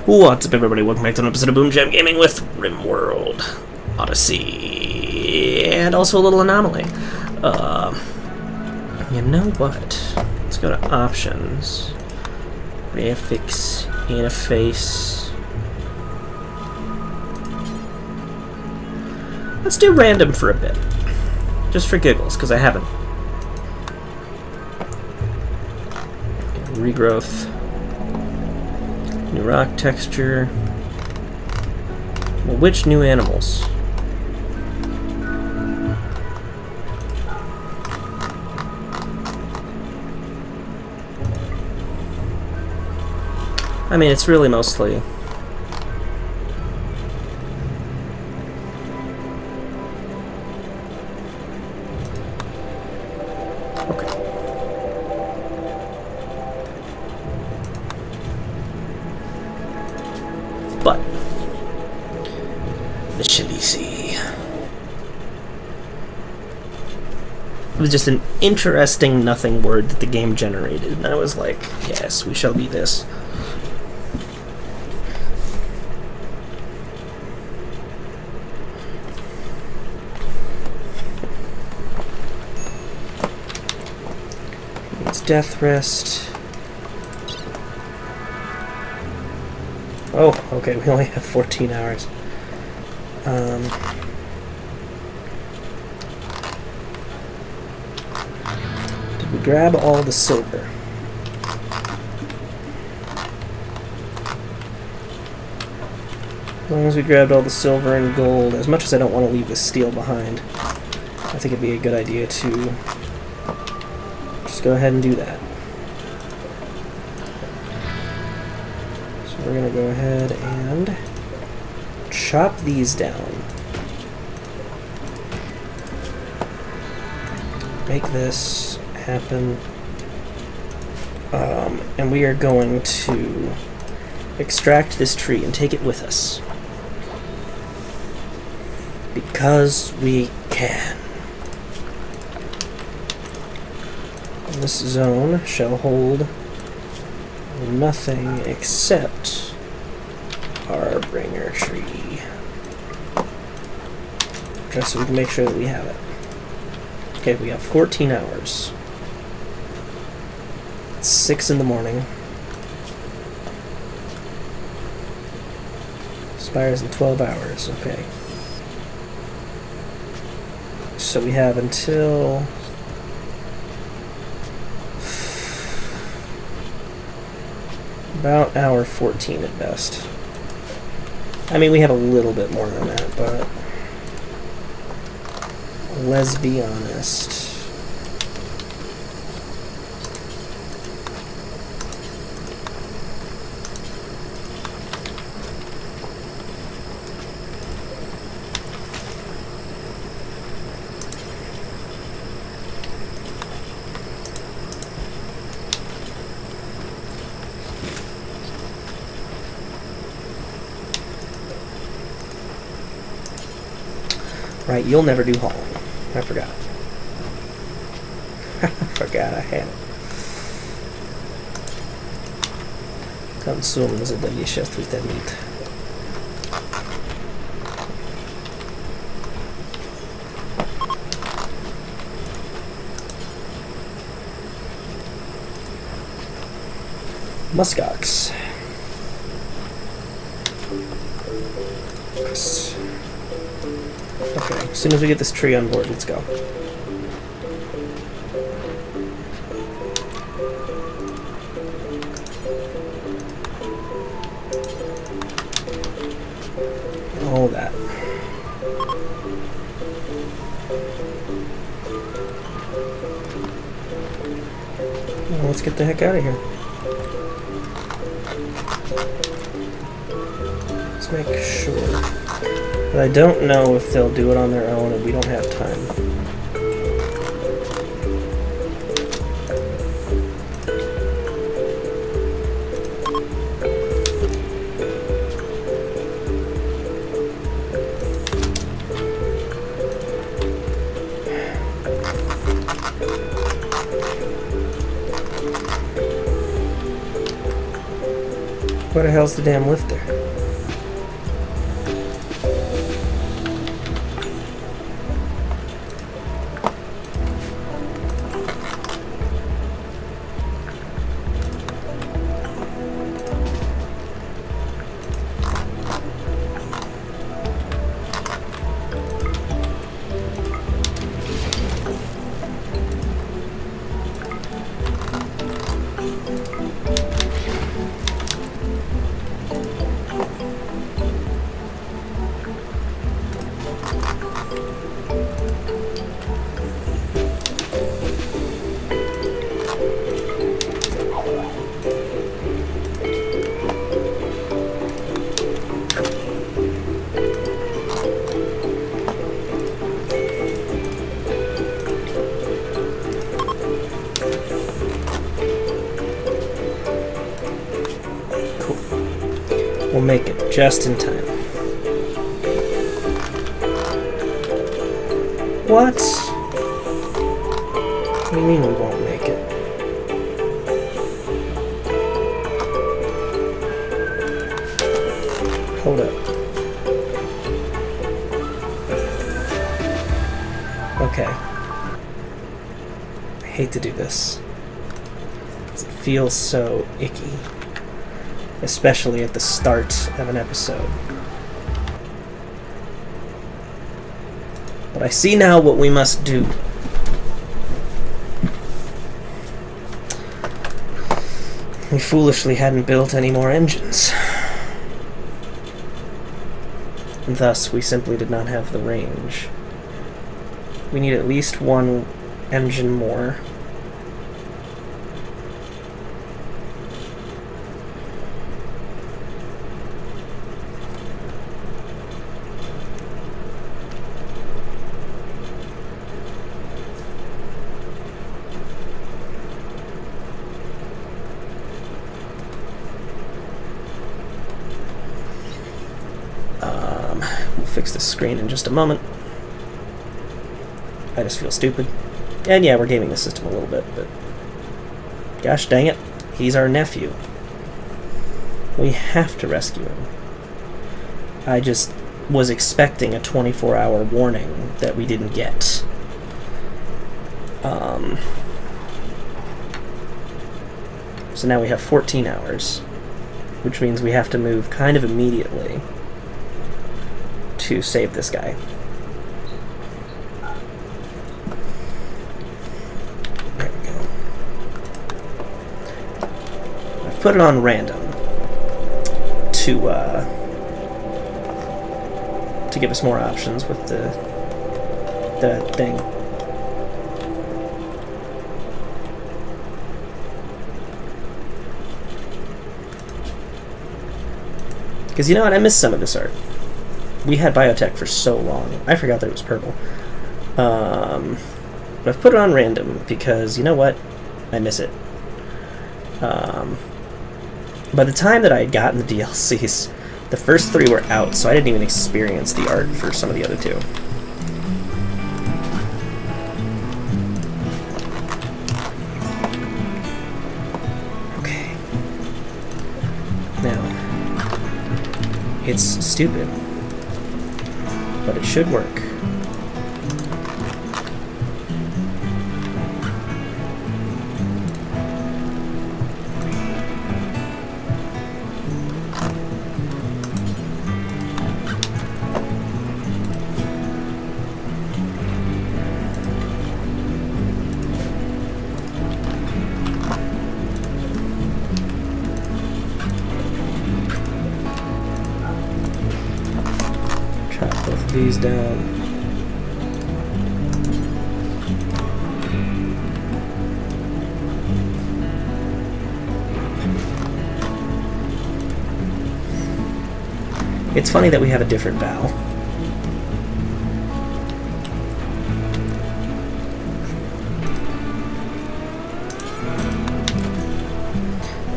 What's up, everybody? Welcome back to an episode of BoomJamGaming with RimWorld, Odyssey, and also a little Anomaly. You know what? Let's go to Options, Graphics, Interface. Let's do Random for a bit, just for giggles, because I haven't. Regrowth. New rock texture. Well, which new animals? I mean, it's really mostly... But the Shalici. It was just an interesting nothing word that the game generated, and I was like, yes, we shall be this. It's Death Rest. Oh, okay, we only have 14 hours. Did we grab all the silver? As long as we grabbed all the silver and gold, as much as I don't want to leave the steel behind, I think it'd be a good idea to just go ahead and do that. We're going to go ahead and chop these down. Make this happen. And we are going to extract this tree and take it with us. Because we can. And this zone shall hold nothing except our bringer tree. Just so we can make sure that we have it. Okay, we have 14 hours. It's 6 in the morning. Expires in 12 hours, okay. So we have until... about hour 14 at best. I mean, we have a little bit more than that, but let's be honest. Right, you'll never do hauling. I forgot. I forgot I had it. Consumes a delicious with the meat. Muskox. Okay, as soon as we get this tree on board, let's go. All that. Well, let's get the heck out of here. Let's make sure. But I don't know if they'll do it on their own and we don't have time. Where the hell's the damn lifter? We'll make it just in time. What? What do you mean we won't make it? Hold up. Okay. I hate to do this. It feels so icky. Especially at the start of an episode. But I see now what we must do. We foolishly hadn't built any more engines. And thus, we simply did not have the range. We need at least one engine more. We'll fix this screen in just a moment. I just feel stupid. And yeah, we're gaming the system a little bit, but gosh dang it, he's our nephew. We have to rescue him. I just was expecting a 24-hour warning that we didn't get. So now we have 14 hours, which means we have to move kind of immediately to save this guy. There we go. I've put it on random to give us more options with the thing. Because you know what, I missed some of this art. We had biotech for so long. I forgot that it was purple. But I've put it on random because, you know what? I miss it. By the time that I had gotten the DLCs, the first 3 were out, so I didn't even experience the art for some of the other 2. Okay. Now, it's stupid, but it should work. These down. It's funny that we have a different valve.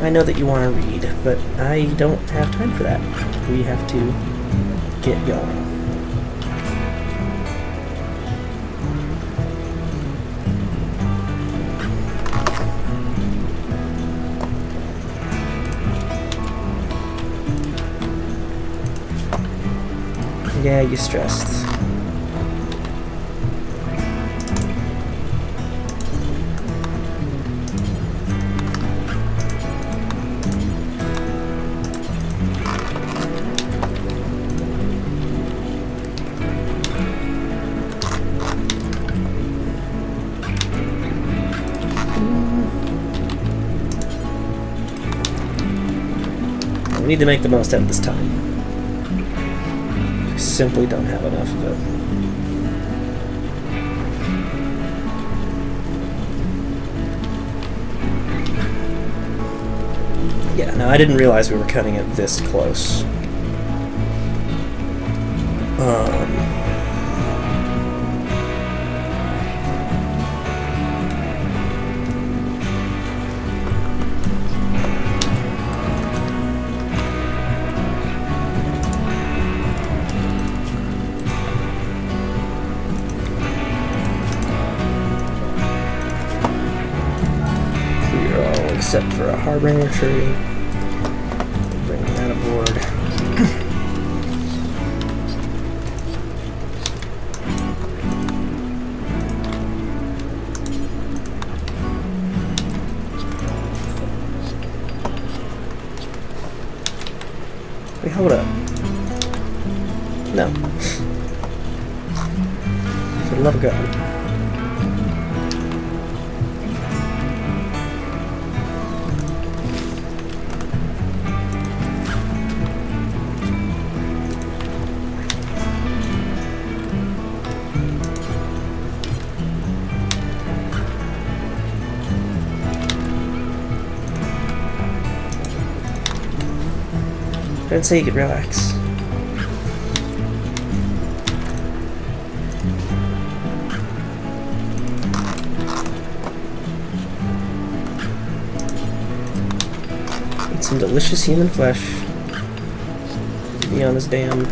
I know that you want to read, but I don't have time for that. We have to get going. Yeah, you stressed. We need to make the most out of this time. We simply don't have enough of it. Yeah, no, I didn't realize we were cutting it this close. Except for a Harbinger tree. Bring that aboard. Wait, hold up. No. For the love of God. I didn't say you could relax. Eat some delicious human flesh. Be on his damn.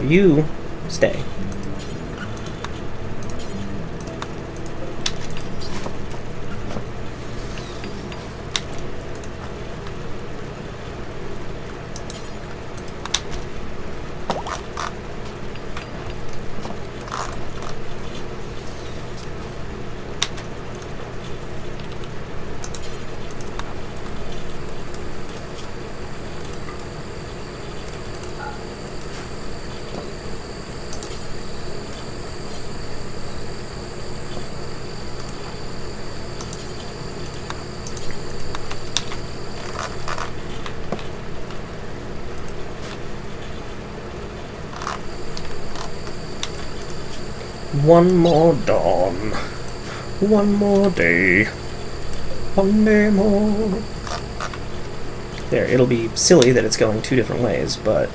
You stay. One more dawn, one more day, one day more. There, it'll be silly that it's going two different ways, but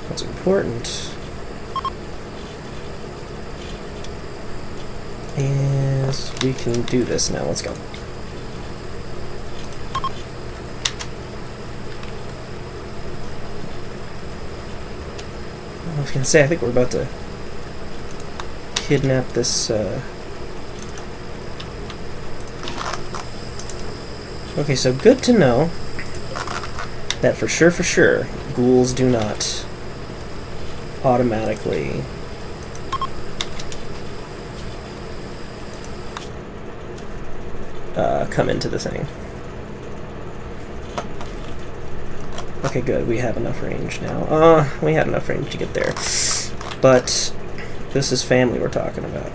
what's important is we can do this now. Let's go. I was gonna say, I think we're about to kidnap this, Okay, so good to know that for sure, ghouls do not automatically come into the thing. Okay, good, we have enough range now. We had enough range to get there. But this is family we're talking about.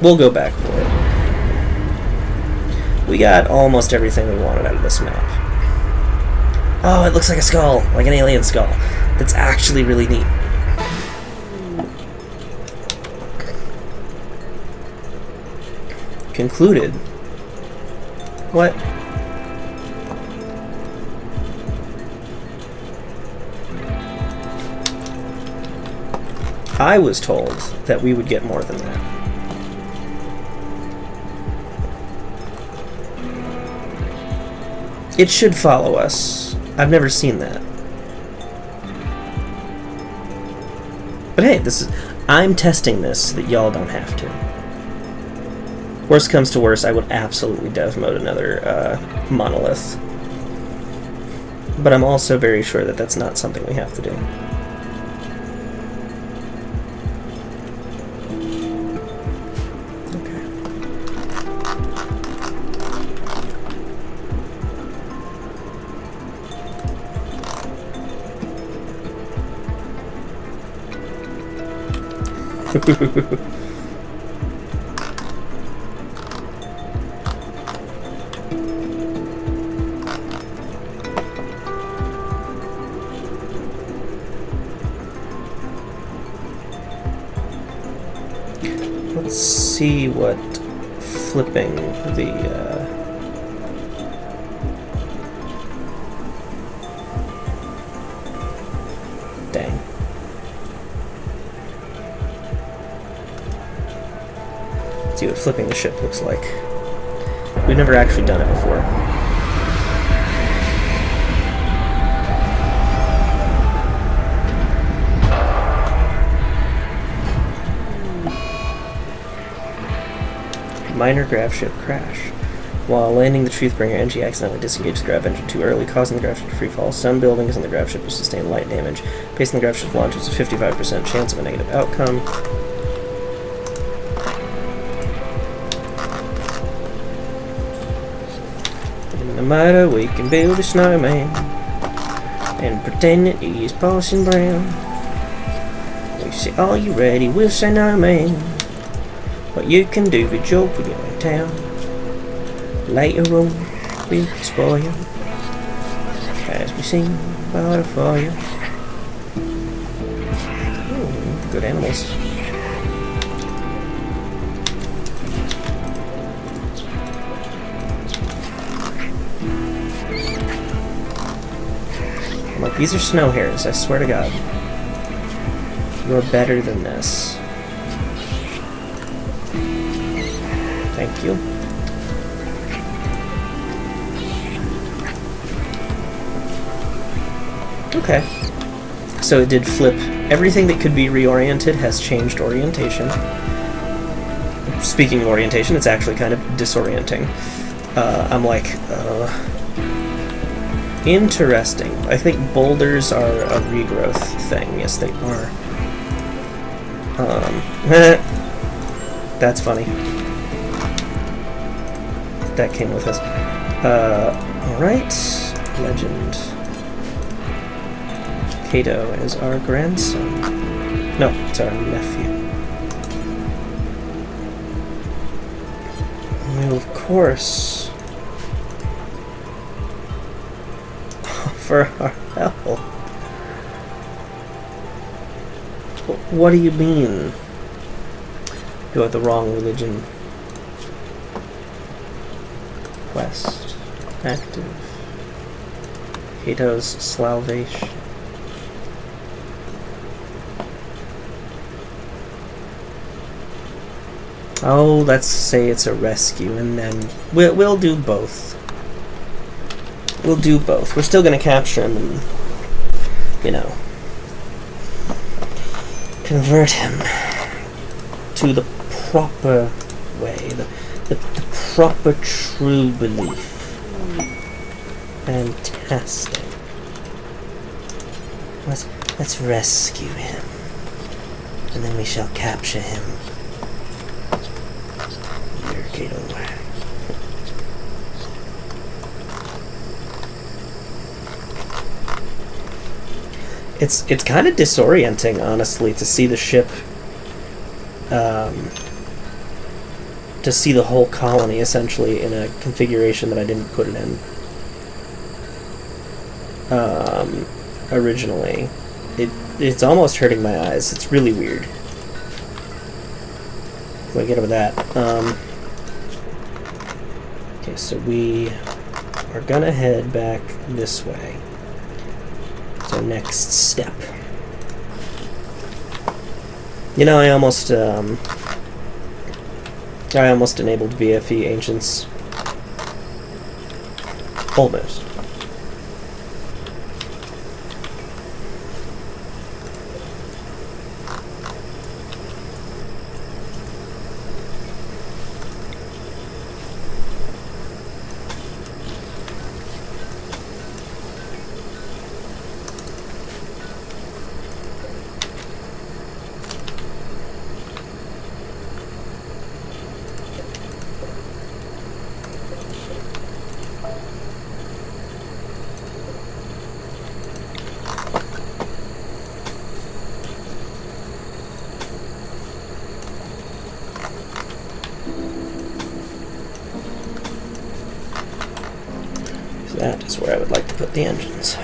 We'll go back for it. We got almost everything we wanted out of this map. Oh, it looks like a skull, like an alien skull. That's actually really neat. Concluded. What? I was told that we would get more than that. It should follow us. I've never seen that. But hey, this is... I'm testing this so that y'all don't have to. Worst comes to worst, I would absolutely dev mode another monolith. But I'm also very sure that that's not something we have to do. Okay. Let's see what flipping the dang. Let's see what flipping the ship looks like. We've never actually done it before. Minor grav ship crash. While landing the Truthbringer, NG accidentally disengaged the grav engine too early, causing the grav ship to free fall. Some buildings on the grav ship will sustain light damage. Based on the grav ship's launch, there's a 55% chance of a negative outcome. In the matter, we can build a snowman and pretend that he is Parson Brown. We say, are you ready? We'll say no, man. What you can do with job when you're in town. Later on, we'll spoil you. As we sing by the fire. Ooh, good animals. I'm like, these are snow hares, I swear to God. You're better than this. Thank you. Okay. So it did flip. Everything that could be reoriented has changed orientation. Speaking of orientation, it's actually kind of disorienting. I'm like, interesting. I think boulders are a regrowth thing. Yes, they are. That's funny. That came with us. Alright. Legend. Kato is our grandson. No, it's our nephew. Well, of course. For our help. What do you mean? You have the wrong religion. Quest. Active. Kato's Salvation. Oh, let's say it's a rescue, and then we'll do both. We'll do both. We're still gonna capture him and, you know, convert him to the proper way, the proper true belief. Fantastic. Let's rescue him, and then we shall capture him. Here, Kato. It's kind of disorienting, honestly, to see the ship, to see the whole colony essentially in a configuration that I didn't put it in originally. It's almost hurting my eyes. It's really weird. So I get over that. Okay, so we are gonna head back this way. It's our next step. You know, I almost enabled VFE Ancients. Almost. That is where I would like to put the engines.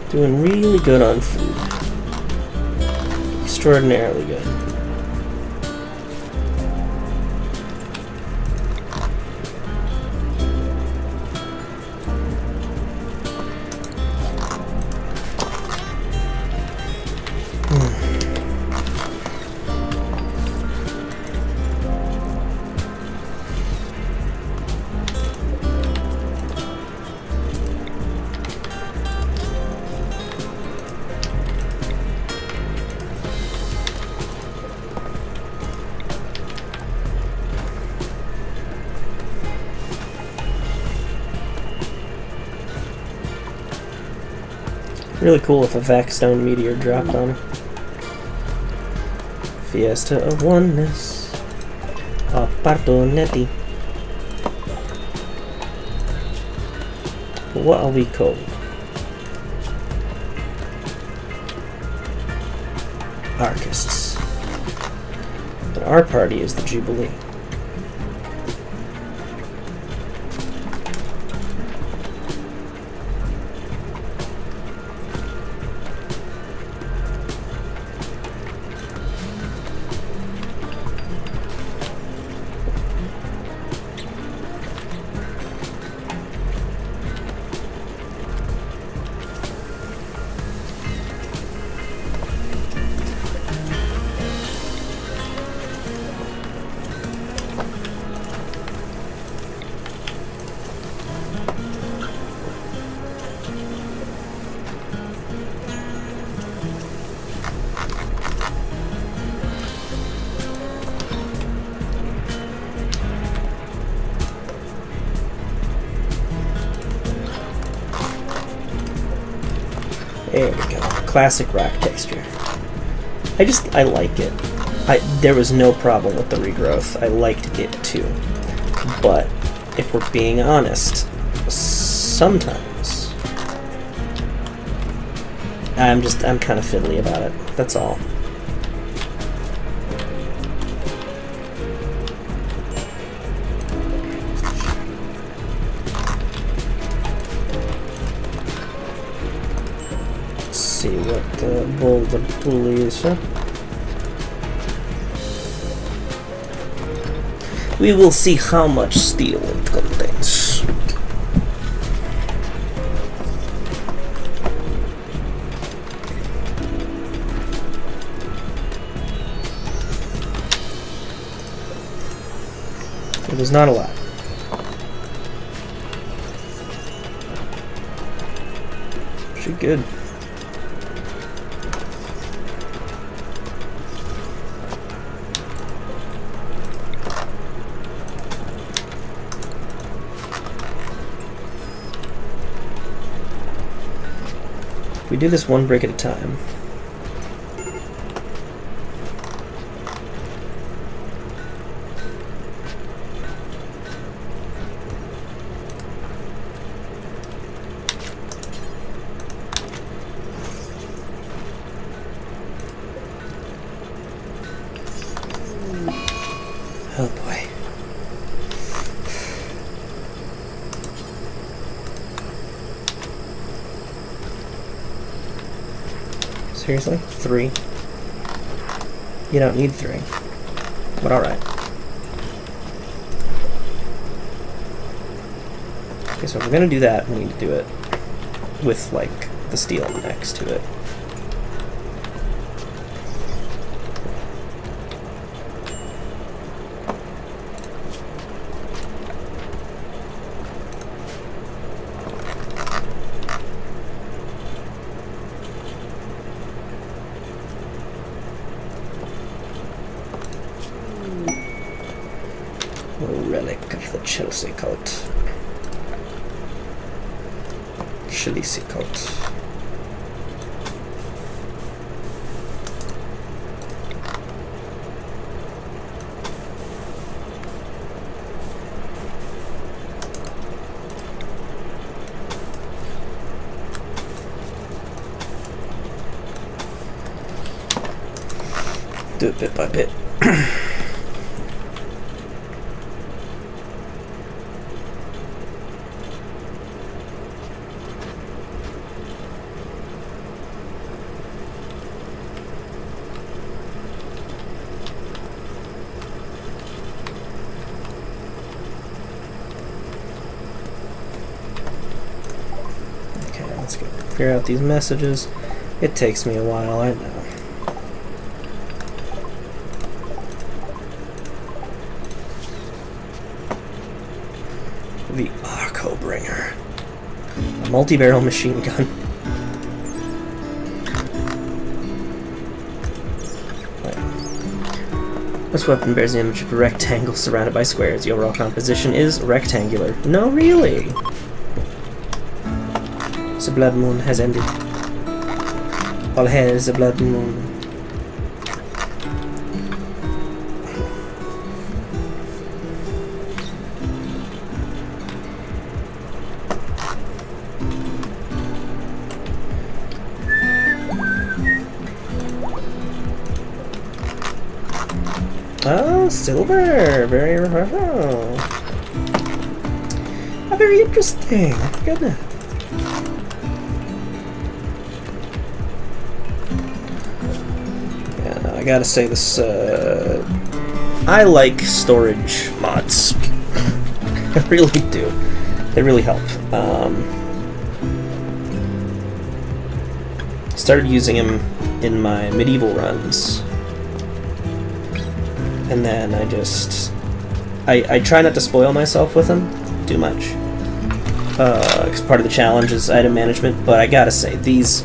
Doing really good on food. Extraordinarily good. Really cool if a Vaxstone meteor dropped on him. Fiesta of oneness. Opportunity. What are we called? Archists. But our party is the Jubilee. There we go. Classic rock texture. I like it. There was no problem with the regrowth. I liked it too. But if we're being honest, sometimes I'm kind of fiddly about it. That's all. See what the bull is. Huh? We will see how much steel it contains. It was not a lot. Pretty good. We do this one brick at a time. Oh boy. Seriously? 3? You don't need 3. But alright. Okay, so if we're gonna do that, we need to do it with, like, the steel next to it. Relic of the Chelsea cult. Chelsea cult. do it bit by bit. Let's go clear out these messages. It takes me a while, I know. The Arco Bringer. A multi-barrel machine gun. This weapon bears the image of a rectangle surrounded by squares. The overall composition is rectangular. No, really? The blood moon has ended. All hail the blood moon. Oh, silver! Very very interesting. Goodness. I gotta say this, I like storage mods. I really do. They really help. Started using them in my medieval runs. And then I try not to spoil myself with them too much. Because part of the challenge is item management, but I gotta say, these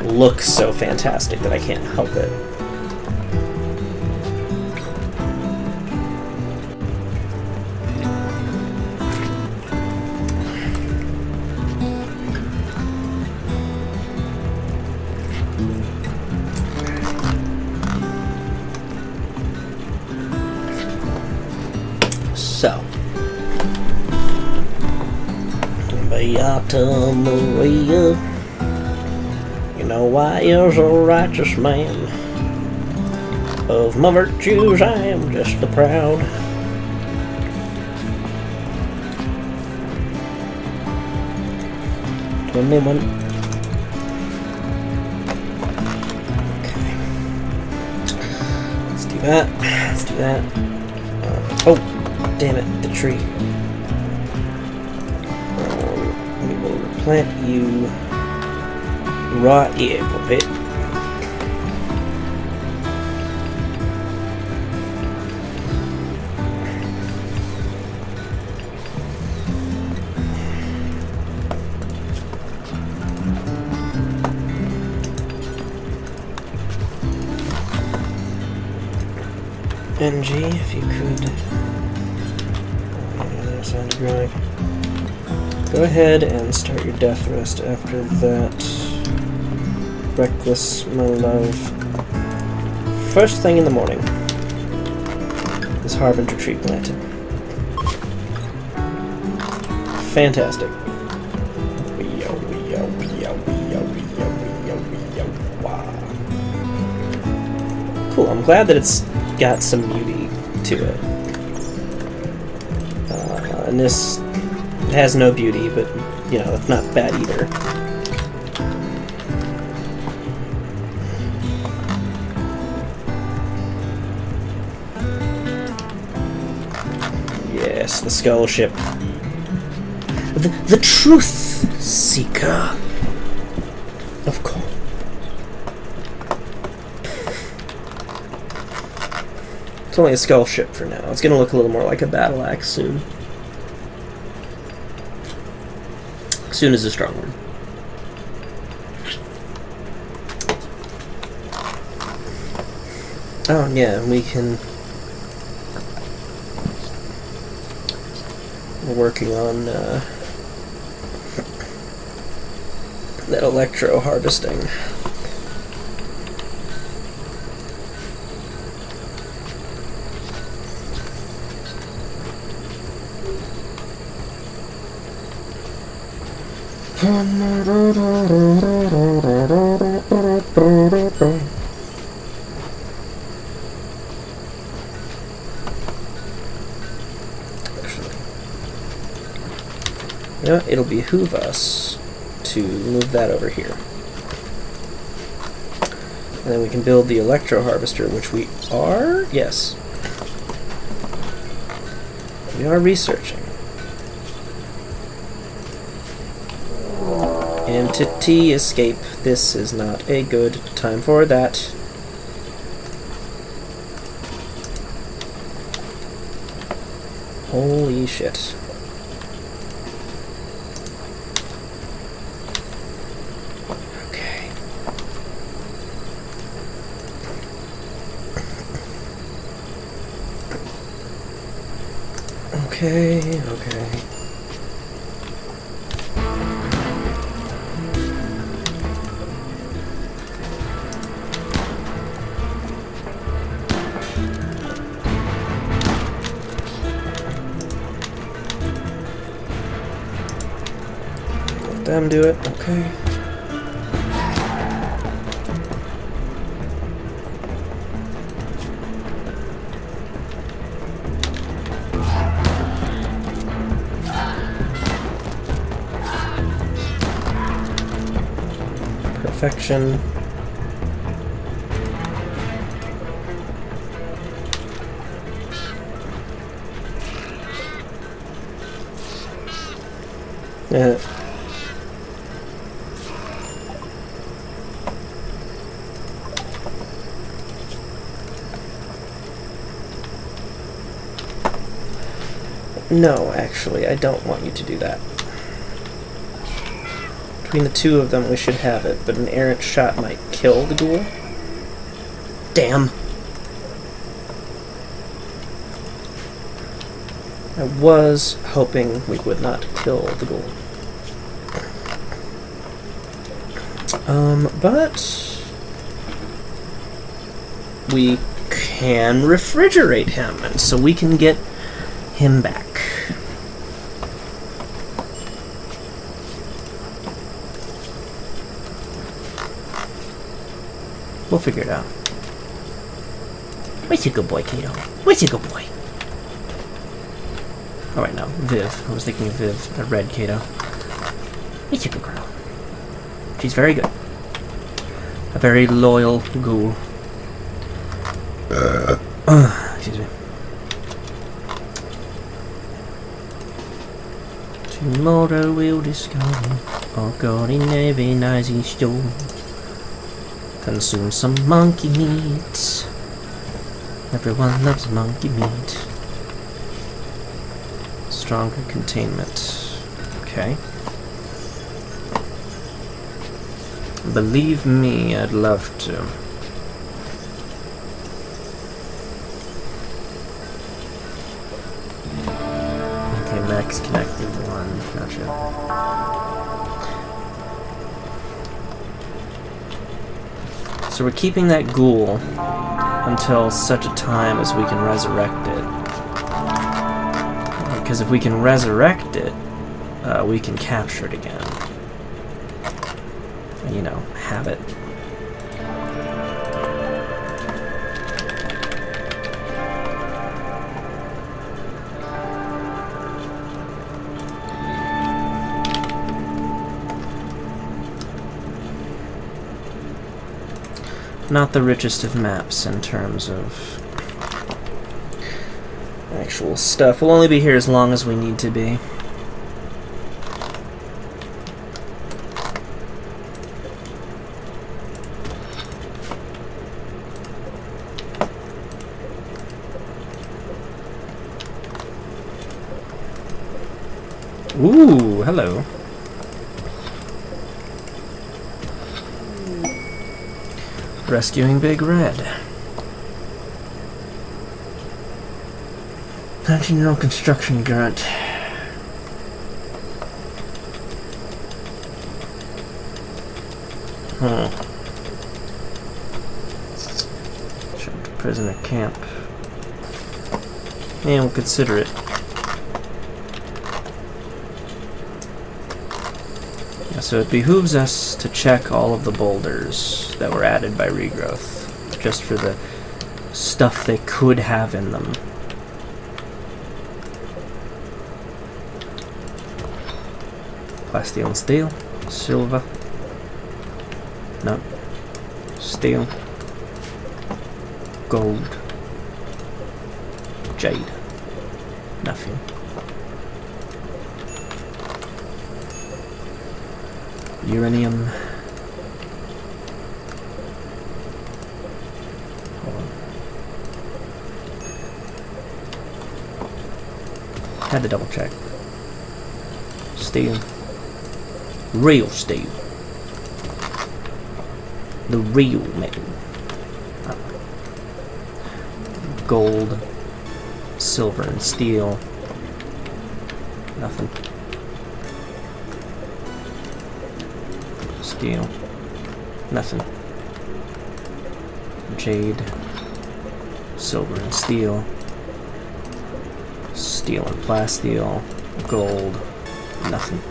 look so fantastic that I can't help it. So, Beata Maria, you know I is a righteous man. Of my virtues I am just the proud. Okay. Let's do that. Let's do that. Oh! Damn it, the tree. We will replant you right here for a bit. NG, if you could. Growing. Go ahead and start your death rest after that. Reckless, my love. First thing in the morning is Harbinger tree planted. Fantastic. Cool, I'm glad that it's got some beauty to it. And this has no beauty, but, you know, it's not bad either. Yes, the skull ship. The truth seeker. Of course. It's only a skull ship for now. It's gonna look a little more like a battle axe soon. Soon is a strong word. Oh, yeah, we can... We're working on that electro harvesting. You know what? It'll behoove us to move that over here. And then we can build the electro harvester, which we are? Yes. We are researching. Entity escape. This is not a good time for that. Holy shit. Okay. Okay, okay. Let them do it, okay. Perfection. No, actually, I don't want you to do that. Between the two of them, we should have it, but an errant shot might kill the ghoul. Damn! I was hoping we would not kill the ghoul. But we can refrigerate him, and so we can get him back. We'll figure it out. Where's your good boy, Kato? Where's your good boy? Oh, wait, no. Viv. I was thinking of Viv, a red Kato. Where's your good girl? She's very good. A very loyal ghoul. Excuse me. Tomorrow we'll discover our God in every nice store. Consume some monkey meat. Everyone loves monkey meat. Stronger containment. Okay. Believe me, I'd love to. Okay, max connected one. Gotcha. So we're keeping that ghoul until such a time as we can resurrect it. Because if we can resurrect it, we can capture it again. You know, have it. Not the richest of maps in terms of actual stuff. We'll only be here as long as we need to be. Ooh, hello. Rescuing Big Red. 19-year-old construction grunt. Jump to prisoner camp. And we'll consider it. So it behooves us to check all of the boulders that were added by regrowth, just for the stuff they could have in them. Plasteel and steel. Silver. No. Steel. Gold. Jade. Nothing. Uranium. Hold on. Had to double check. Steel. Real steel. The real metal. Gold. Silver and steel. Nothing. Steel. Nothing. Jade. Silver and steel. Steel and plasteel. Gold. Nothing.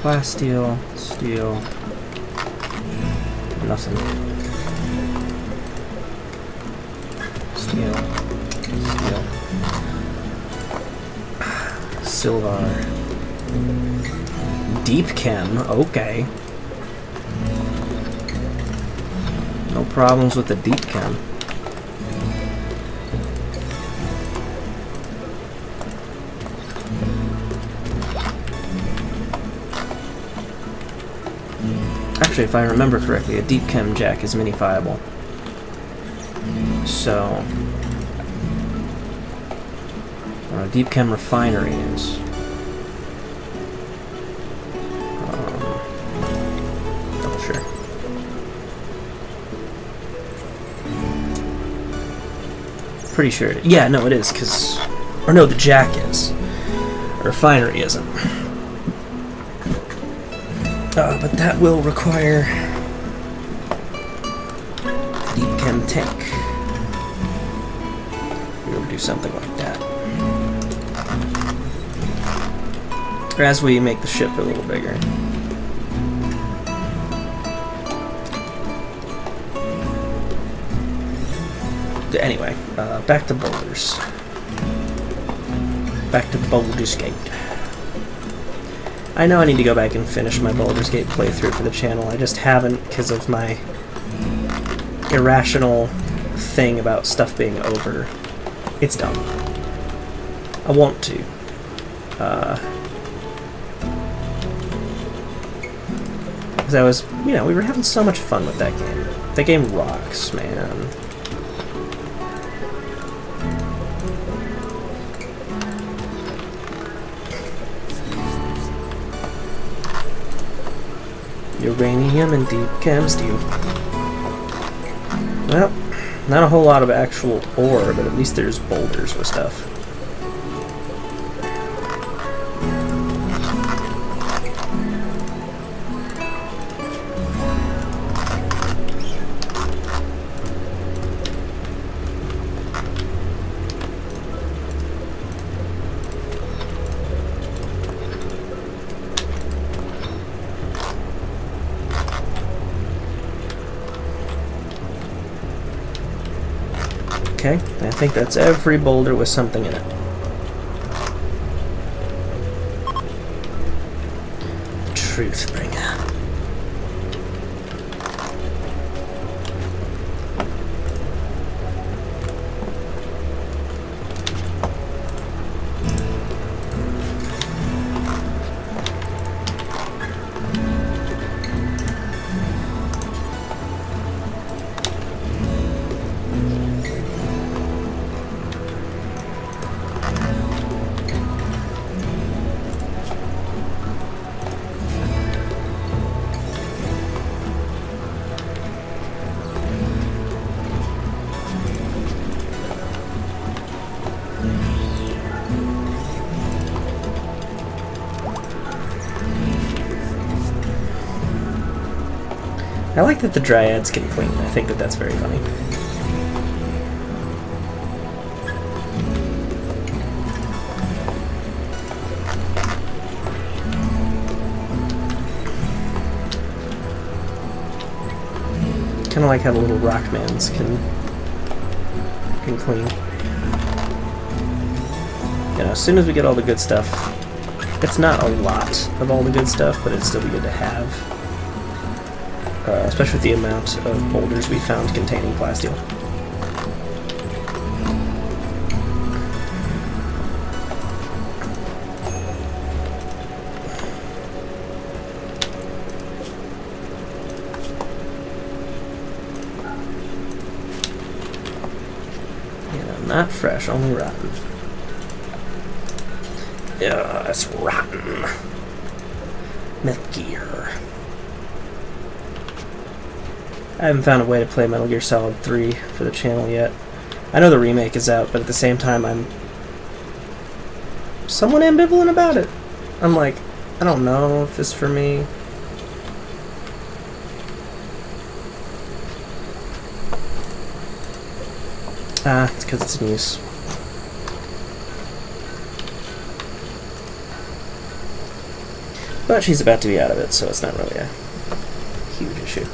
Plasteel, steel, nothing. Steel, steel, silver, deep chem. Okay, no problems with the deep chem. Actually, if I remember correctly, a deep chem jack is mini-fiable. So, a deep chem refinery is. Oh, sure. Pretty sure. Yeah, no, it is, because. Or no, the jack is. A refinery isn't. But that will require deep chem tank. We'll do something like that. Or as we make the ship a little bigger. Anyway, back to boulders. Back to Baldur's Gate. I know I need to go back and finish my Baldur's Gate playthrough for the channel. I just haven't because of my irrational thing about stuff being over. It's dumb. I want to. Because I was, we were having so much fun with that game. That game rocks, man. Uranium and deep chem steel. Well, not a whole lot of actual ore, but at least there's boulders with stuff. Okay, I think that's every boulder with something in it. Truthbringer. I like that the dryads can clean. I think that that's very funny. kind of like how the little rockmans can clean. You know, as soon as we get all the good stuff, it's not a lot of all the good stuff, but it'd still be good to have. Especially with the amount of boulders we found containing plasteel. Not fresh, only rotten. Yeah, it's rotten. Metal Gear. I haven't found a way to play Metal Gear Solid 3 for the channel yet. I know the remake is out, but at the same time I'm somewhat ambivalent about it. I'm like, I don't know if it's for me. It's because it's in use. But she's about to be out of it, so it's not really a huge issue.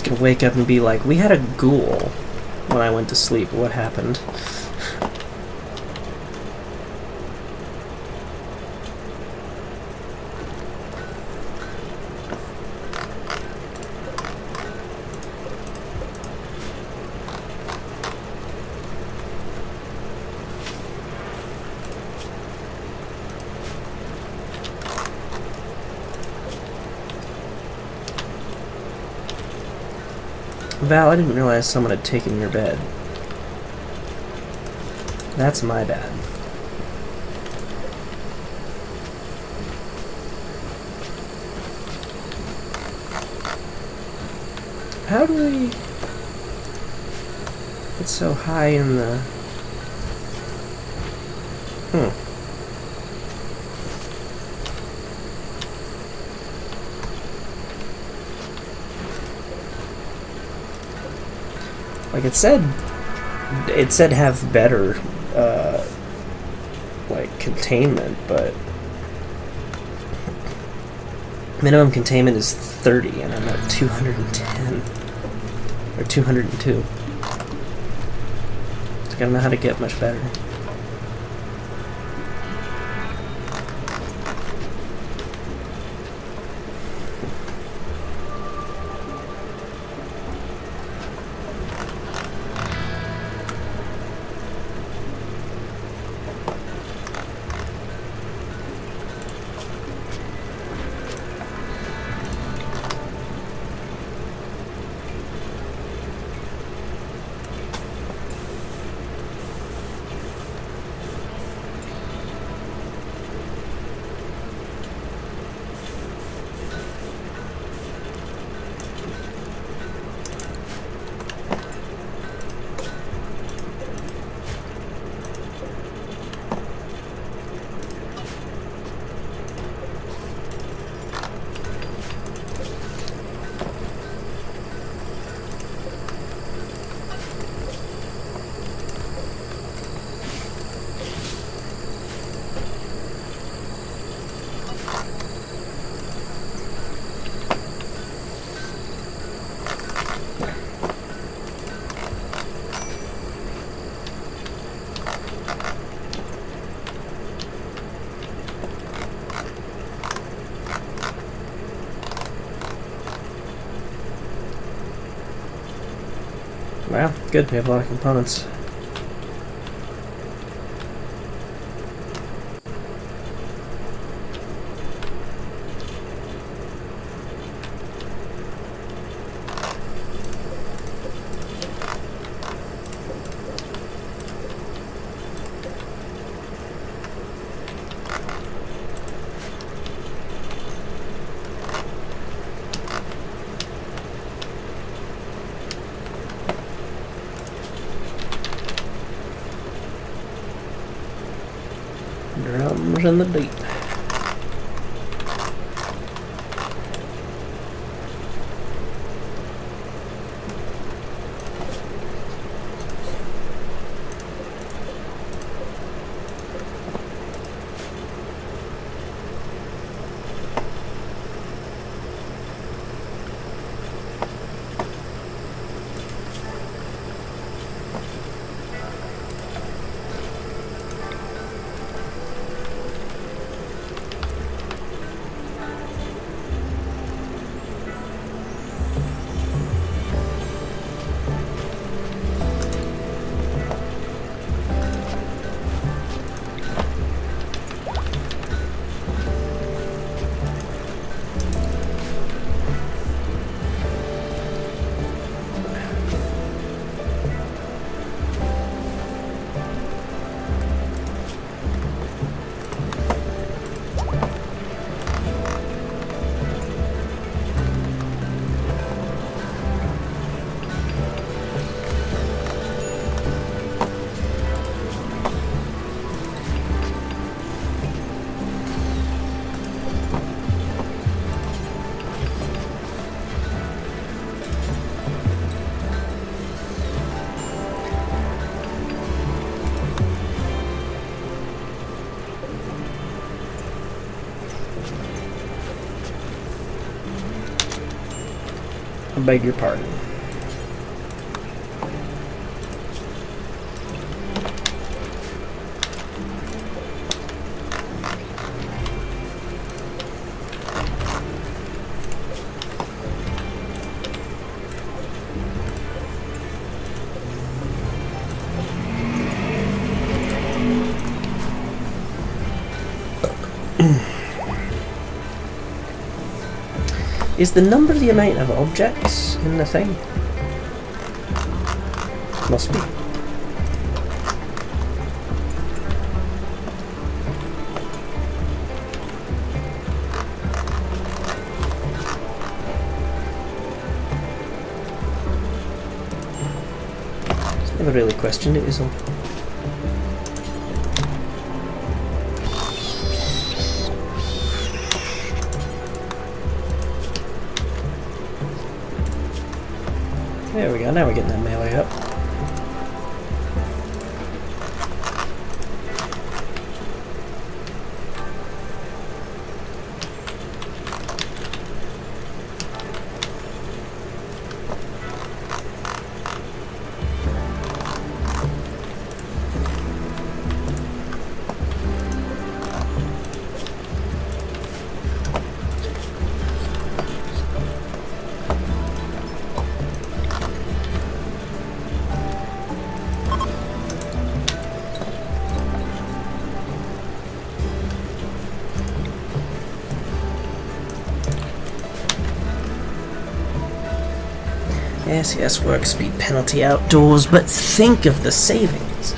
Gonna wake up and be like, we had a ghoul when I went to sleep. What happened? Val, I didn't realize someone had taken your bed. That's my bad. How do we get so high in the... Like it said have better, like, containment, but minimum containment is 30, and I'm at 210, or 202. So I don't know how to get much better. Wow, good, we have a lot of components. Drums in the deep. beg your pardon. Is the number the amount of objects in the thing? Must be. Just never really questioned it, is all. There we go, now we're getting that melee up. Yes, work speed penalty outdoors, but think of the savings.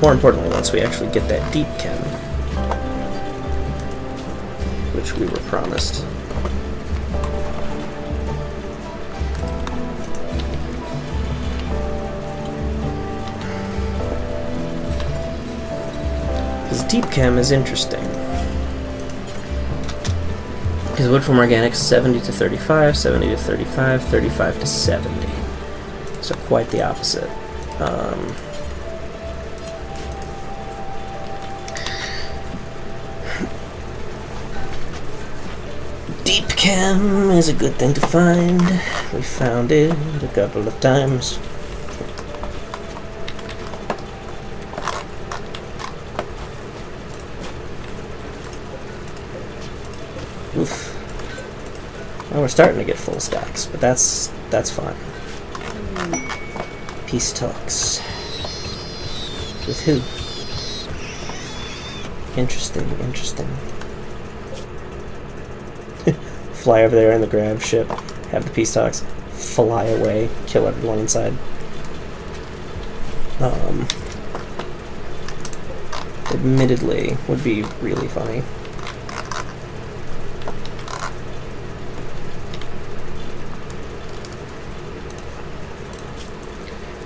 More importantly, once we actually get that deep chem, which we were promised. Because deep chem is interesting. Because wood from organics 70 to 35, 70 to 35, 35 to 70. So quite the opposite. Deep chem is a good thing to find. We found it a couple of times. Oof. Well, we're starting to get full stacks, but that's fine. Peace talks. With who? Interesting. Fly over there in the grav ship, have the peace talks, fly away, kill everyone inside. Admittedly, would be really funny.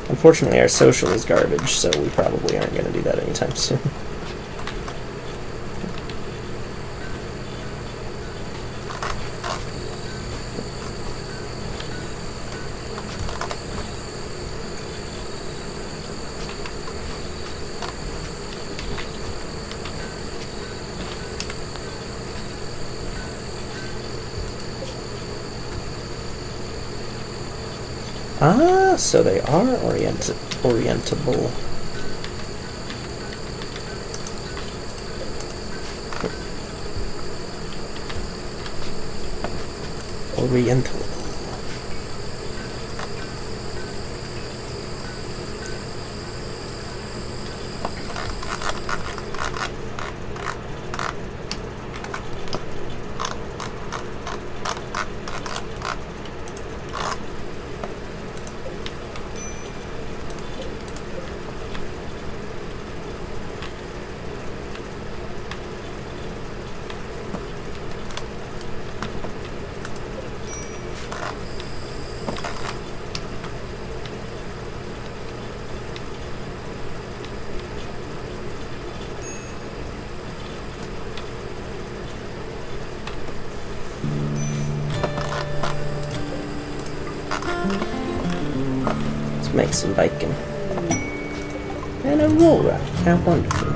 Unfortunately, our social is garbage, so we probably aren't going to do that anytime soon. Ah, so they are orientable. Oriental. Make some bacon. And a roll rack. How wonderful.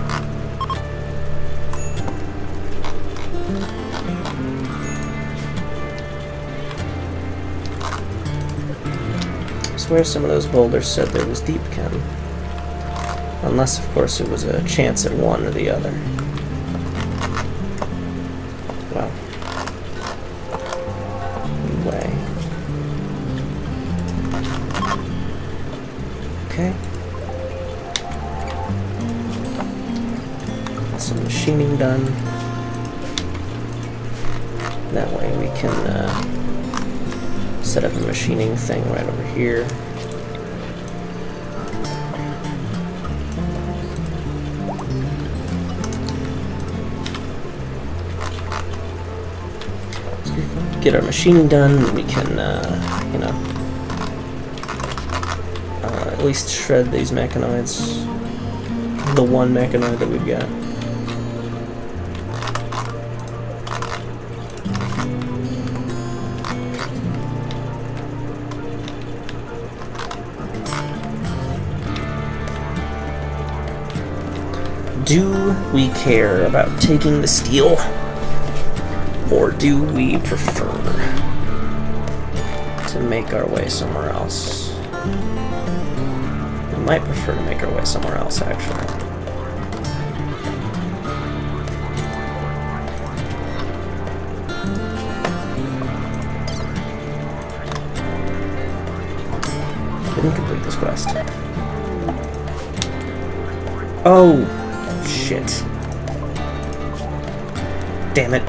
swear some of those boulders said there was deep chem. Unless, of course, it was a chance at one or the other. Well. Anyway. Okay. Some machining done. That way we can set up a machining thing right over here. Get our machining done, we can, you know, at least shred these mechanoids. The one mechanoid that we've got. Do we care about taking the steel? Or do we prefer to make our way somewhere else? We might prefer to make our way somewhere else, actually. Didn't complete this quest. Oh, shit. Damn it.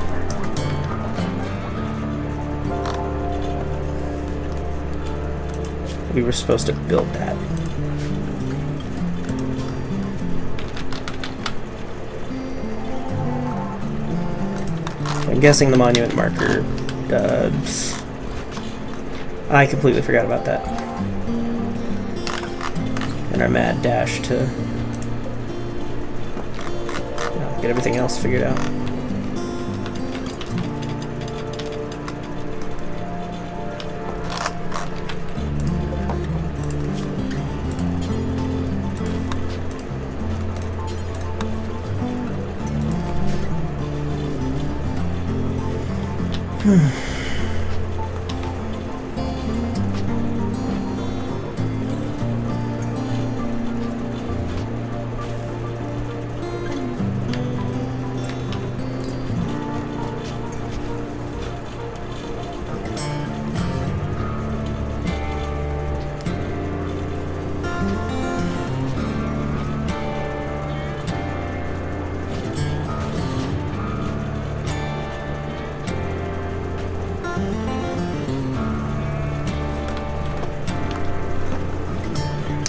We were supposed to build that. I'm guessing the monument marker. I completely forgot about that. And our mad dash to get everything else figured out.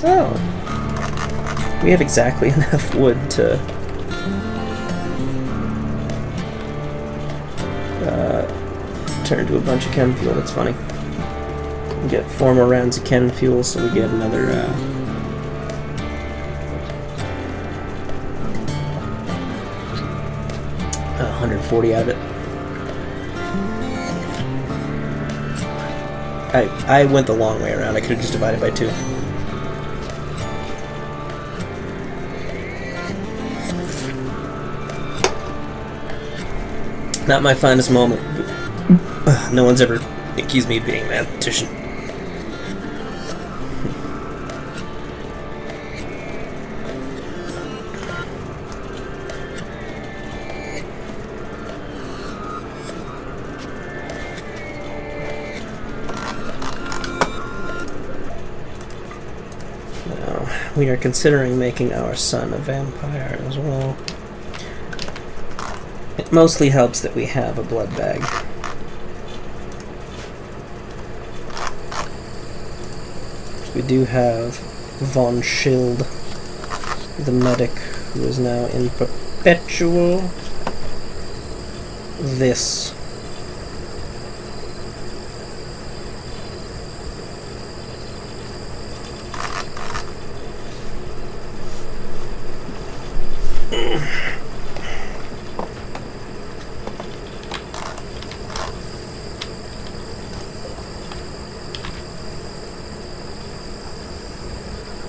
Oh. We have exactly enough wood to turn into a bunch of chem fuel. That's funny. We get 4 more rounds of chem fuel, so we get another 140 out of it. I went the long way around. I could have just divided by 2. Not my finest moment. No one's ever accused me of being a mathematician. Now, we are considering making our son a vampire as well. It mostly helps that we have a blood bag. We do have Von Schild, the medic, who is now in perpetual this.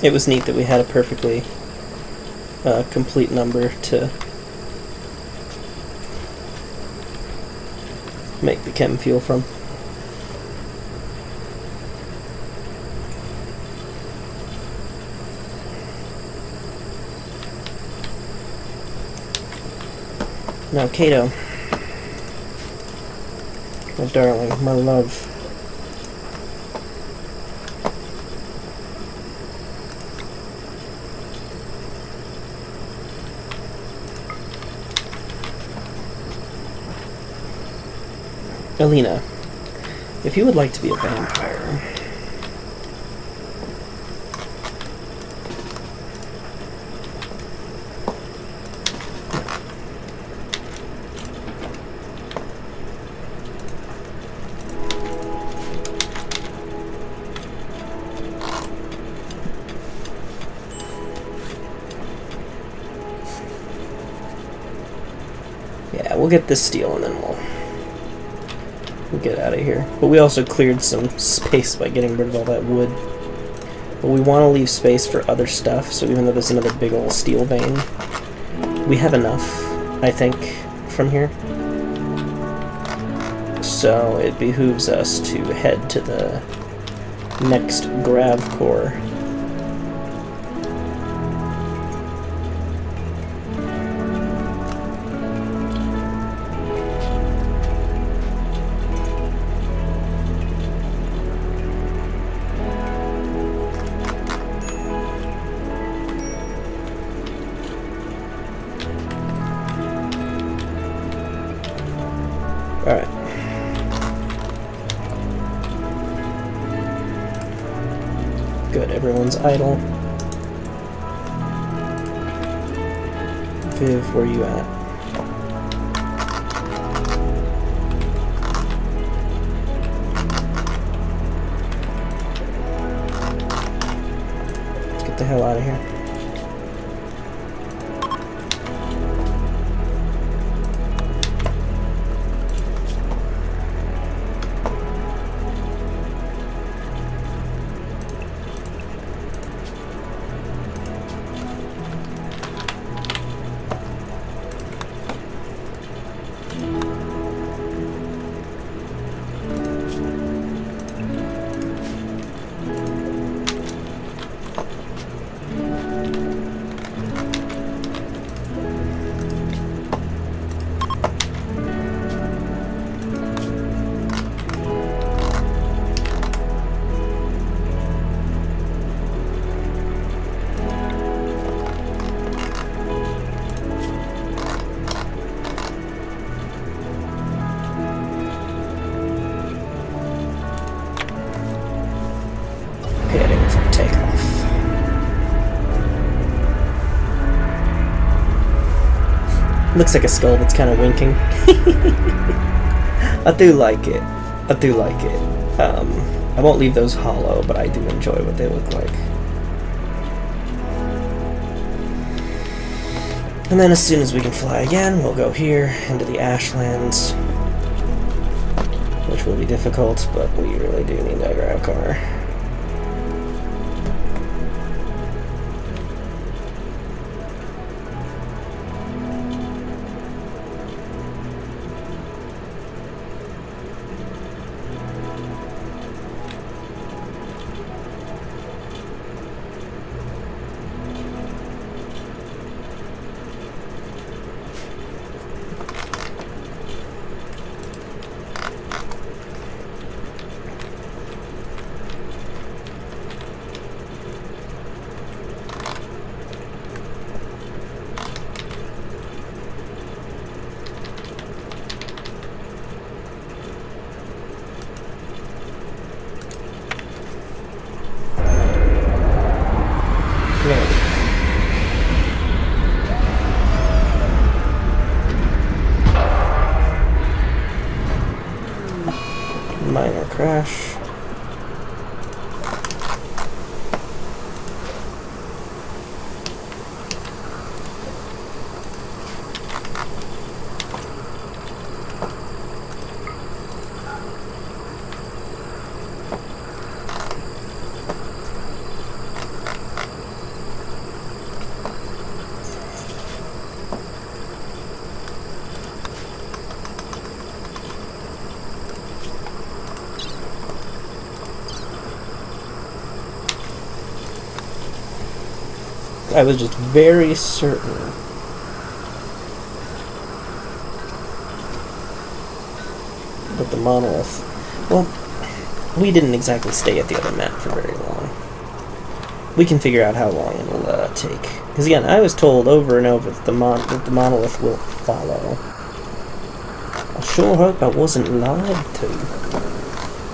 It was neat that we had a perfectly complete number to make the chem fuel from. Now, Kato. My darling, my love. Alina, if you would like to be a vampire... Yeah, we'll get this steel and then we'll get out of here. But we also cleared some space by getting rid of all that wood. But we want to leave space for other stuff, so even though there's another big old steel vein, we have enough, I think, from here. So it behooves us to head to the next grav core. Alright. Good, everyone's idle. Viv, where you at? Let's get the hell out of here. Looks like a skull that's kind of winking. I do like it. I do like it. I won't leave those hollow, but I do enjoy what they look like. And then as soon as we can fly again, we'll go here into the Ashlands, which will be difficult, but we really do need that grav car. Minor crash. I was just very certain with the monolith. Well, we didn't exactly stay at the other map for very long. We can figure out how long it'll take. Because again, I was told over and over that the monolith will follow. I sure hope I wasn't lied to.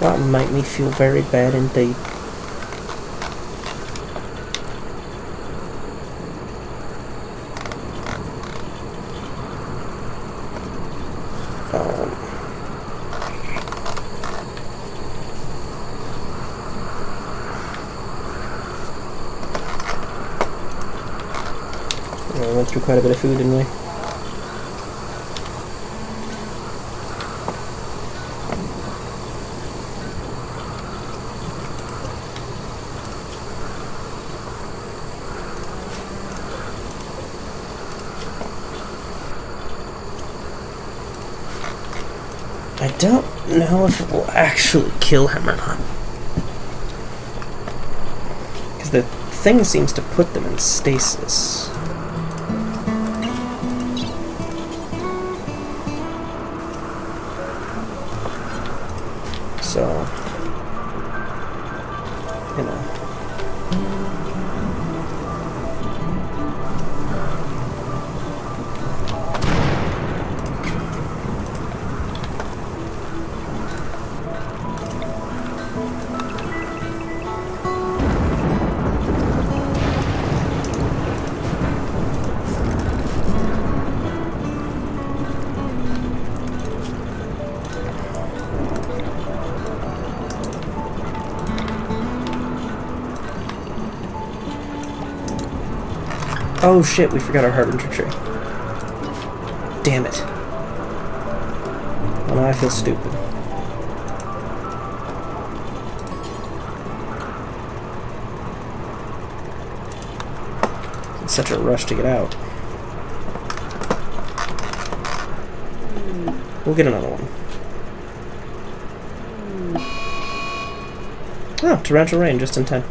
That would make me feel very bad indeed. We went through quite a bit of food, didn't we? I don't know if it will actually kill him or not. Because the thing seems to put them in stasis. So, you know. Oh shit, we forgot our Harbinger tree. Damn it. Well, now I feel stupid. It's such a rush to get out. We'll get another one. Oh, torrential rain just in time.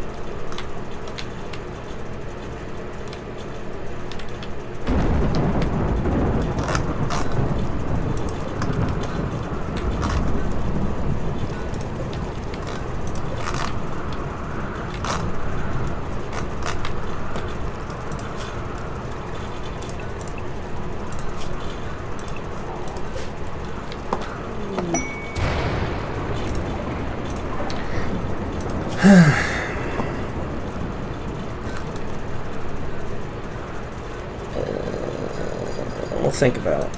We'll think about it.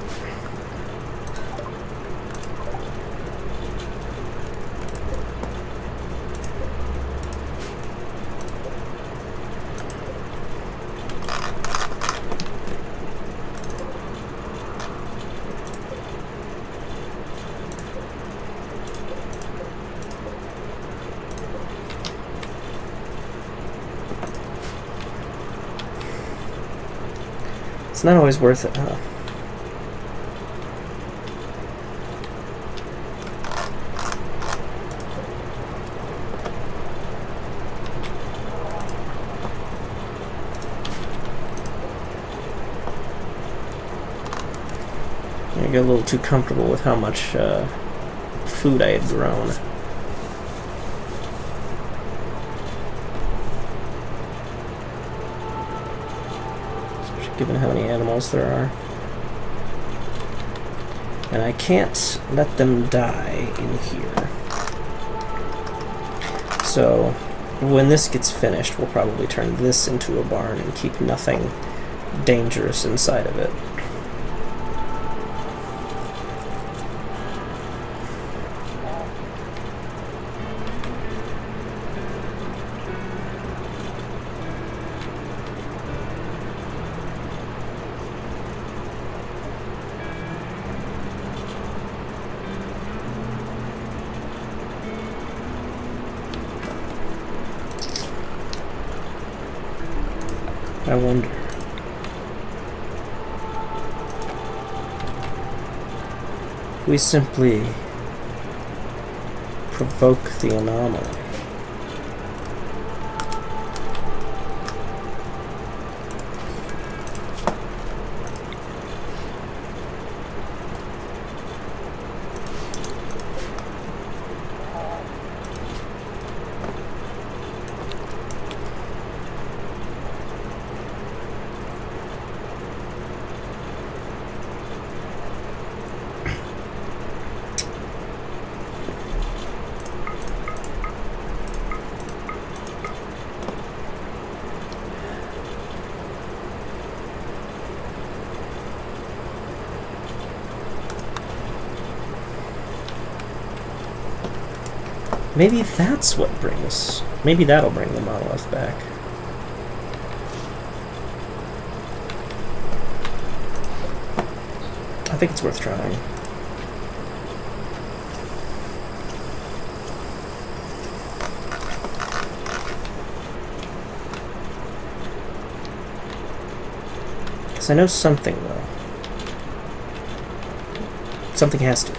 It's not always worth it, huh? I got a little too comfortable with how much food I had grown. Given how many animals there are. And I can't let them die in here. So, when this gets finished, we'll probably turn this into a barn and keep nothing dangerous inside of it. I wonder. If we simply provoke the anomaly. Maybe that's what brings... Maybe that'll bring the monolith back. I think it's worth trying. Because I know something, though. Something has to.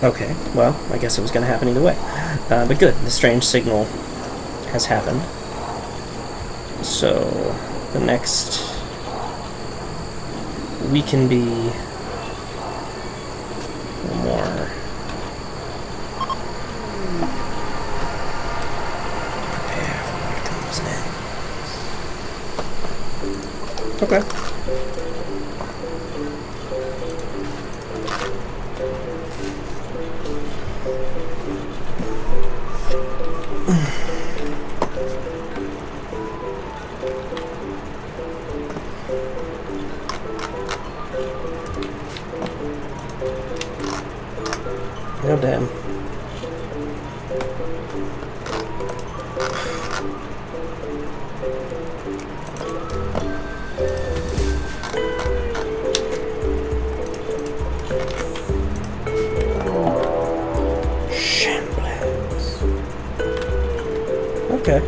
'Okay, well, I guess it was going to happen either way. But good, the strange signal has happened. So, the next... we can be... more... prepare for what comes next. Okay. Oh, damn. Shambles. Okay.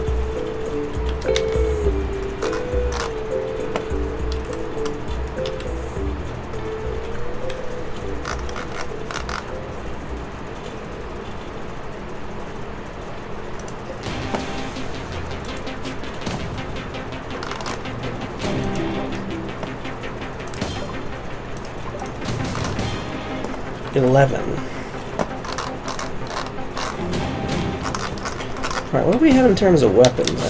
Alright, what do we have in terms of weapons, anyway?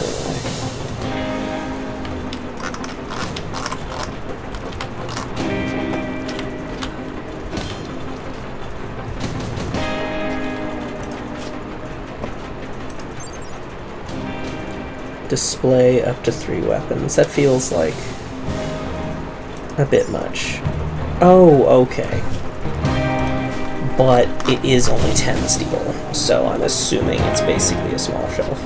Display up to 3 weapons. That feels like a bit much. Oh, okay. But it is only 10 steel, so I'm assuming it's basically a small shelf.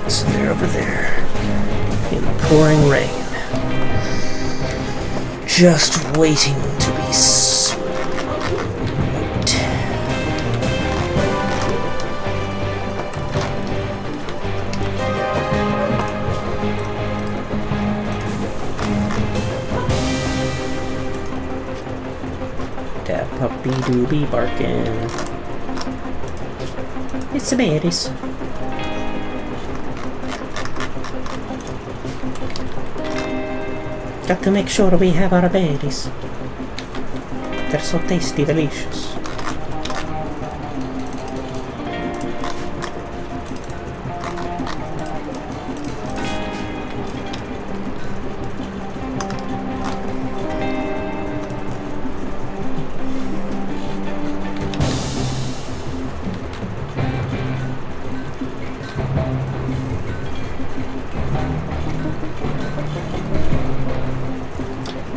So they're over there in the pouring rain, just waiting to be smoked. That puppy do be barking. It's the baddies. Got to make sure we have our berries. They're so tasty, delicious.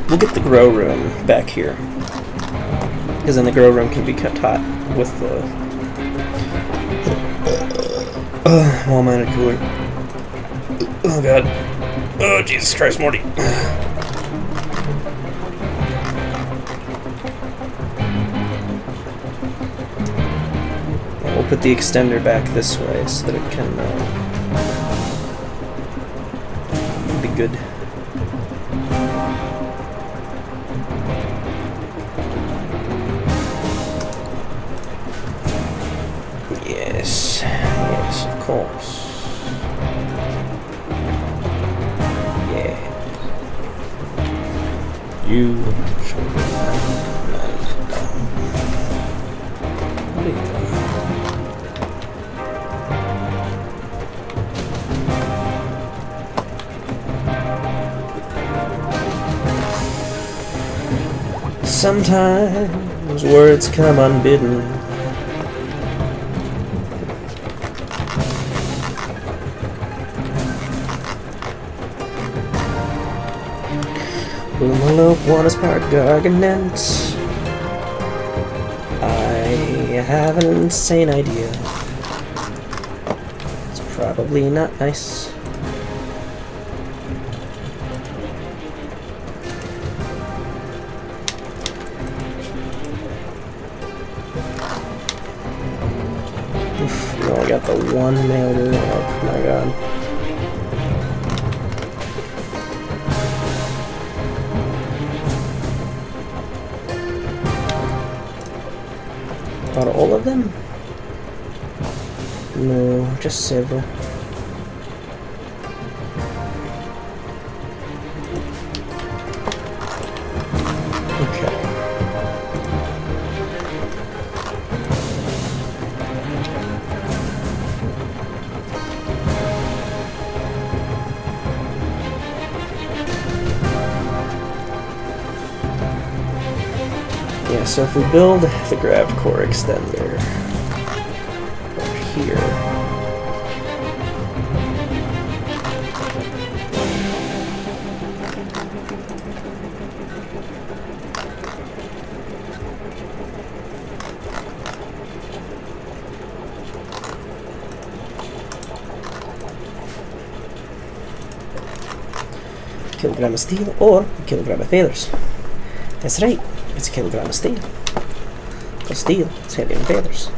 We'll get the grow room back here, because then the grow room can be kept hot. with the wall-mounted cooler. Oh god. Oh Jesus Christ, Morty. We'll put the extender back this way so that it can be good. Yes, yes, of course. Yeah. You should be what are you doing? Sometimes words come unbidden. Boomalope, one is part garganet. I have an insane idea. It's probably not nice. Oof, we only got the one male room. Oh my god. Are all of them? No, just several. Okay. Yeah, so if we build the grav core extender over here, kilogram of steel or a kilogram of feathers. That's right. It's a kilogram of steel. Because steel is heavier than feathers.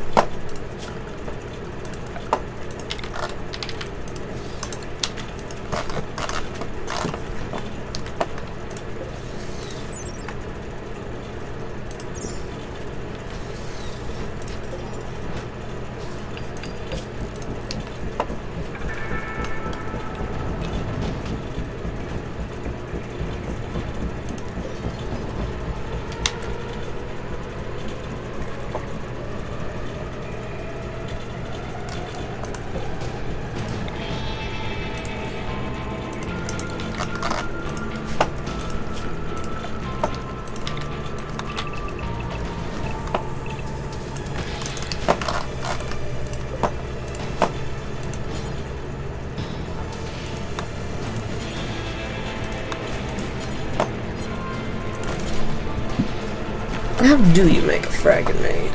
How do you make a frag grenade?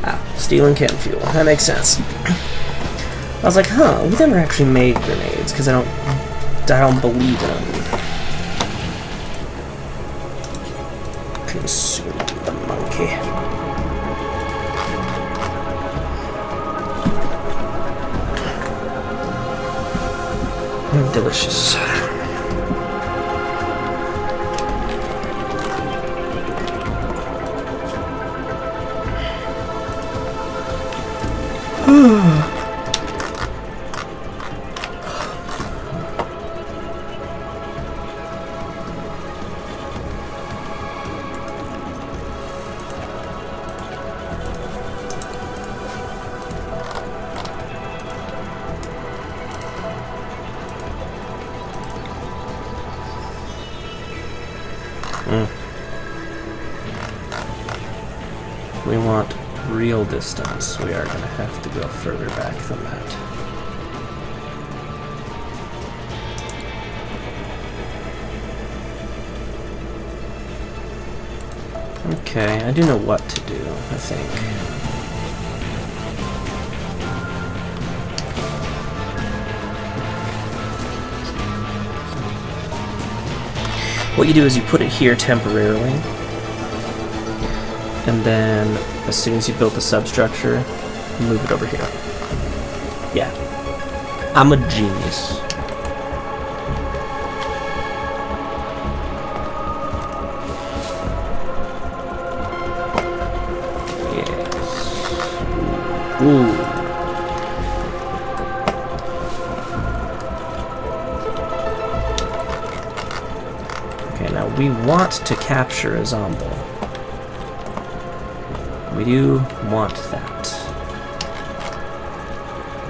Ah, steel and chem fuel. That makes sense. I was like, huh, we never actually made grenades because I don't believe in them. Consume the monkey. Delicious. We want real distance. We are going to have to go further back than that. Okay, I do know what to do, I think. What you do is you put it here temporarily, and then as soon as you build the substructure, move it over here. Yeah. I'm a genius. Ooh. Okay, now we want to capture a zombie. We do want that.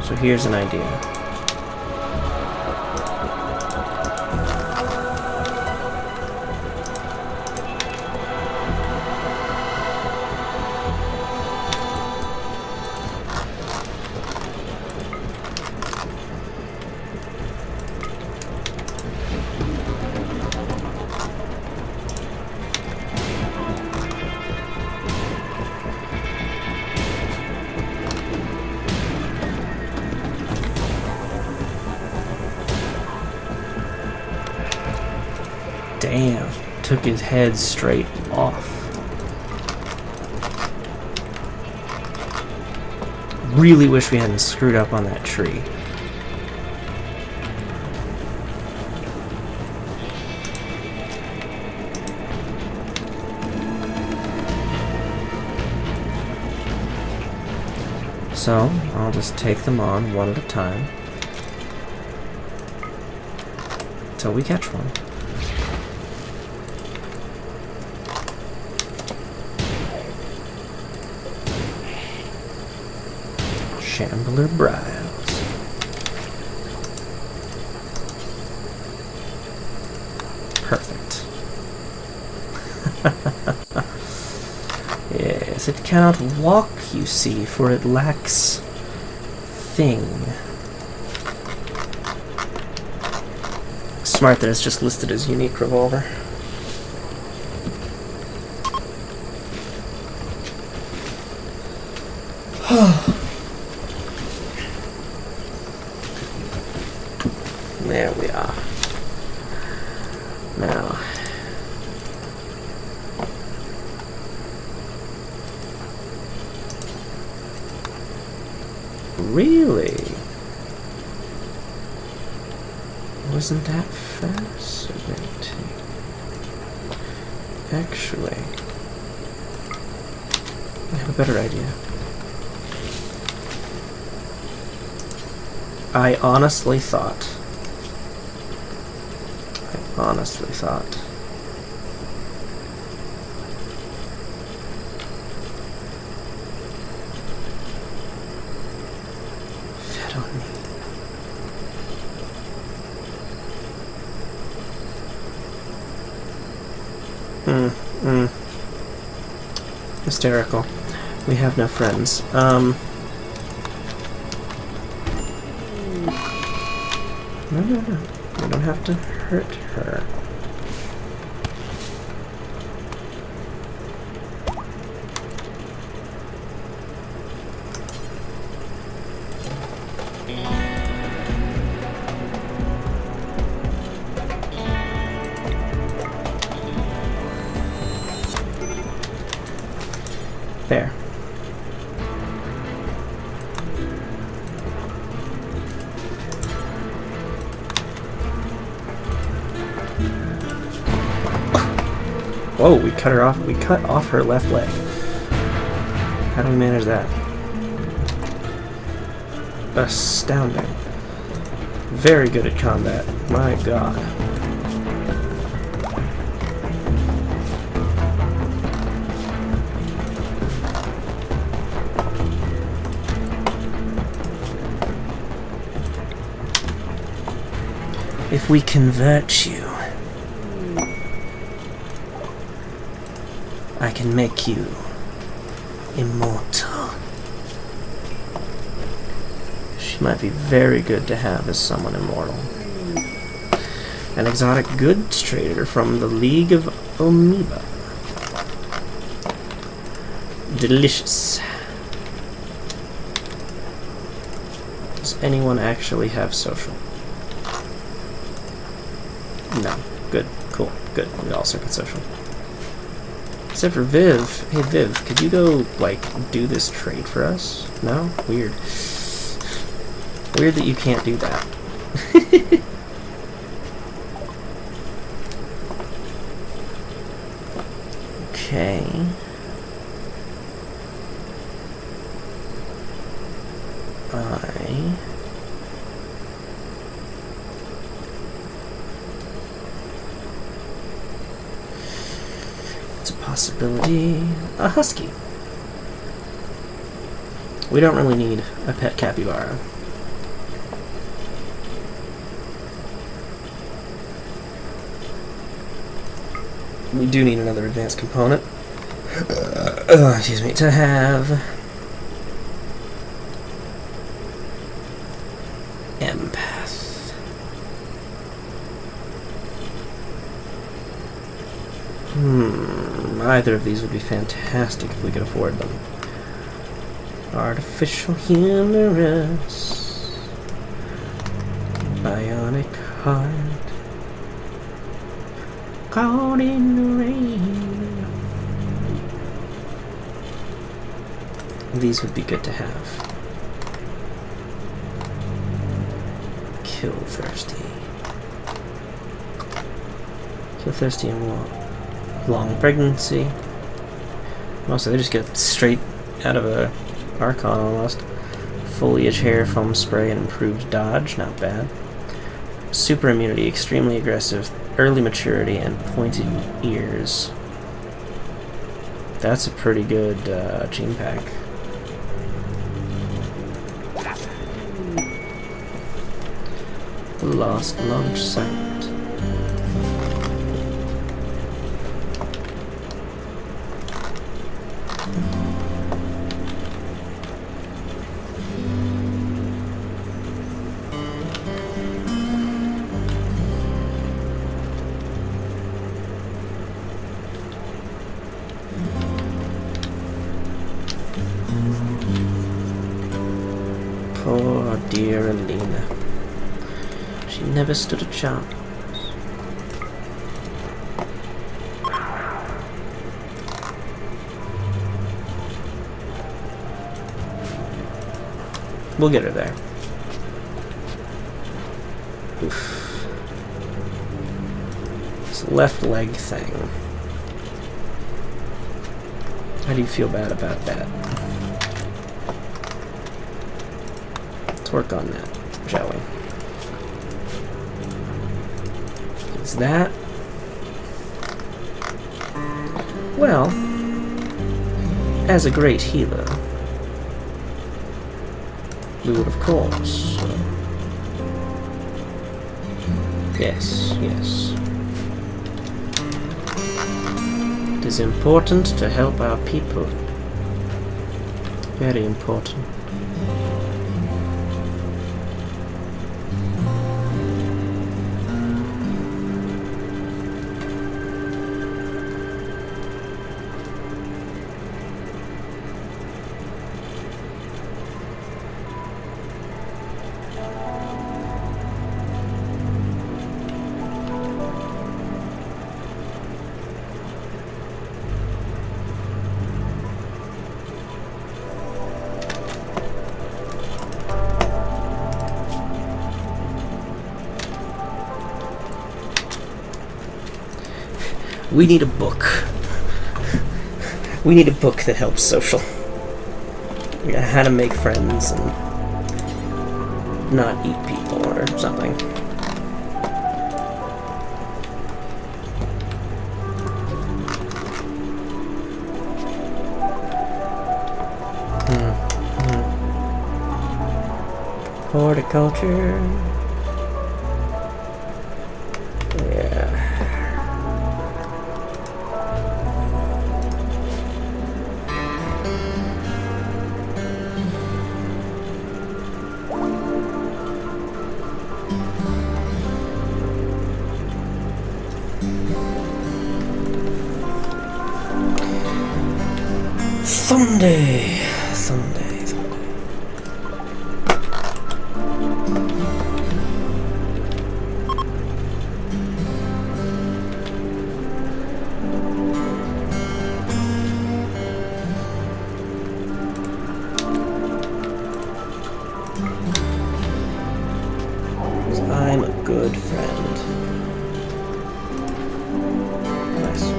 So here's an idea. Damn, took his head straight off. Really wish we hadn't screwed up on that tree. So, I'll just take them on one at a time until we catch one. Shambler Browse. Perfect. Yes, it cannot walk, you see, for it lacks thing. Smart that it's just listed as unique revolver. There we are. Now, really? Wasn't that fascinating? Actually, I have a better idea. I honestly thought fed on me. Hysterical. We have no friends. No. We don't have to hurt her. There. Whoa, we cut her off. We cut off her left leg. How do we manage that? Astounding. Very good at combat. My God. If we convert you, I can make you immortal. She might be very good to have as someone immortal. An exotic goods trader from the League of Amoeba. Delicious. Does anyone actually have social? No. Good. Cool. Good. We all suck at social. Except for Viv. Hey Viv, could you go, like, do this trade for us? No? Weird. Weird that you can't do that. Okay. It's a possibility. A husky. We don't really need a pet capybara. We do need another advanced component. Excuse me, to have empath. Either of these would be fantastic if we could afford them. Artificial humerus, bionic heart, caught in the rain. These would be good to have. Kill thirsty. Kill thirsty and what? Long pregnancy. Mostly they just get straight out of a Archon almost. Foliage hair, foam spray, and improved dodge. Not bad. Super immunity, extremely aggressive, early maturity, and pointed ears. That's a pretty good gene pack. Lost launch site. Poor dear Alina. She never stood a chance. We'll get her there. Oof. This left leg thing. How do you feel bad about that? Let's work on that, shall we? Is that? Well, as a great healer, we would, of course. Yes, yes. It is important to help our people. Very important. We need a book. We need a book that helps social. Yeah, how to make friends and not eat people or something. Horticulture. Someday. Someday. I'm a good friend. Nice.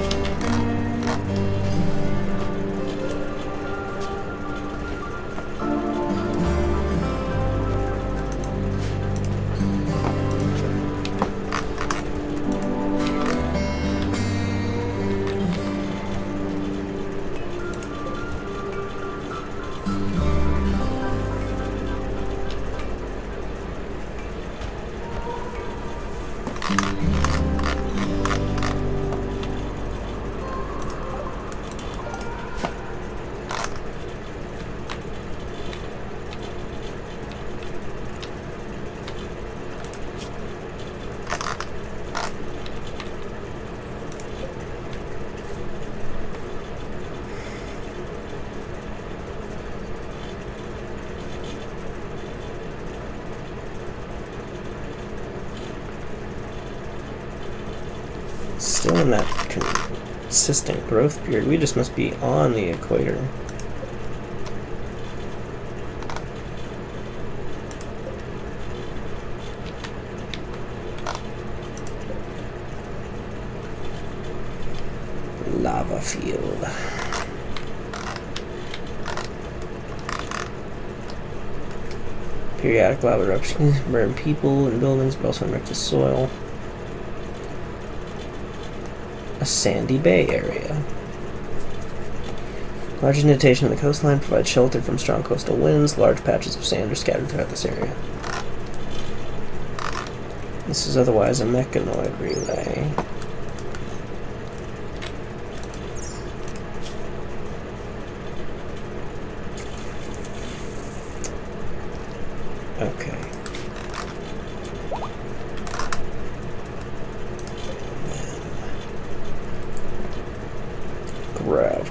Still in that consistent growth period. We just must be on the equator. Lava field. Periodic lava eruptions burn people and buildings, but also enrich the soil. A sandy bay area. Large indentation in the coastline provides shelter from strong coastal winds. Large patches of sand are scattered throughout this area. This is otherwise a mechanoid relay. Okay.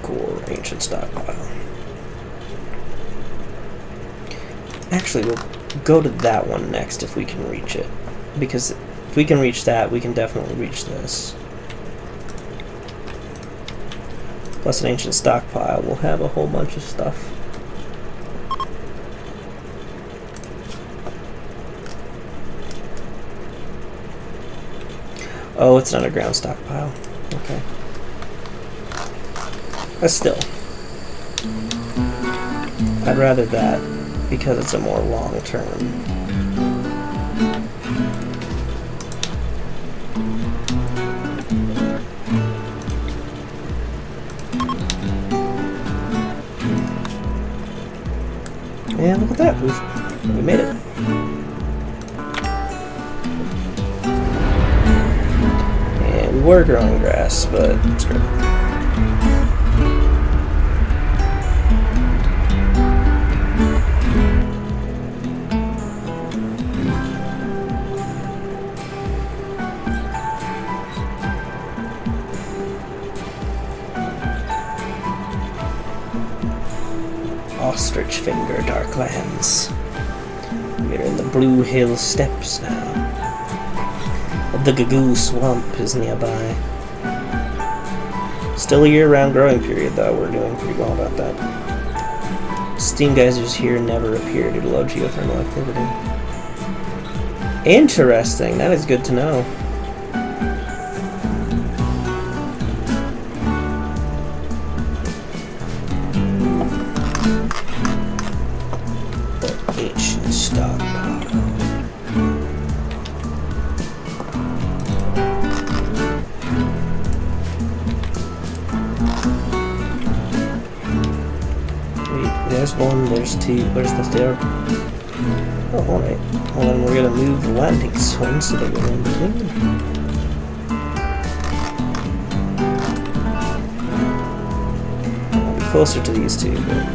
Core ancient stockpile. Actually, we'll go to that one next if we can reach it. Because if we can reach that, we can definitely reach this. Plus an ancient stockpile, we'll have a whole bunch of stuff. Oh, it's an underground stockpile. Okay. But still, I'd rather that because it's a more long term. And look at that, we made it. And we were growing grass, but screw it. Ostrich Finger Darklands. We're in the Blue Hill Steppes now. The Gagoo Swamp is nearby. Still a year-round growing period, though. We're doing pretty well about that. Steam geysers here never appear due to low geothermal activity. Interesting. That is good to know. There's one, there's two, where's the third? Oh, alright. Well then we're gonna move the landing zone so that we're in between. I'll be closer to these two, but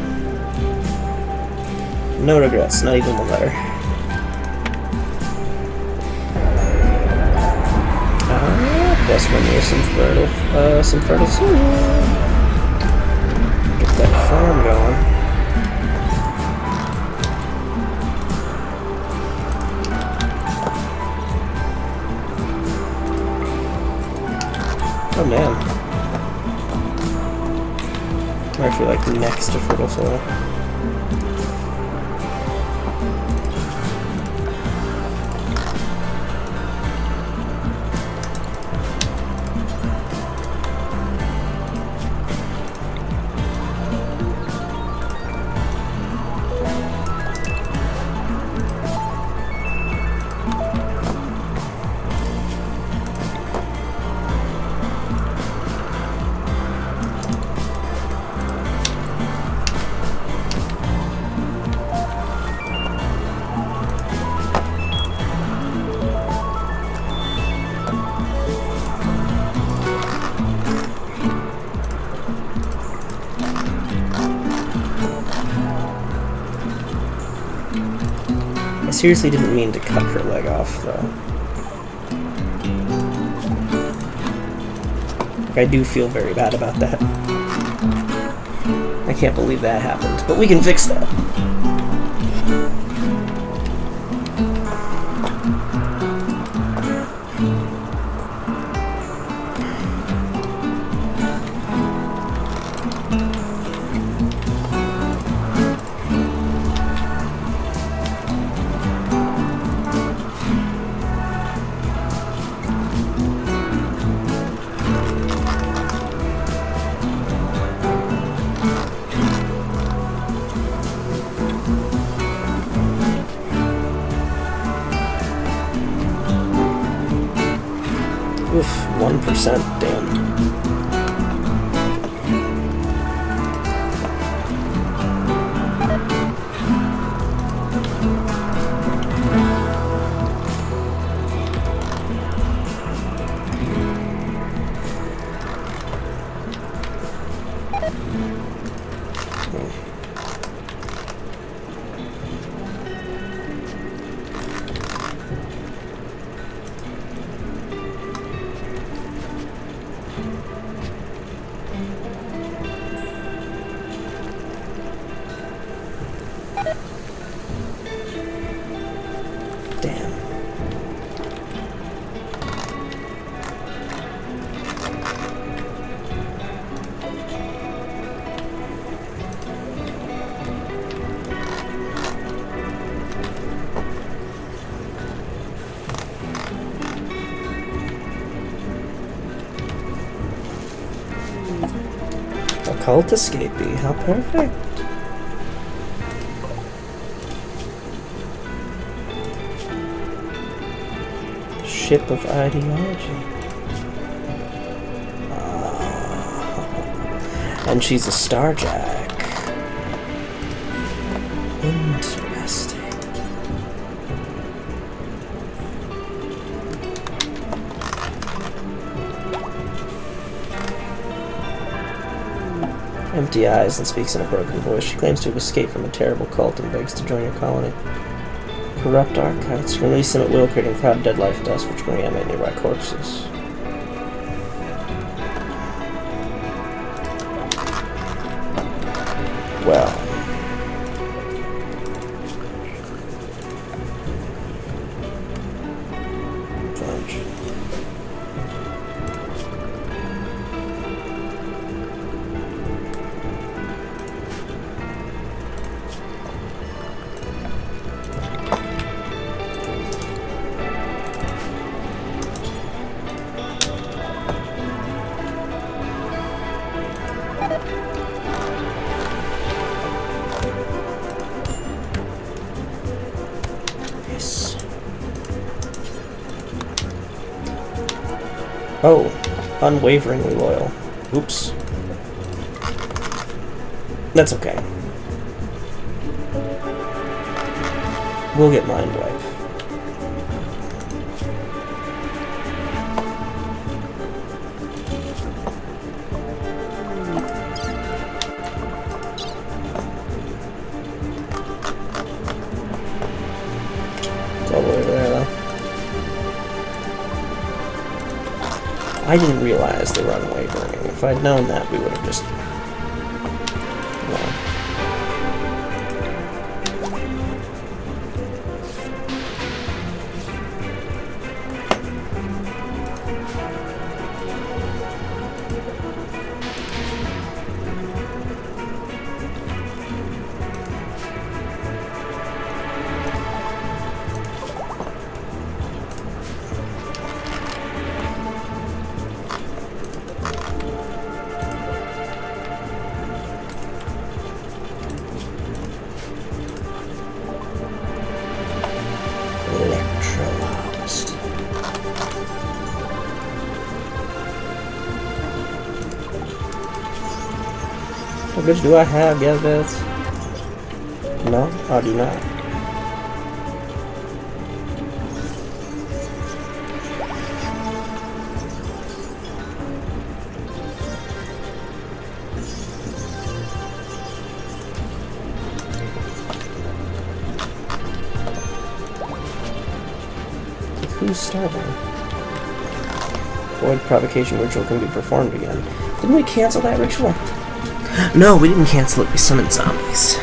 no regrets, not even one letter. Plus we're near some fertile soil. that farm going. Oh man. We're actually like next to fertile soil. I seriously didn't mean to cut her leg off, though. Like, I do feel very bad about that. I can't believe that happened, but we can fix that. Oof, 1%, damn. Damn. Occult escapee, how perfect. Ship of ideology. And she's a starjack. Interesting. Empty eyes and speaks in a broken voice. She claims to have escaped from a terrible cult and begs to join your colony. Corrupt archives. You can release them at will, creating a cloud of dead life dust, which can reanimate nearby corpses. Well. Fudge. Oh, unwaveringly loyal. Oops. That's okay. We'll get mind wipe. It's all the way there, though. I didn't realize they were unwavering. If I'd known that, we would have just Bitch, do I have gas beds? No, I do not. Who's starving? Void provocation ritual can be performed again. Didn't we cancel that ritual? No, we didn't cancel it. We summoned zombies.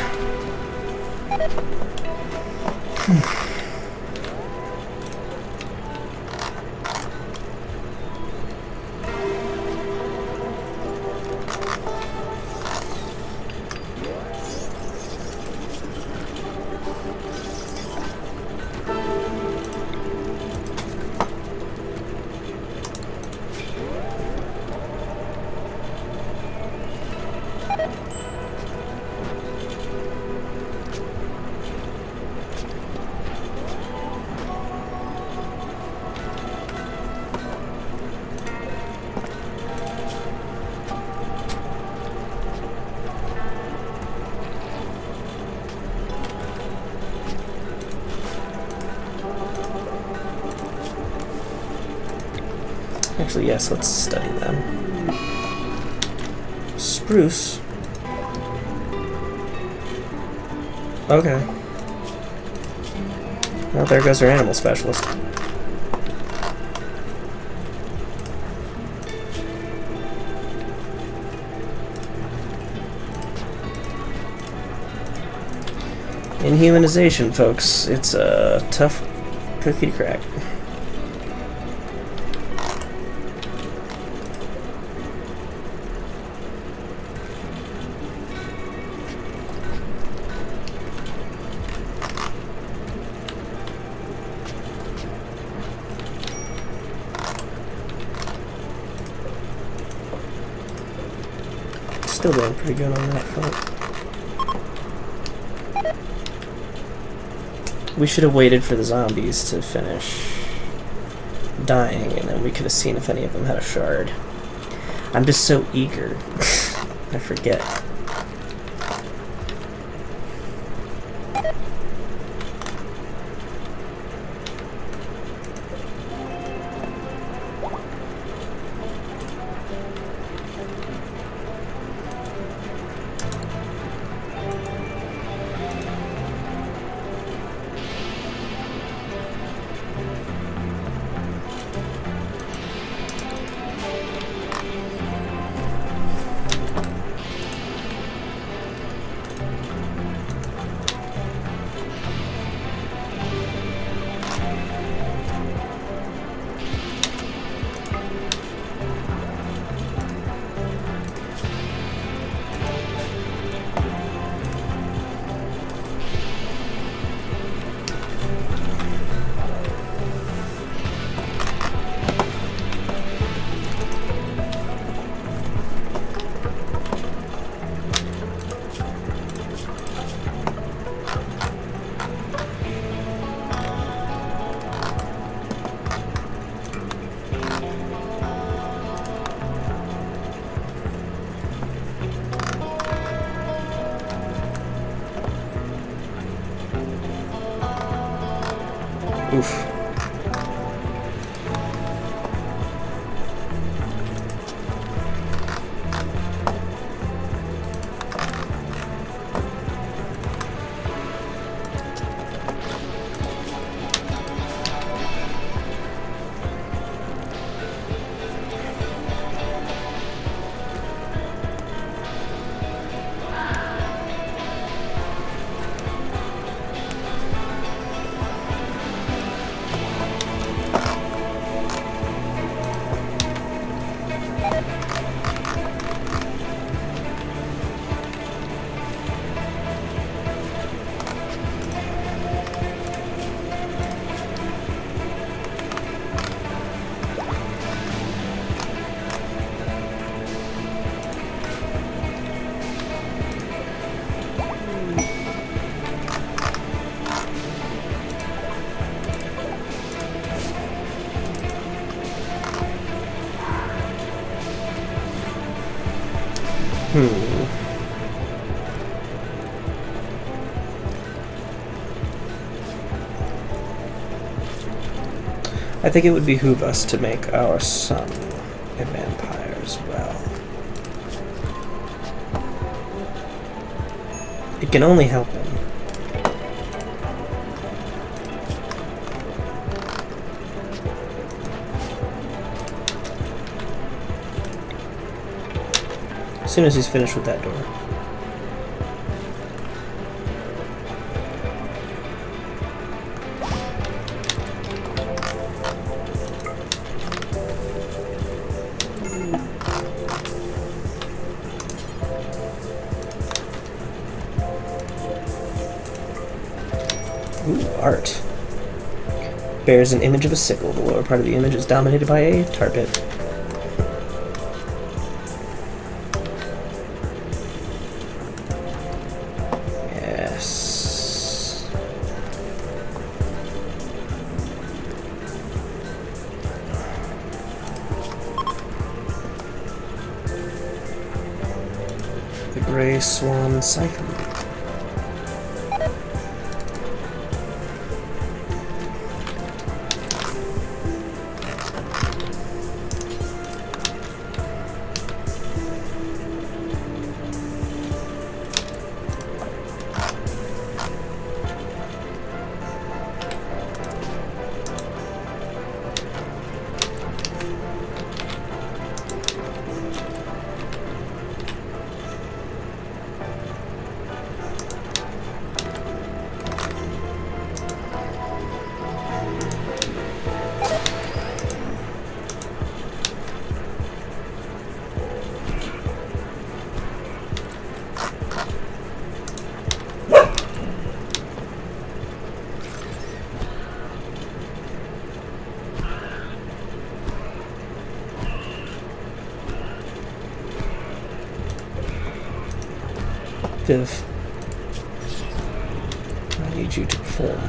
Actually, yes, let's study them. Spruce. Okay. Well, there goes our animal specialist. Inhumanization, folks. It's a tough cookie to crack. Still doing pretty good on that front. We should have waited for the zombies to finish dying, and then we could have seen if any of them had a shard. I'm just so eager. I forget. Oof. I think it would behoove us to make our son a vampire as well. It can only help him. As soon as he's finished with that door. Ooh, art. Bears an image of a sickle. The lower part of the image is dominated by a tar pit. Yes. The Gray Swan Cycle. Viv, I need you to perform.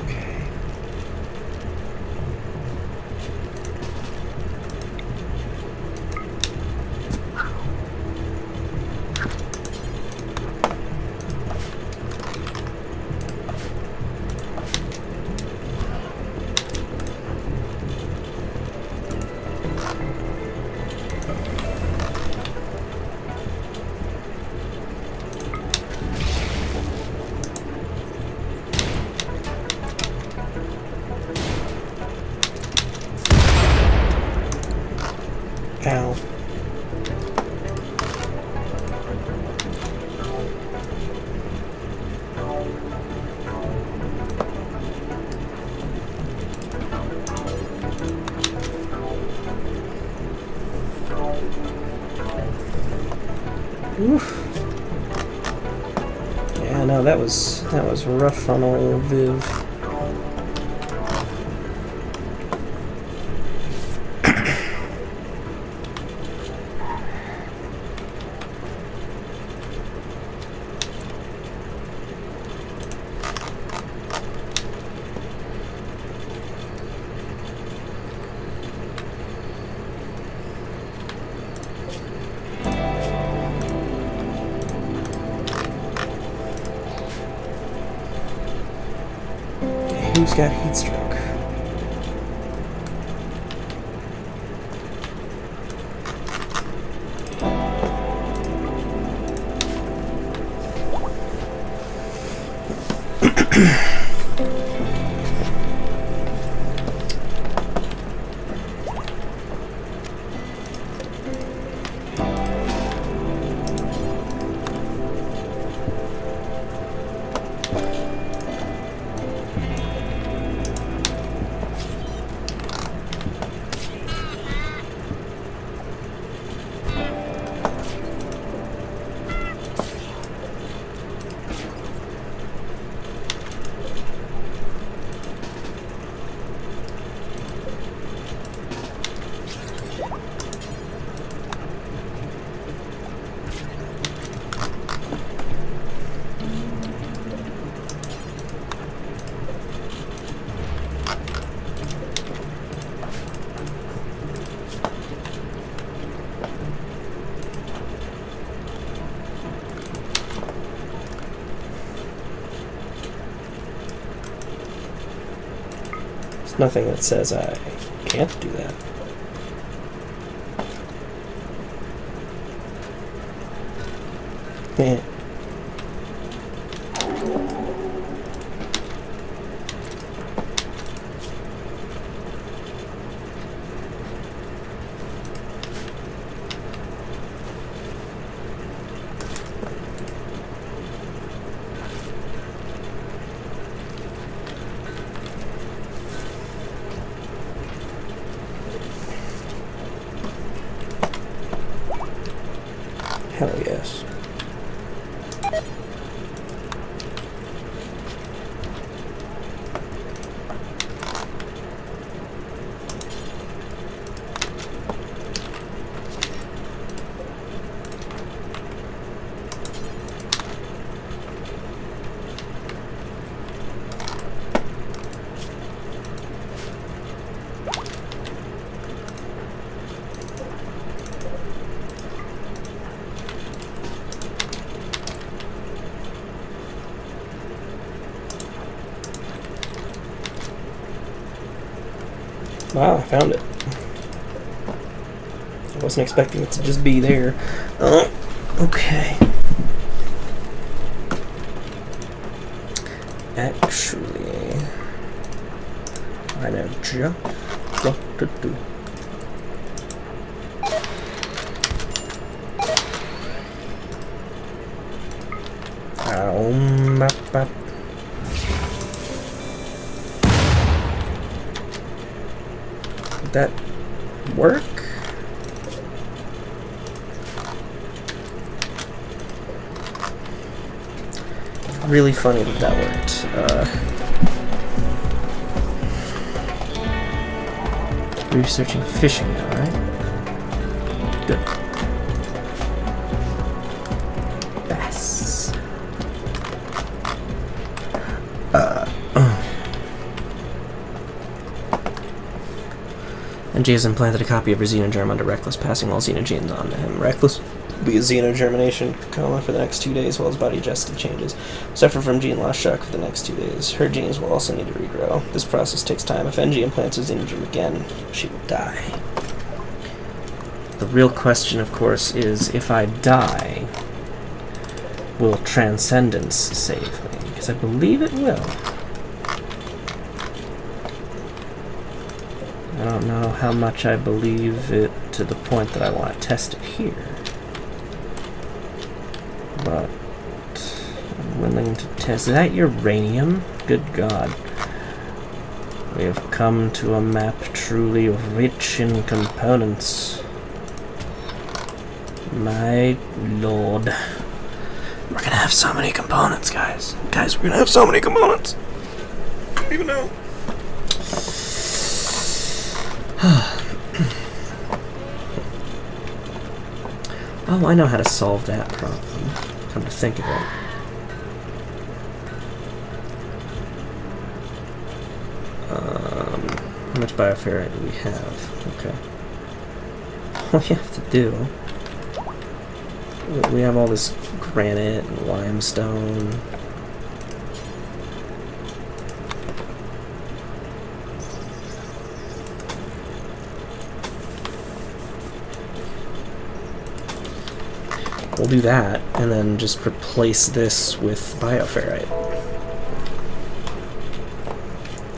Okay. Ow. Oof. Yeah, no, that was rough on old Viv. Who's got heat stroke? Nothing that says I can't do that. Meh. Hell yes. Wow, I found it. I wasn't expecting it to just be there. Oh, okay. Actually, I know just what to do. Did that work? Really funny that that worked. Researching fishing now, right? Good. Bass. And G has implanted a copy of her xenogerm under Reckless, passing all xenogenes on to him. Reckless will be a xenogermination coma for the next 2 days while his body adjusts to changes. Suffer from gene loss shock for the next 2 days. Her genes will also need to regrow. This process takes time. If NG implants a xenogerm again, she will die. The real question, of course, is if I die, will Transcendence save me? Because I believe it will. I don't know how much I believe it to the point that I want to test it here. But I'm willing to test. Is that uranium? Good God. We have come to a map truly rich in components. My lord. We're gonna have so many components, guys. Guys, we're gonna have so many components. I don't even know. Oh, I know how to solve that problem. Come to think of it. How much bioferrite do we have? Okay. All we have to do... We have all this granite and limestone. We'll do that, and then just replace this with bioferrite.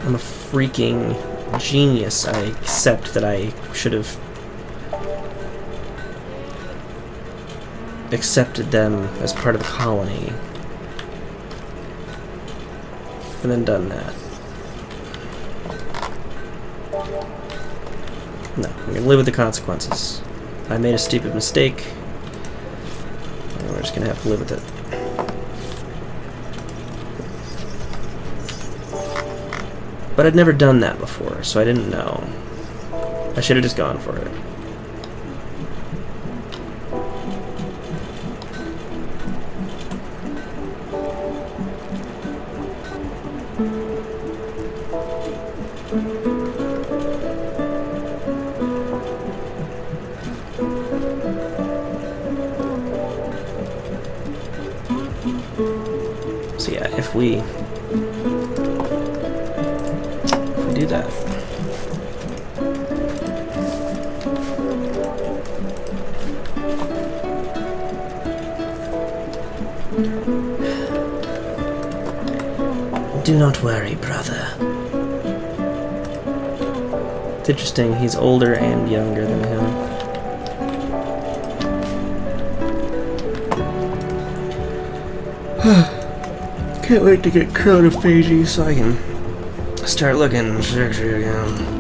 I'm a freaking genius. I accept that I should have accepted them as part of the colony. And then done that. No, I'm gonna live with the consequences. I made a stupid mistake. We're just gonna have to live with it. But I'd never done that before, so I didn't know. I should have just gone for it. So yeah, if we do that. Do not worry, brother. It's interesting, he's older and younger than him. Can't wait to get chronophaging so I can start looking sexy again.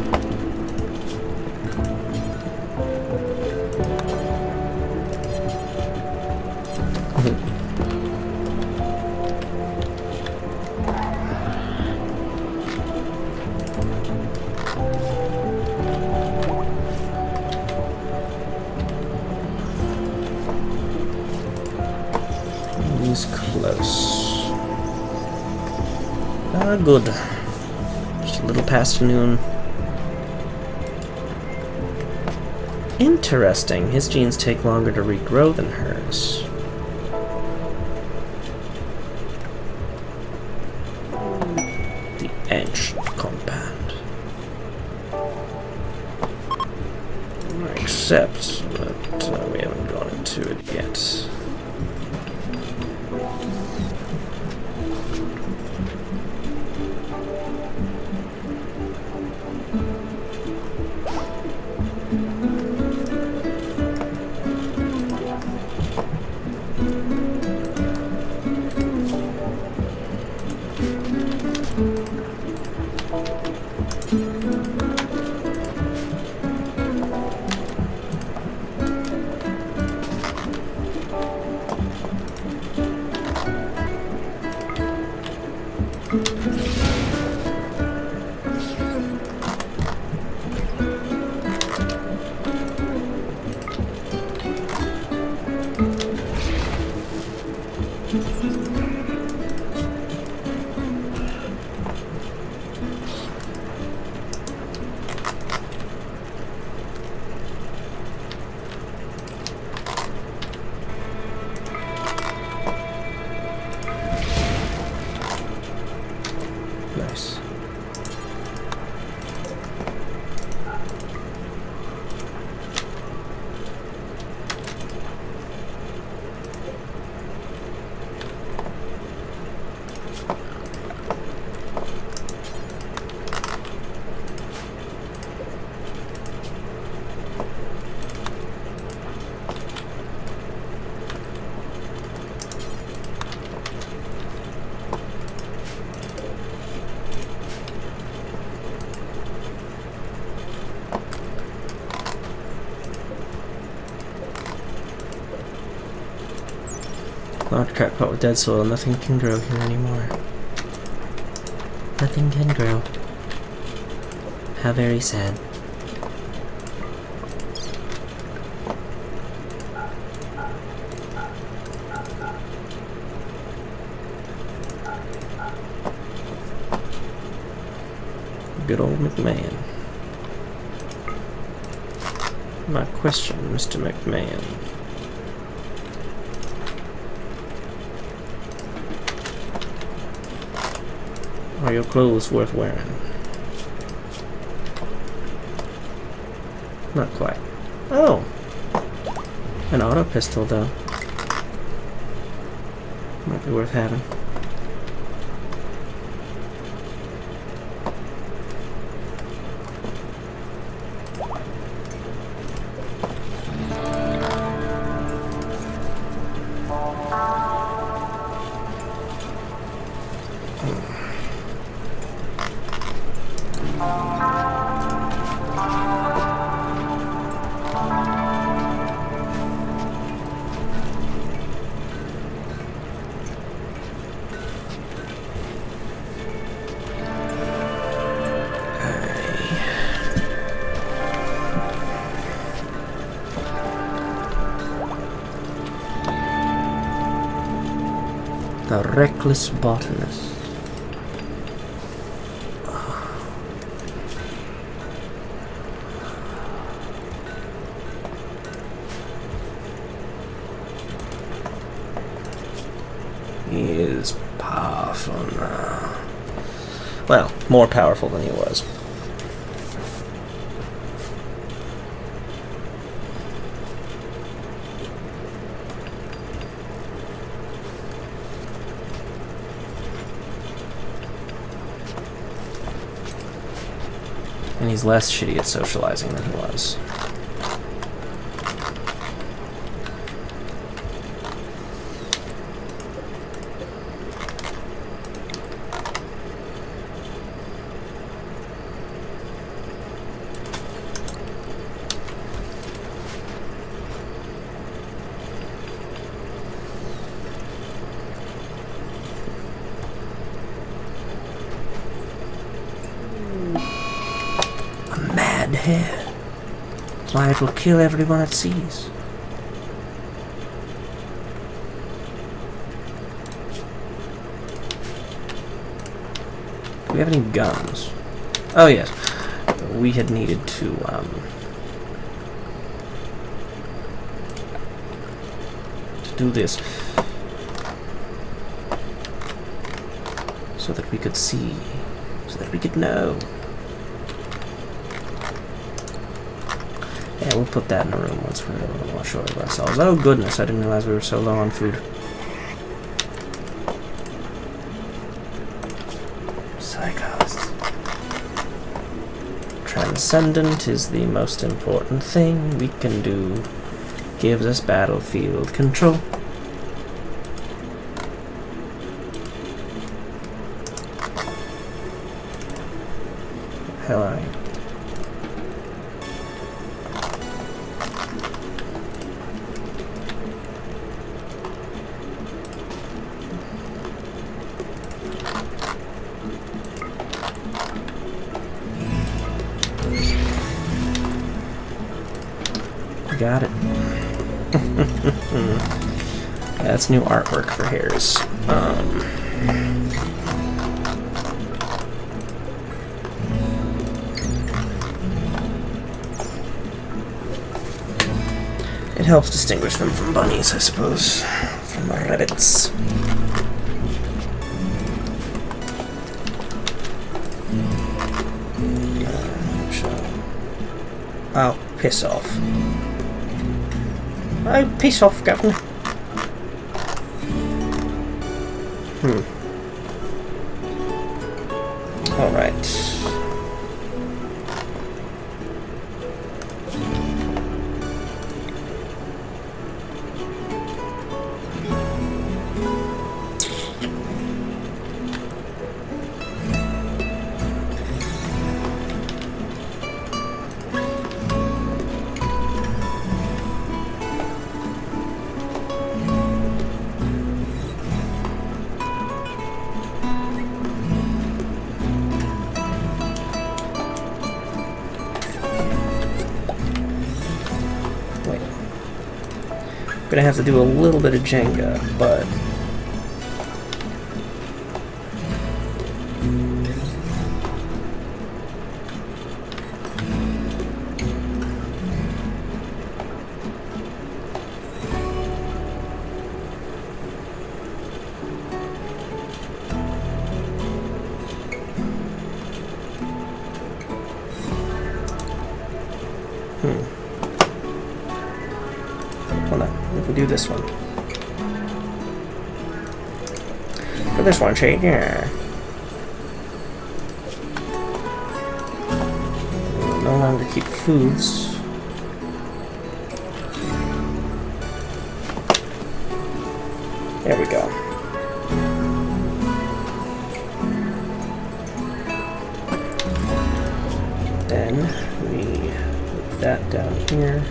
He's close. Good. Just a little past noon. Interesting. His genes take longer to regrow than hers. The ancient compound. Except that we haven't gone into it yet. Nice. Large crackpot with dead soil. Nothing can grow here anymore. Nothing can grow. How very sad. Good old McMahon. My question, Mr. McMahon. Are your clothes worth wearing? Not quite. Oh! An auto pistol, though. Might be worth having. The reckless botanist. He is powerful now. Well, more powerful than he was And he's less shitty at socializing than he was. Hare. That's why it will kill everyone it sees. Do we have any guns? Oh yes. We had needed to do this so that we could see, so that we could know. Yeah, we'll put that in the room once we're a little more sure of ourselves. Oh goodness, I didn't realize we were so low on food. Psychost. Transcendent is the most important thing we can do. Gives us battlefield control. Hell are you? Got it. Yeah, that's new artwork for hairs. It helps distinguish them from bunnies, I suppose. From rabbits. Oh, piss off. Oh, piss off, Governor. Alright. Gonna have to do a little bit of Jenga, but hold on. If we do this one. For this one, Shade, yeah. We'll no longer keep foods. There we go. Then we move that down here.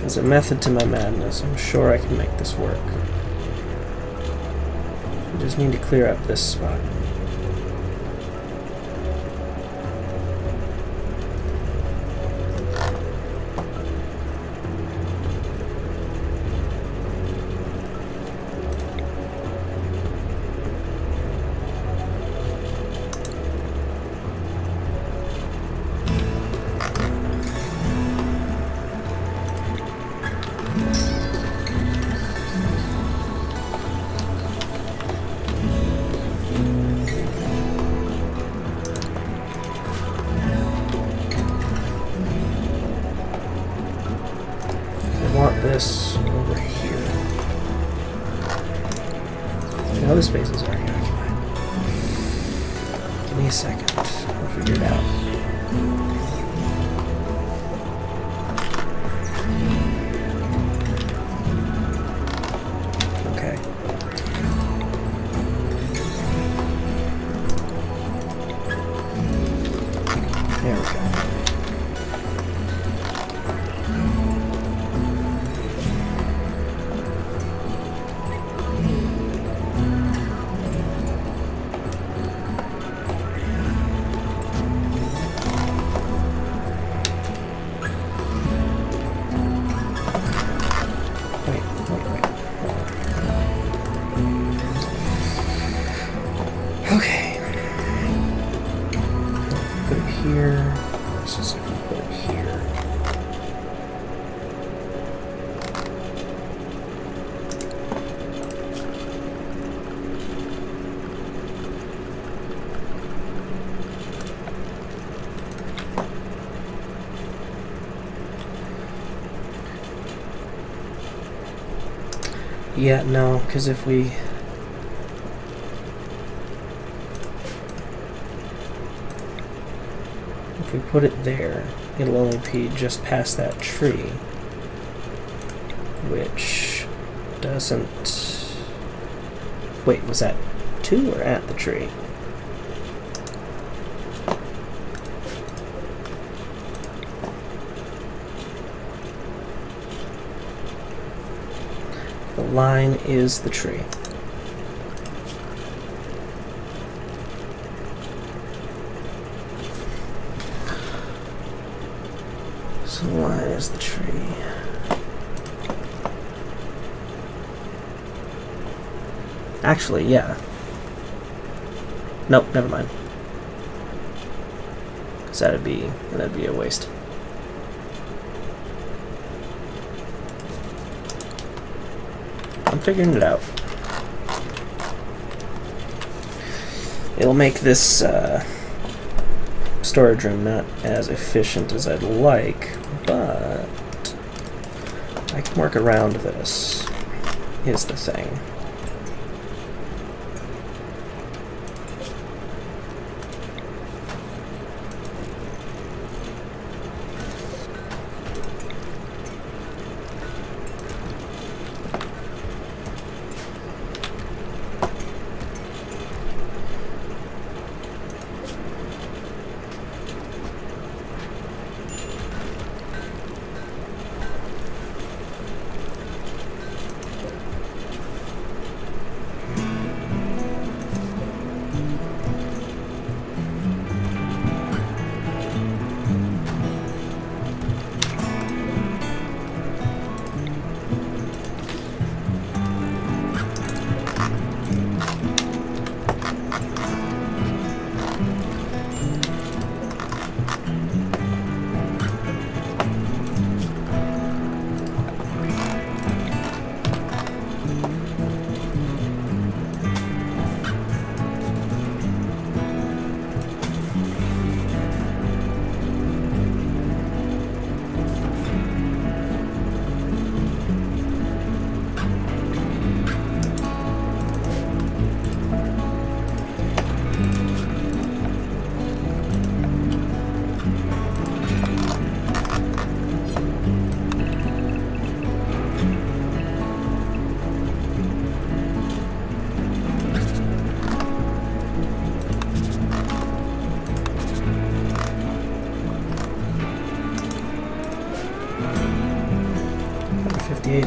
There's a method to my madness. I'm sure I can make this work. I just need to clear up this spot. No, the space is already occupied. Give me a second. I'll figure it out. Okay. There we go. Okay. Put it here. This is if we put it here. Yeah, no, because if we put it there, it'll only be just past that tree, which doesn't... Wait, was that to or at the tree? The line is the tree. So the line is the tree. Actually, yeah. Nope, never mind. Because that'd be a waste. I'm figuring it out. It'll make this storage room not as efficient as I'd like, but I can work around this, is the thing.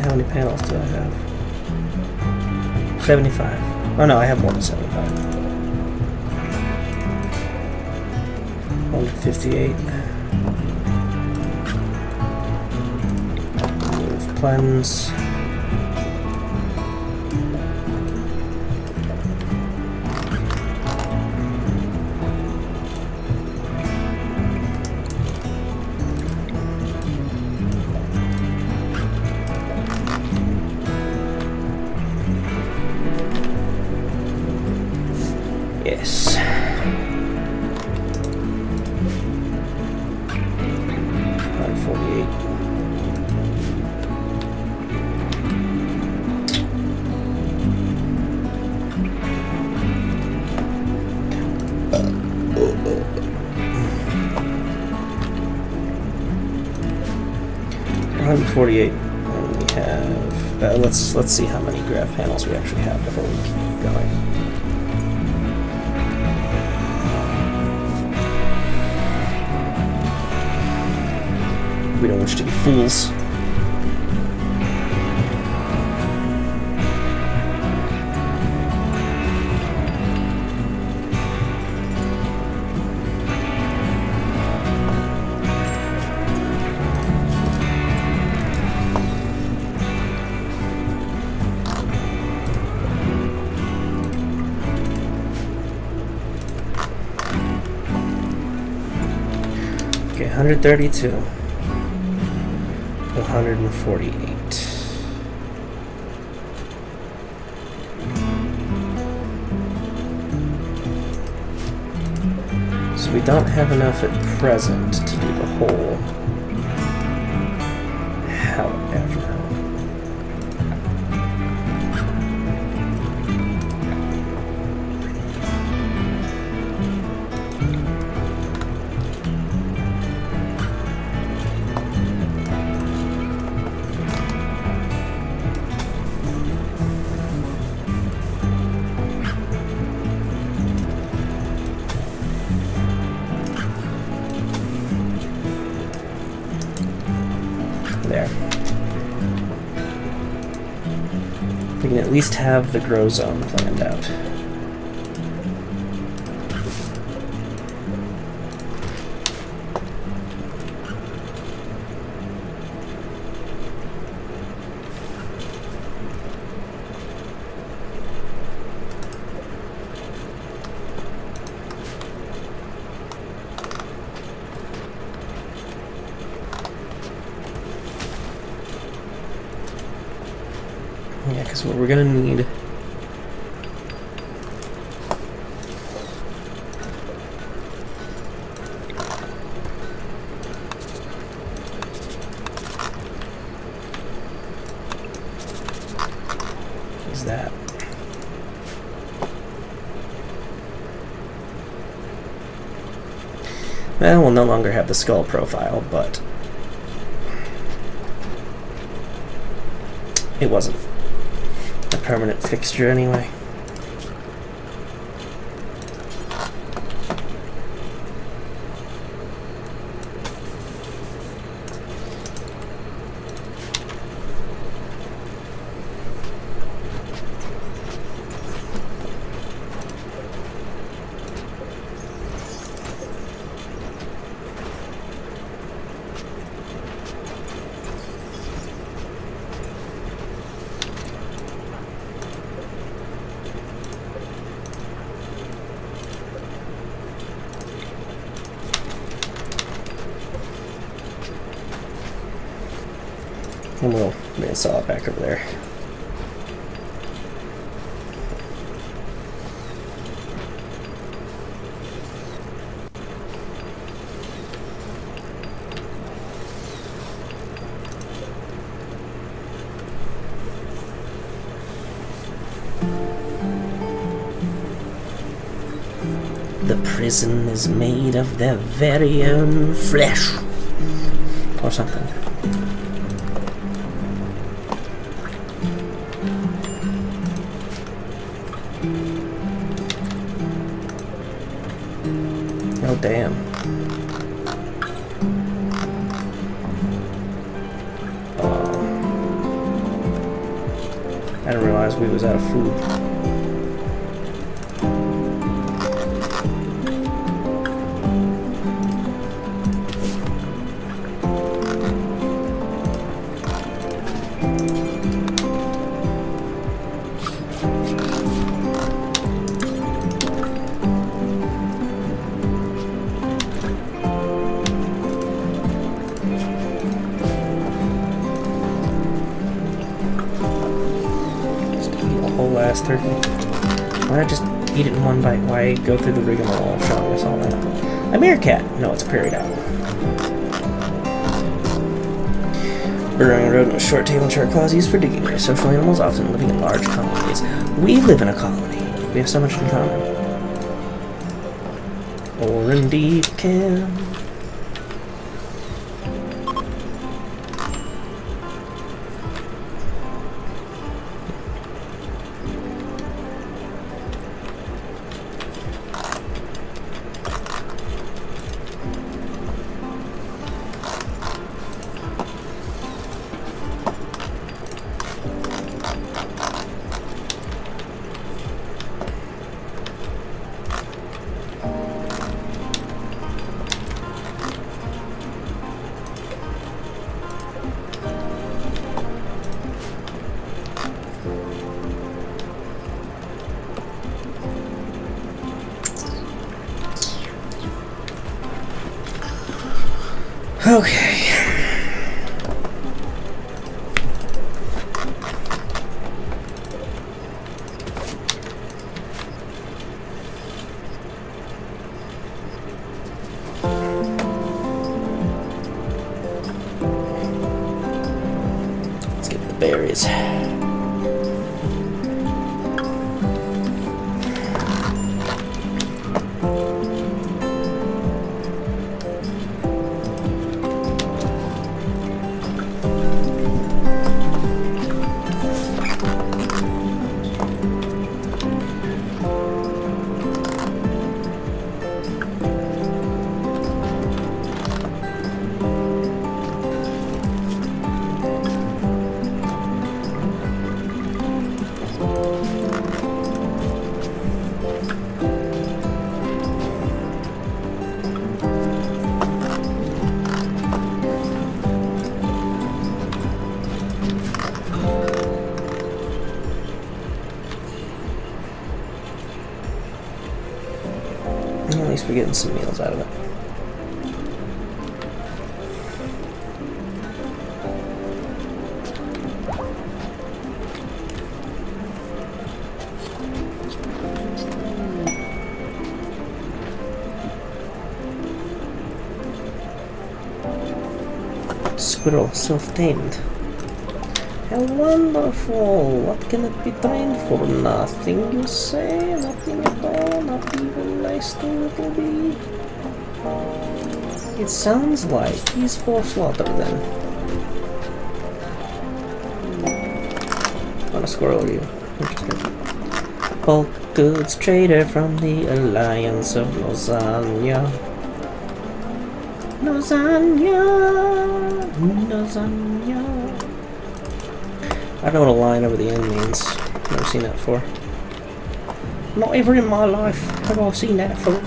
How many panels do I have? 75. Oh no, I have more than 75. 158. Move plans. Yes. 148, and we have. Let's see how many graph panels we actually have before we keep going. We don't wish to be fools. Okay, 132. 148. So we don't have enough at present to do the whole. However, there. We can at least have the grow zone planned out. Yeah, because what we're gonna need is that. Well, we'll no longer have the skull profile, but it wasn't a permanent fixture anyway. And we'll saw it back over there. The prison is made of their very own flesh. Or something. Oh, damn. I didn't realize we was out of food. Last turkey. Why not just eat it in one bite? Why go through the rigmarole of showing us all that? A meerkat! No, it's a prairie dog. Burrowing rodent with short tail and sharp claws used for digging. They're social animals, often living in large colonies. We live in a colony. We have so much in common. Or indeed can. Okay. Let's get the berries. At least we're getting some meals out of it. Squirrel, self-tamed. How wonderful! What can it be trained for? Nothing, you say? Nothing at all? Not even nice to little bee? It sounds like he's for slaughter then. What a squirrel are you? Interesting. Bulk goods trader from the Alliance of Lasagna. Lasagna! Lasagna! I don't know what a line over the end means. Never seen that before. Not ever in my life have I seen that before.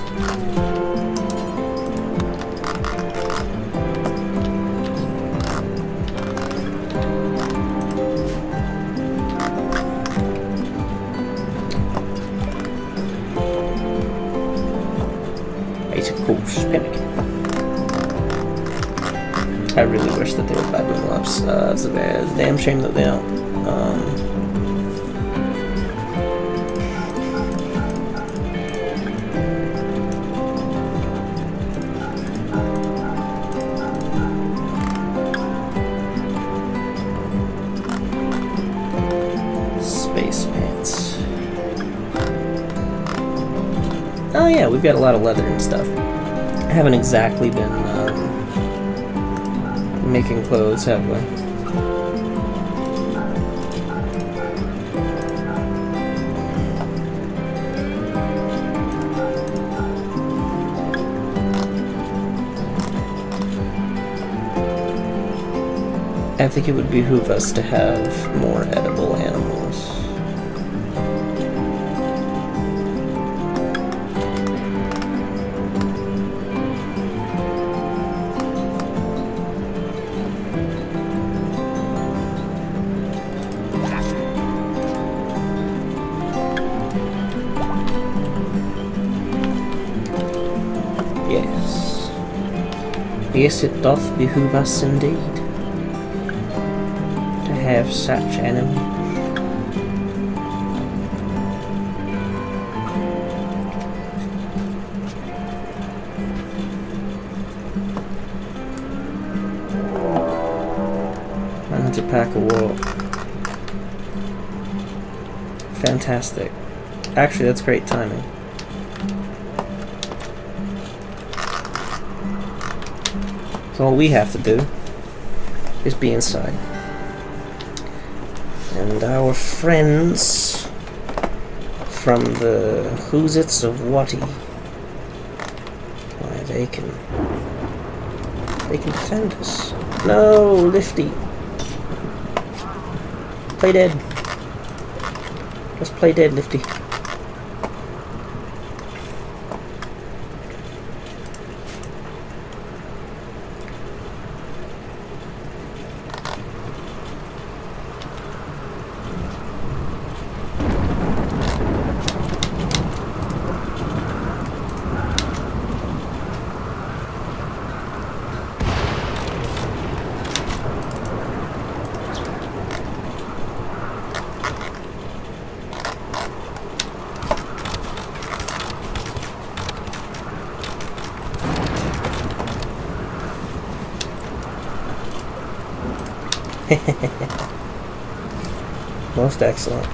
Right, of course, panic. I really wish that they were bad level ups. It's a damn shame that they don't. Space pants. Oh yeah, we've got a lot of leather and stuff. I haven't exactly been making clothes, have we? I think it would behoove us to have more edible animals. Yes. Yes, it doth behoove us indeed to have such animals. $100 pack of wool. Fantastic. Actually, that's great timing. So all we have to do is be inside. And our friends from the Who's-Its of Watty, why, they can defend us. No, Lifty. Play dead. Just play dead, Lifty. Most excellent.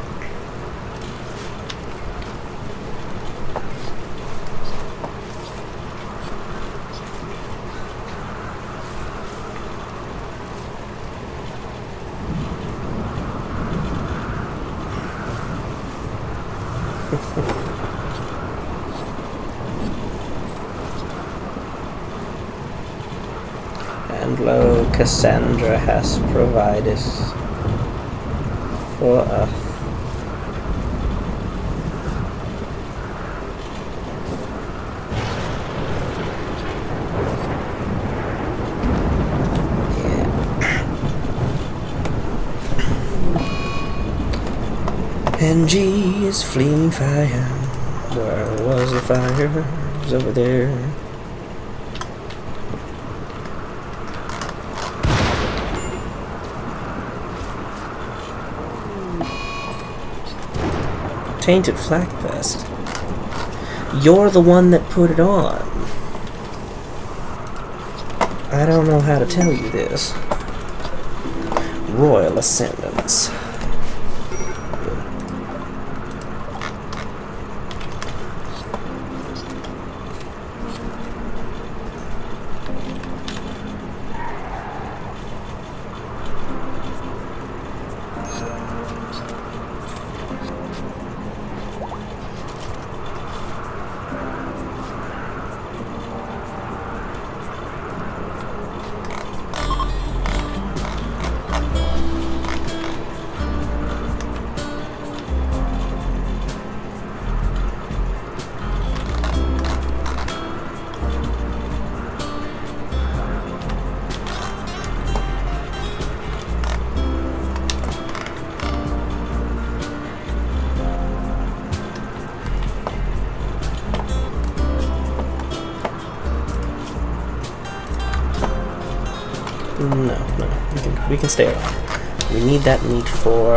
And lo, Cassandra has provided for us. NG is fleeing fire. Where was the fire? It was over there. Tainted Flak Vest. You're the one that put it on. I don't know how to tell you this. Royal Ascendants. No, we can stay alive. We need that meat for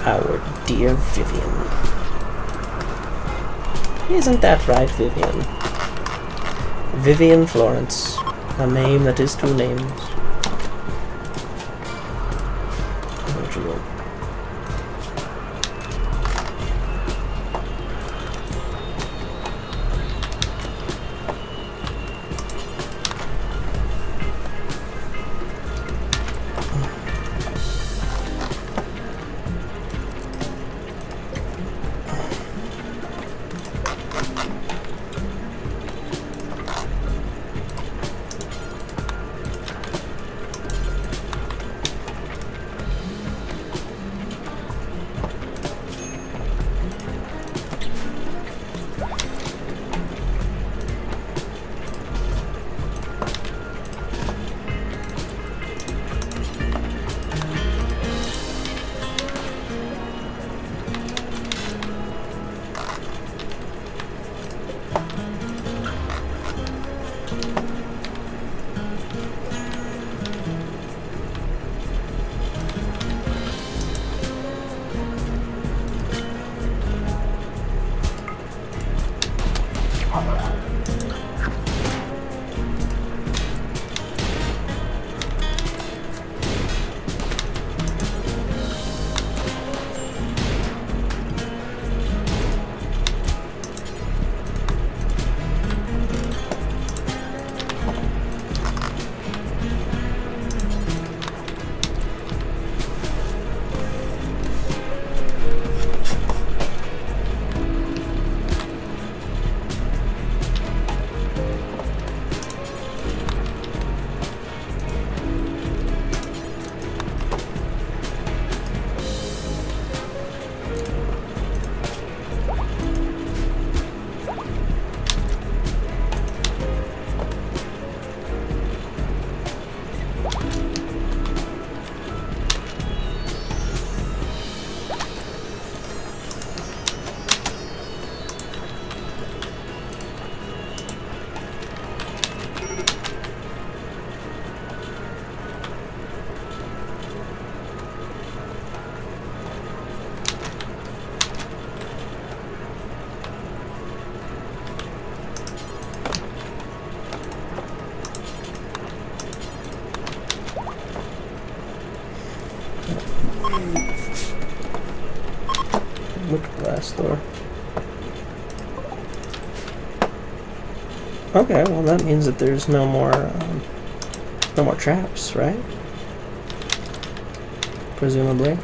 our dear Vivian. Isn't that right, Vivian? Vivian Florence, a name that is two names. Look glass door. Okay, well that means that there's no more traps, right? Presumably.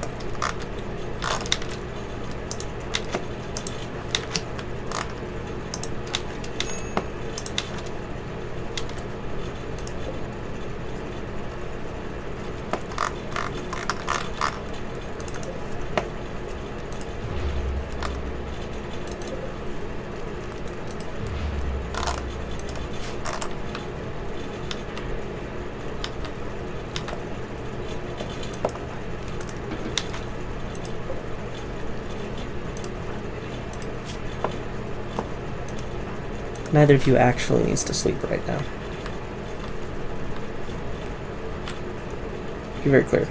Neither of you actually needs to sleep right now. Be very clear.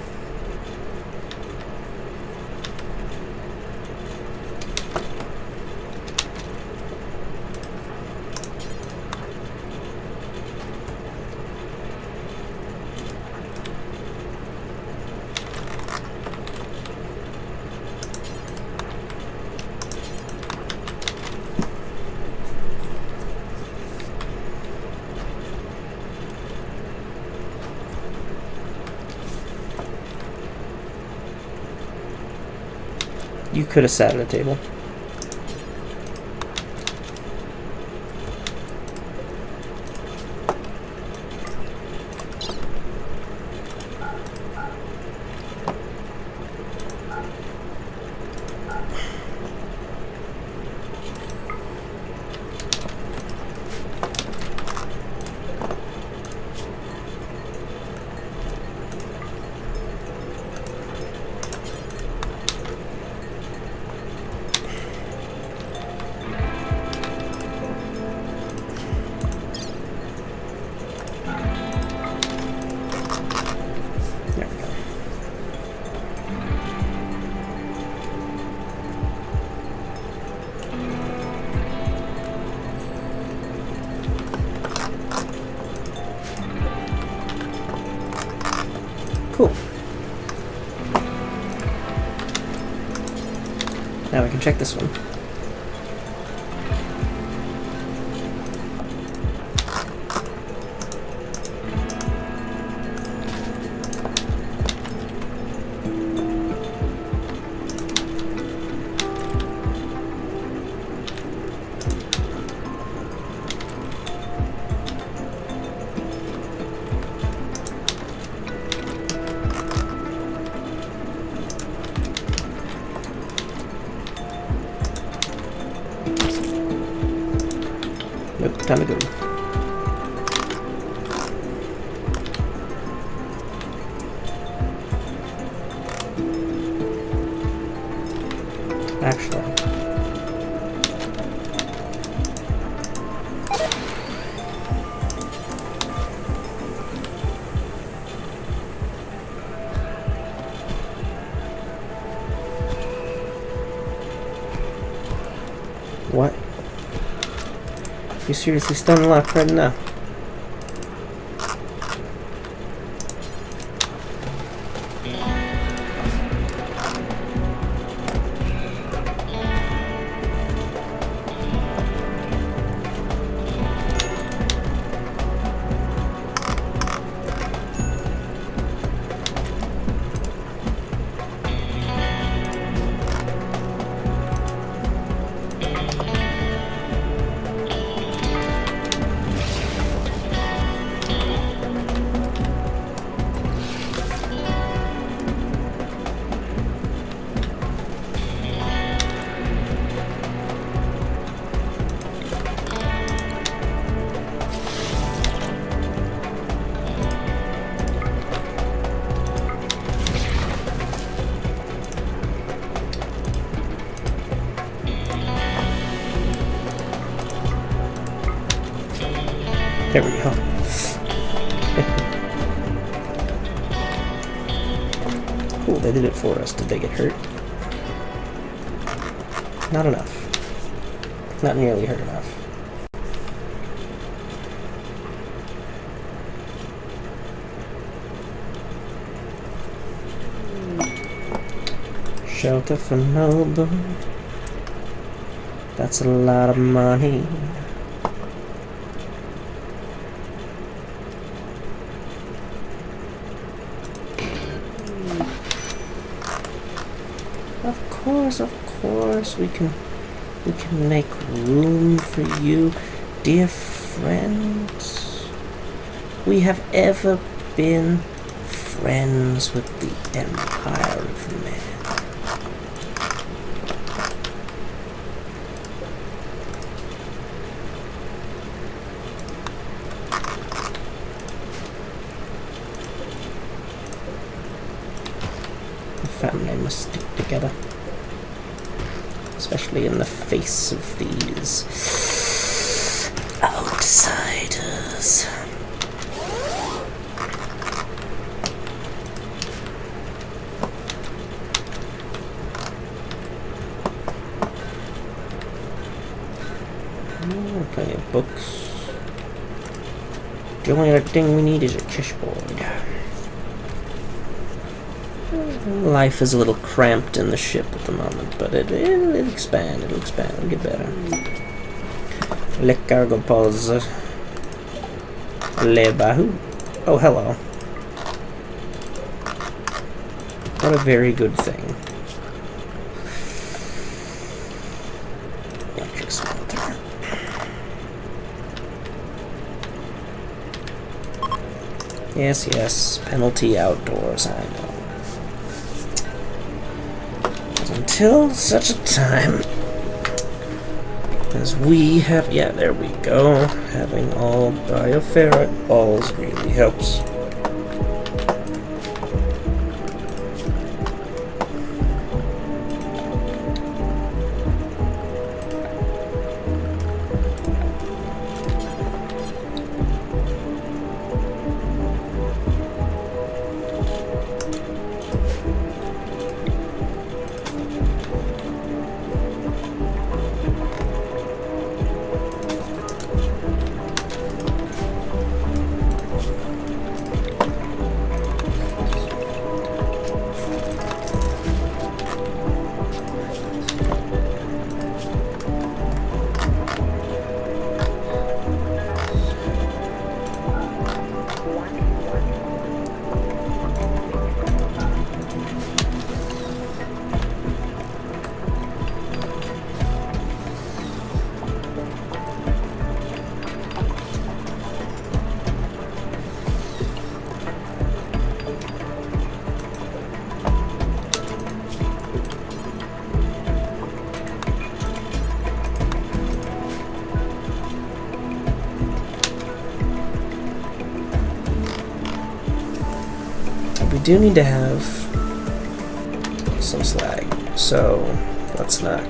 You could have sat at a table. Cool. Now we can check this one. Nope, time to go. Actually. What? You seriously stun locked right now? There we go. Cool, they did it for us. Did they get hurt? Not enough. Not nearly hurt enough. Shelter for noble. That's a lot of money. Of course, we can make room for you, dear friends. We have ever been friends with the Empire of Man. The family must stick together. Especially in the face of these outsiders. Plenty of books. The only other thing we need is a chessboard. Life is a little cramped in the ship at the moment, but it'll expand, it'll get better. Le cargo pause. Le bahu. Oh, hello. What a very good thing. Electric smelter. Yes, penalty outdoors, I know. Until such a time as we have, yeah, there we go. Having all bioferrite balls really helps. We do need to have some slag, so let's not.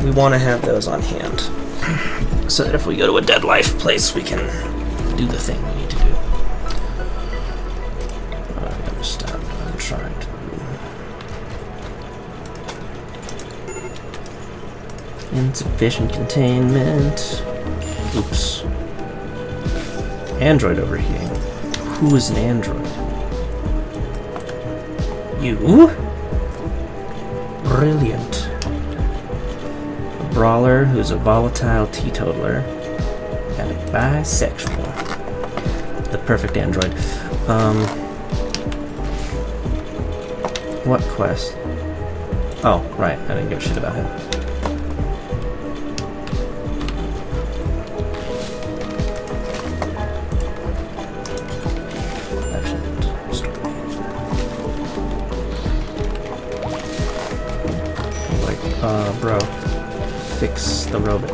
We want to have those on hand, so that if we go to a dead life place, we can do the thing we need to do. I'm gonna stop. I'm trying to. Insufficient containment. Oops. Android overheating. Who is an android? You? Brilliant. A brawler who's a volatile teetotaler and a bisexual. The perfect android. What quest? Oh, right. I didn't give a shit about him. Bro, fix the robot.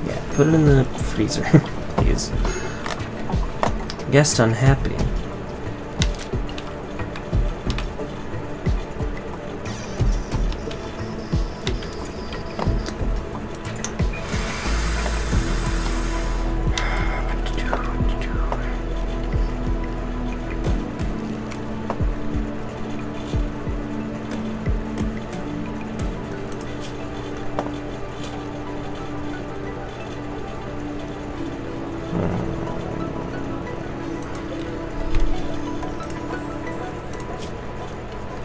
Yeah, put it in the freezer, please. Guest unhappy. What to do?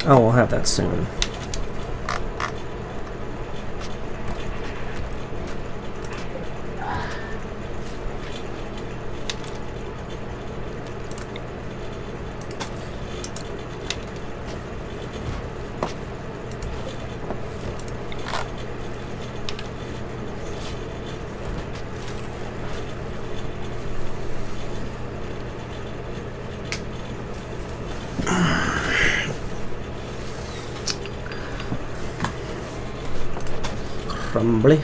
Oh, we'll have that soon. Crumbly.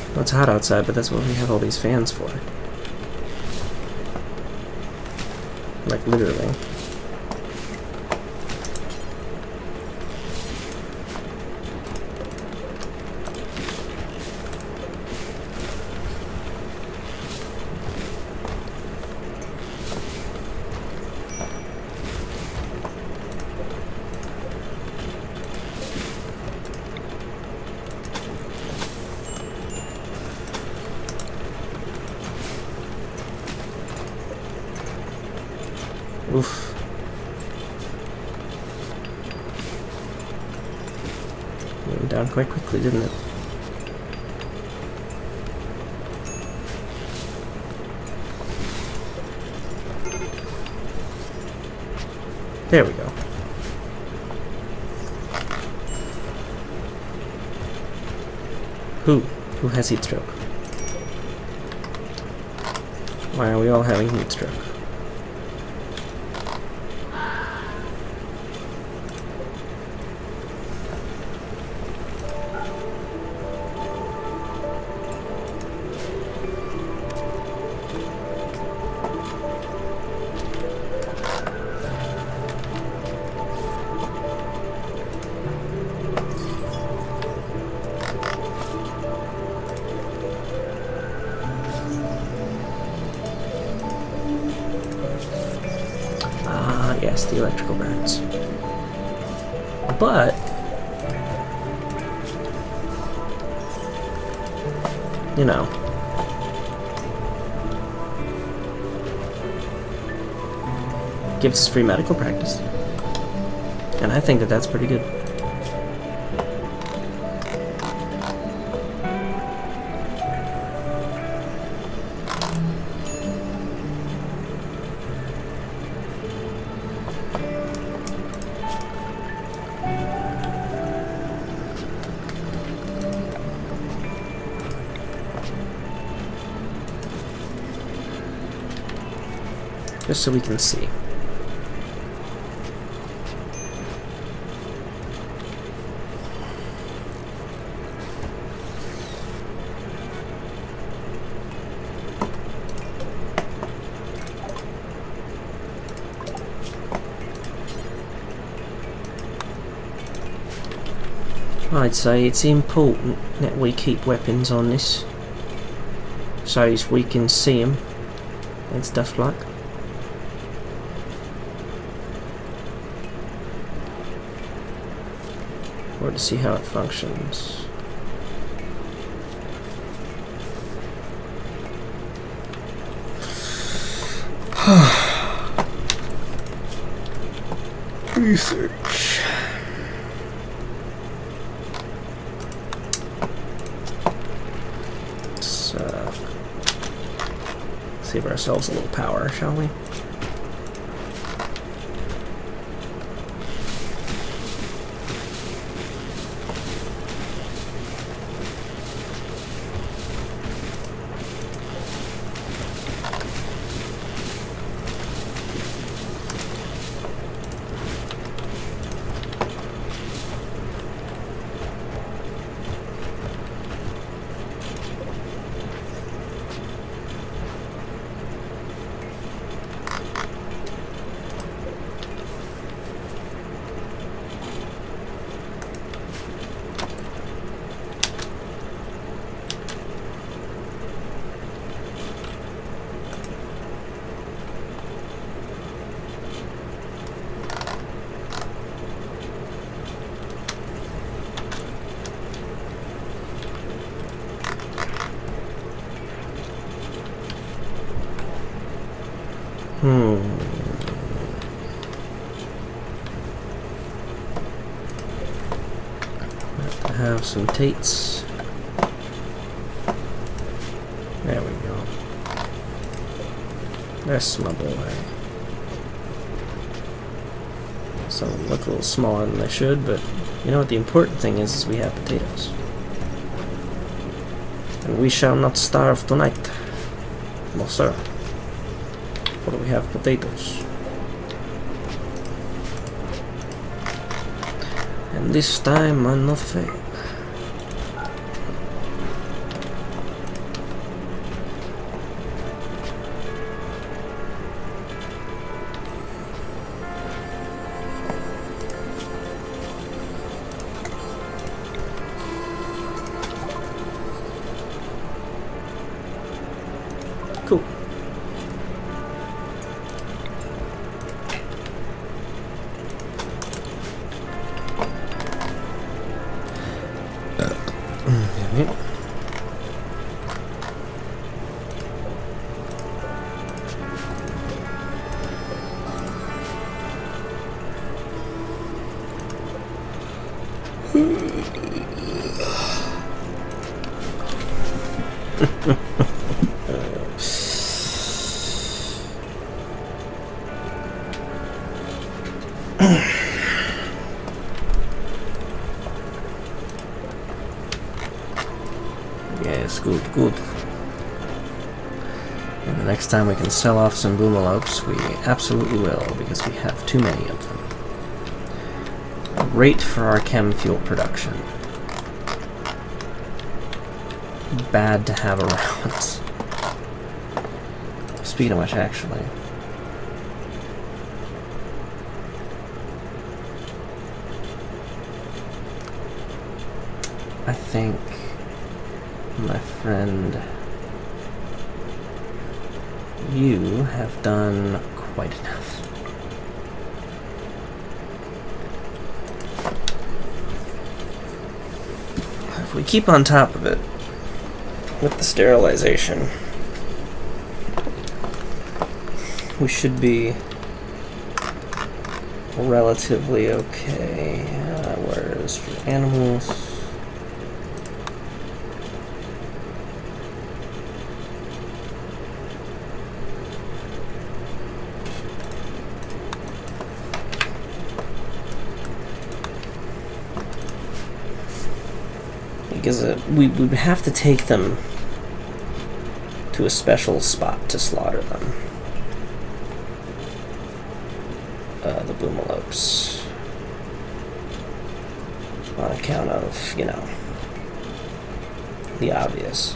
Well, it's hot outside, but that's what we have all these fans for. Like, literally. Oof. It went down quite quickly, didn't it? There we go. Who has heat stroke? Why are we all having heat stroke? Yes, the electrical burns. But you know, gives us free medical practice, and I think that that's pretty good. Just so we can see. I'd say it's important that we keep weapons on this so as we can see them and stuff like. Or to see how it functions. Research. Let's save ourselves a little power, shall we? Have to have some tates. There we go. That's my boy. Some of them look a little smaller than they should, but you know what? The important thing is we have potatoes. And we shall not starve tonight. No, sir. For we have potatoes. And this time I'm not fail. Cool. Yes, good, good. And the next time we can sell off some boomalopes, we absolutely will, because we have too many of them. Great for our chem fuel production. Bad to have around. Speaking of which, actually, I think my friend, you have done quite enough. If we keep on top of it with the sterilization, we should be relatively okay. Whereas for animals, because we would have to take them to a special spot to slaughter them. The boomalopes. On account of, you know, the obvious.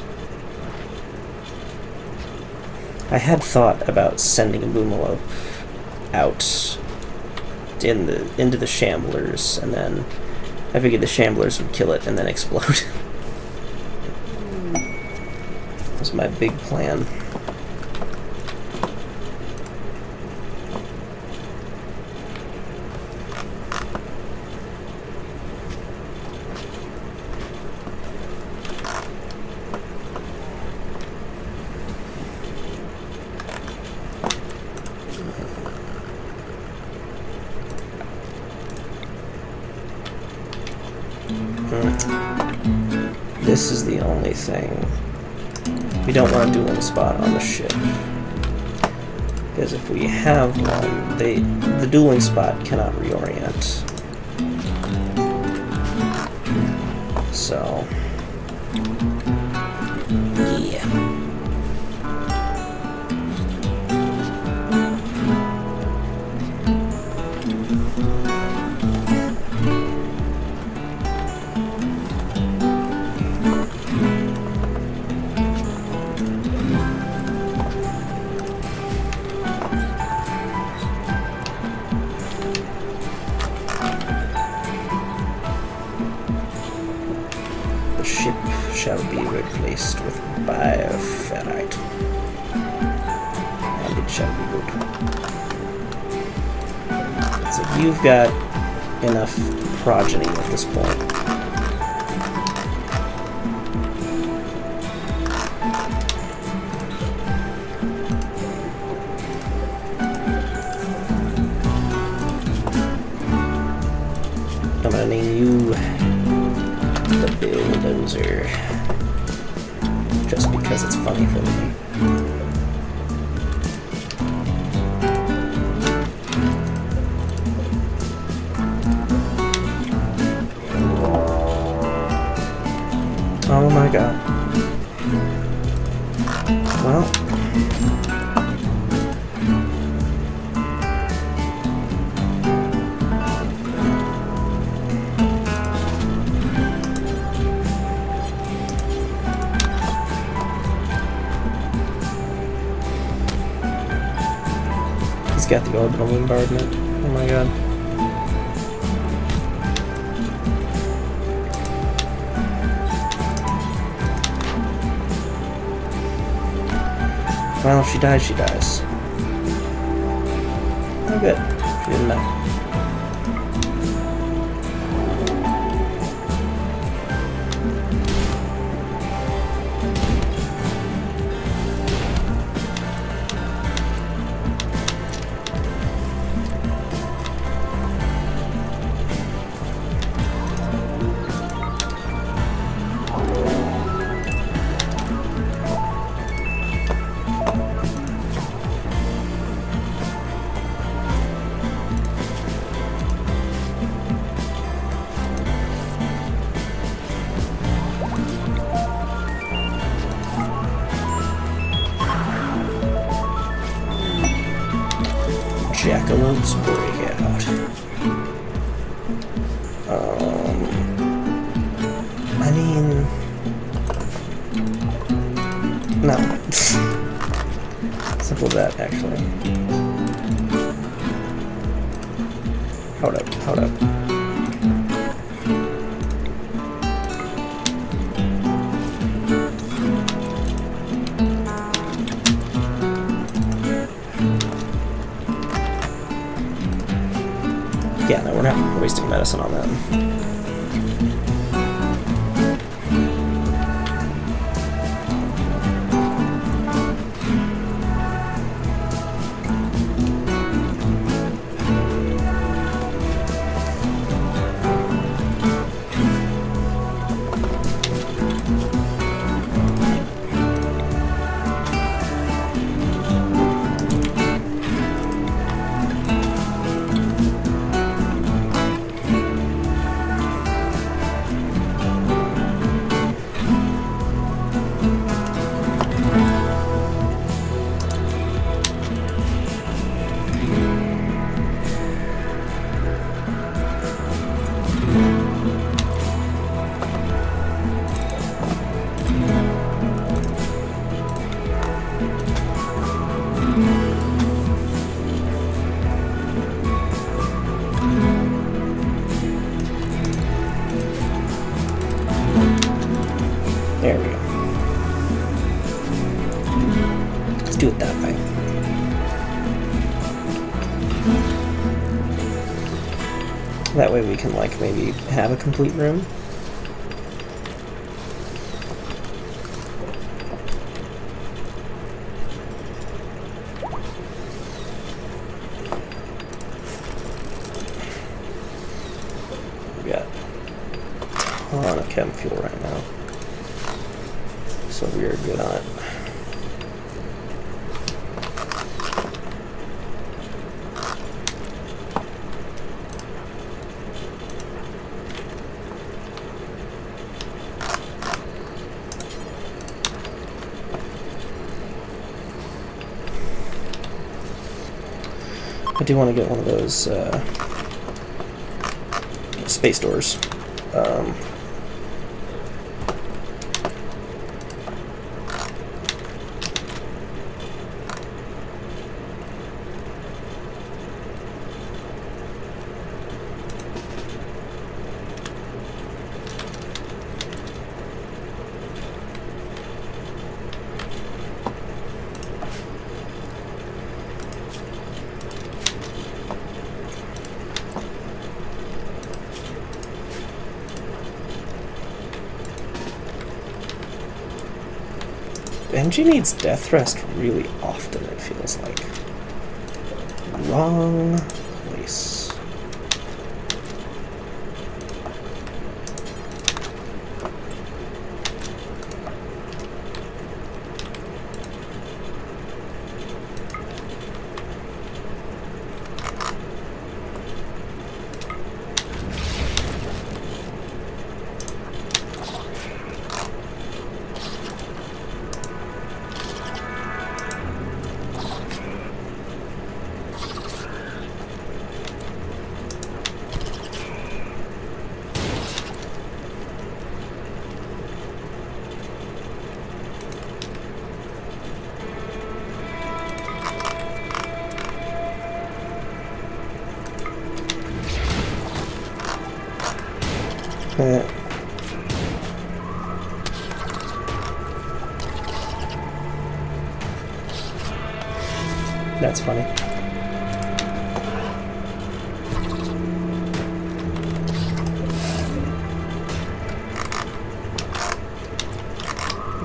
I had thought about sending a boomalope out into the shamblers, and then I figured the shamblers would kill it and then explode. That was my big plan. This is the only thing. We don't want to do one spot on the ship. Because if we have one, the dueling spot cannot reorient. So, yeah. Shall be replaced with bioferrite, and it shall be good. So you've got enough progeny at this point. loser. Just because it's funny for me. Oh my god. Well. He's got the orbital bombardment. Oh my god. Well, if she dies, she dies. Oh, good. She didn't die. Jackalopes breakout. I mean, no. Simple as that, actually. Hold up, hold up. Yeah, no, we're not wasting medicine on them. There we go. Let's do it that way. That way we can, like, maybe have a complete room. We got a ton of chem fuel right now. So we are good on it. I do want to get one of those space doors. MG needs death rest really often, it feels like. Wrong place. That's funny.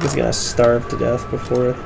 He's gonna starve to death before it,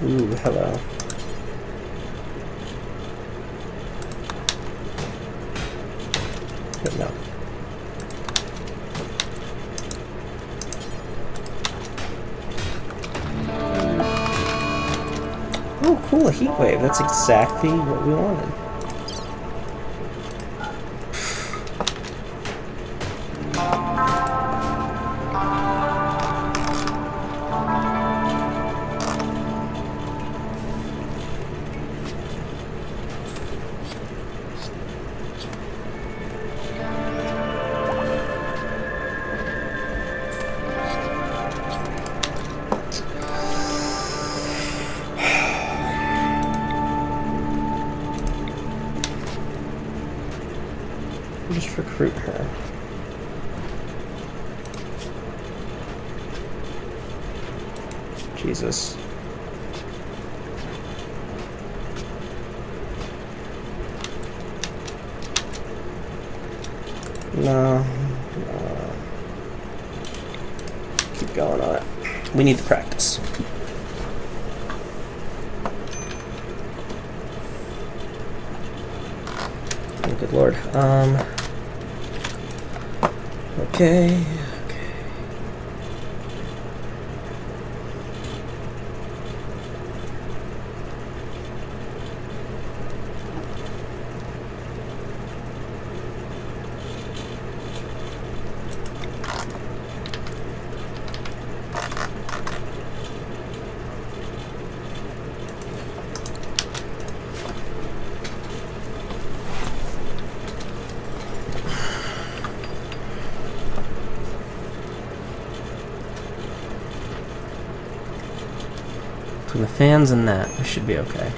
Ooh, hello. But no. Oh, cool, a heat wave. That's exactly what we wanted. Just recruit her. Jesus. No. Keep going on it. We need the practice. Oh, good lord. Okay. Between the fans and that, we should be okay.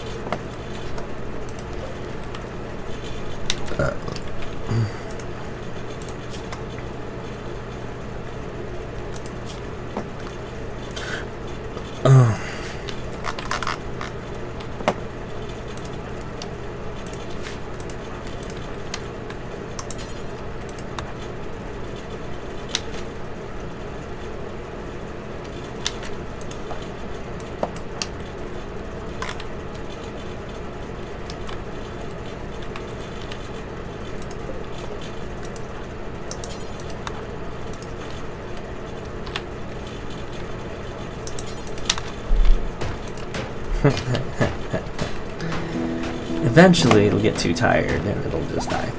Eventually it'll get too tired and it'll just die.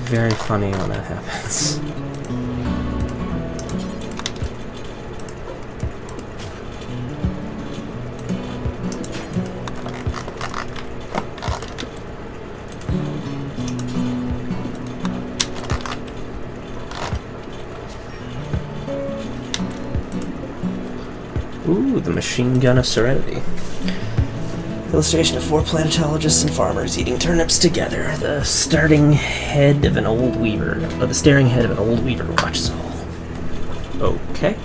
very funny when that happens. Ooh, the machine gun of serenity. Illustration of 4 planetologists and farmers eating turnips together. The staring head of an old weaver watches all. Okay.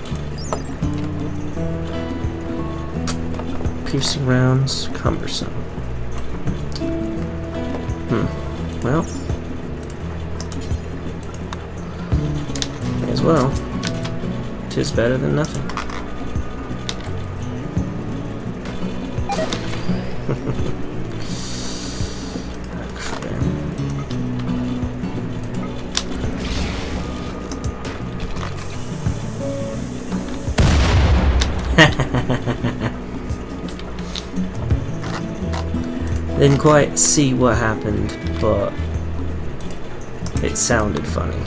Piercing rounds, cumbersome. Well. May as well. 'Tis better than nothing. Didn't quite see what happened, but it sounded funny.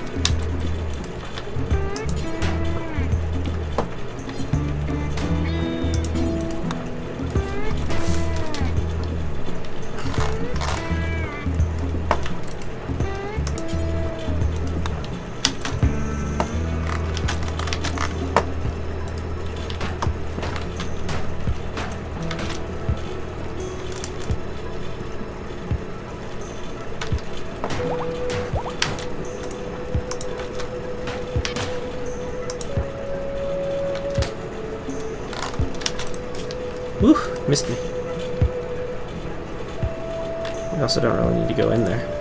Whew, missed me. I also don't really need to go in there.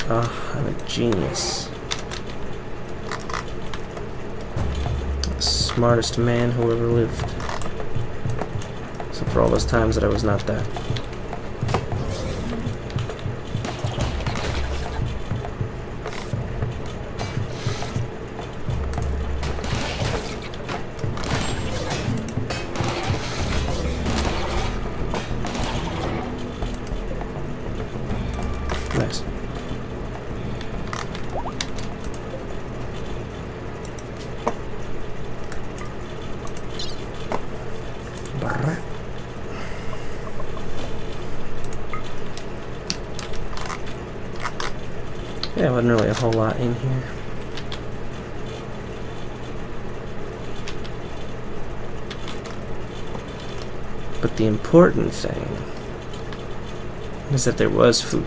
Oh, I'm a genius. The smartest man who ever lived. Except for all those times that I was not that. Nice. Brr. Yeah, wasn't really a whole lot in here. But the important thing is that there was food.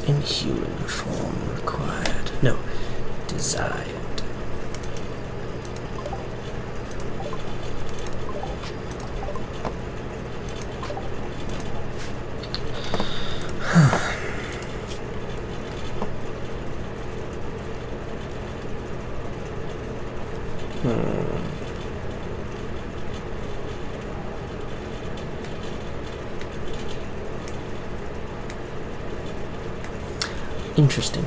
In human form required. No, desired. Interesting.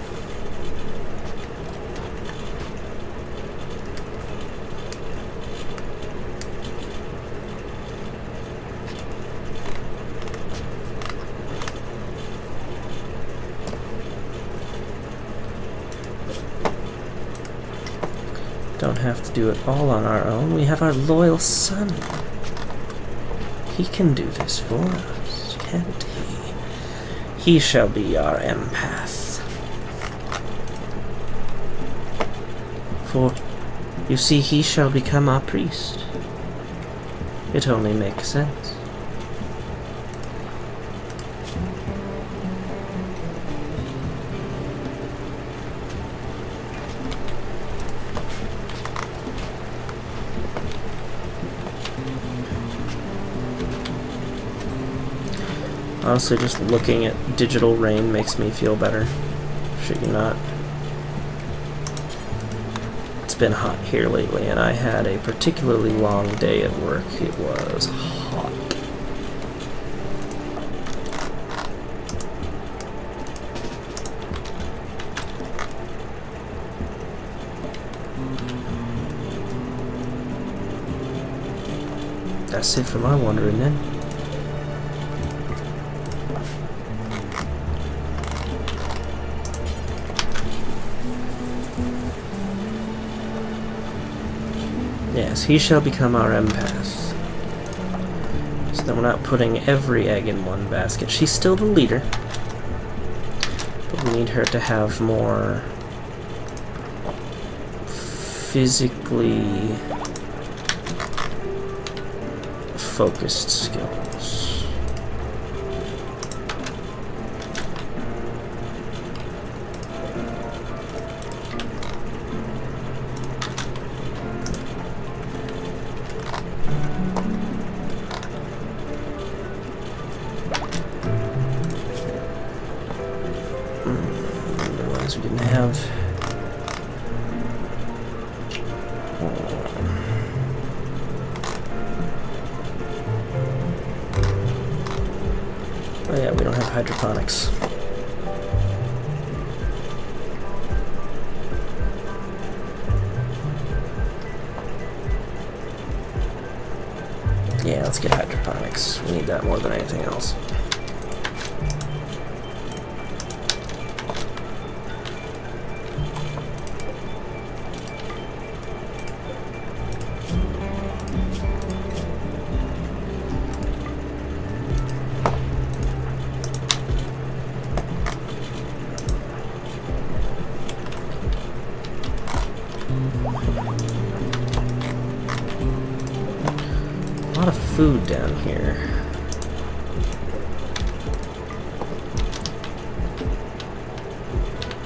Don't have to do it all on our own. We have our loyal son. He can do this for us, can't he? He shall be our empath. For, you see, he shall become our priest. It only makes sense. Honestly, just looking at digital rain makes me feel better. Shit you not. It's been hot here lately, and I had a particularly long day at work. It was hot. That's it for my wandering then. Yes, he shall become our empath. So then we're not putting every egg in one basket. She's still the leader, but we need her to have more physically focused skills. Otherwise we didn't have... Oh yeah, we don't have hydroponics. Yeah, let's get hydroponics. We need that more than anything else. A lot of food down here.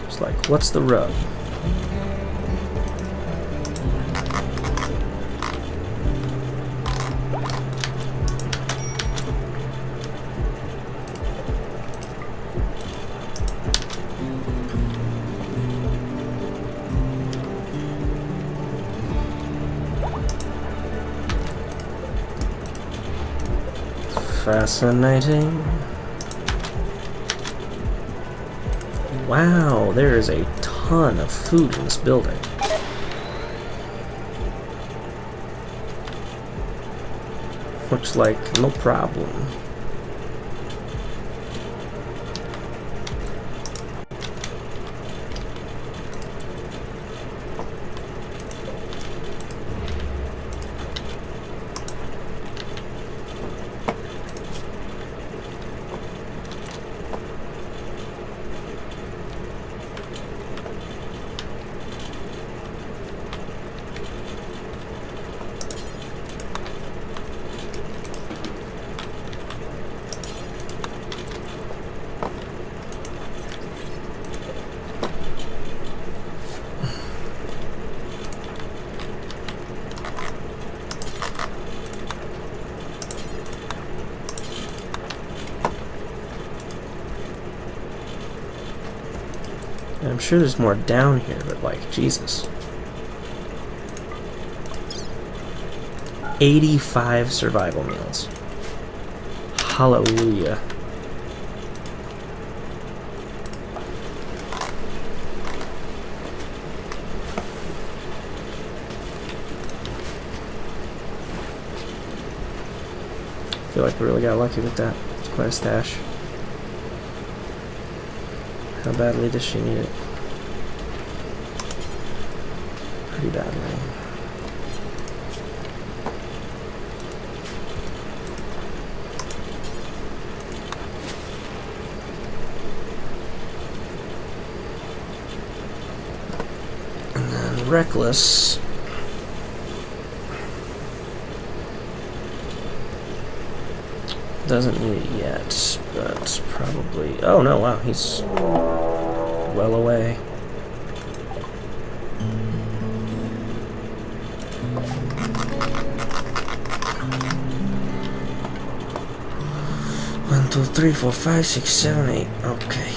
It's like, what's the rub? Fascinating. Wow, there is a ton of food in this building. Looks like no problem. And I'm sure there's more down here, but like, Jesus. 85 survival meals. Hallelujah. I feel like we really got lucky with that. It's quite a stash. How badly does she need it? Pretty badly. And then Reckless. Doesn't need it yet, but probably... Oh no, wow, he's well away. 2, 3, 4, 5, 6, 7, 8. Okay.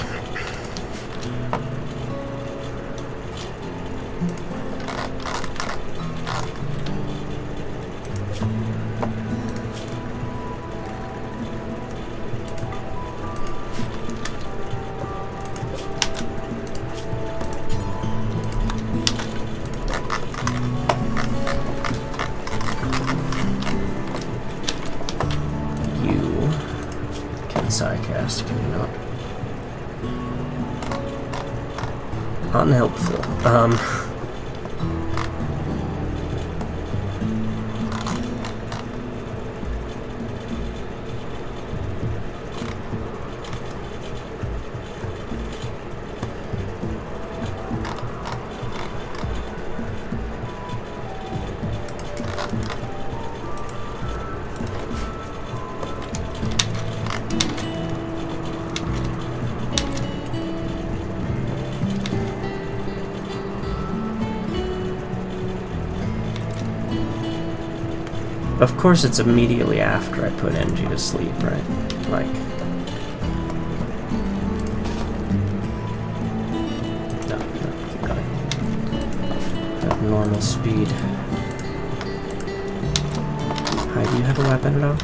Psycast, can you not? Unhelpful. Of course, it's immediately after I put NG to sleep, right? Like... No, keep going. At normal speed. Hi, do you have a weapon at all?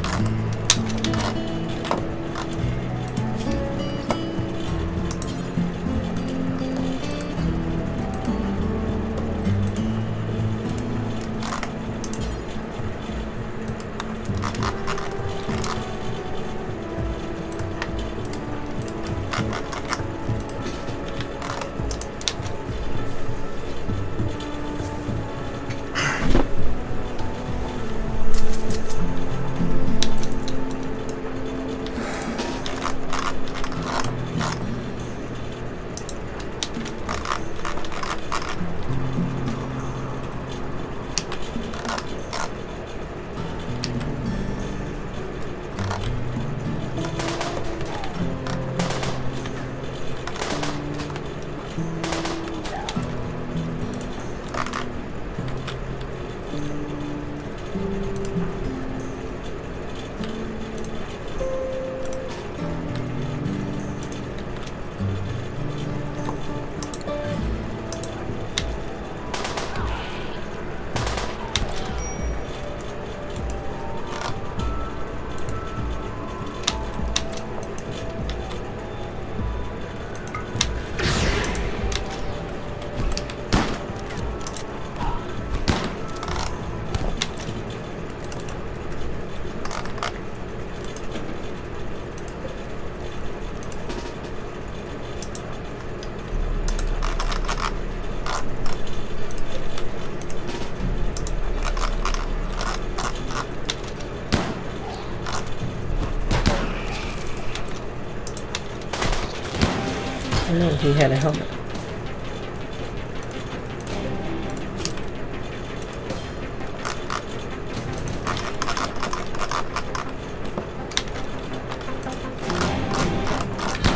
No, he had a helmet.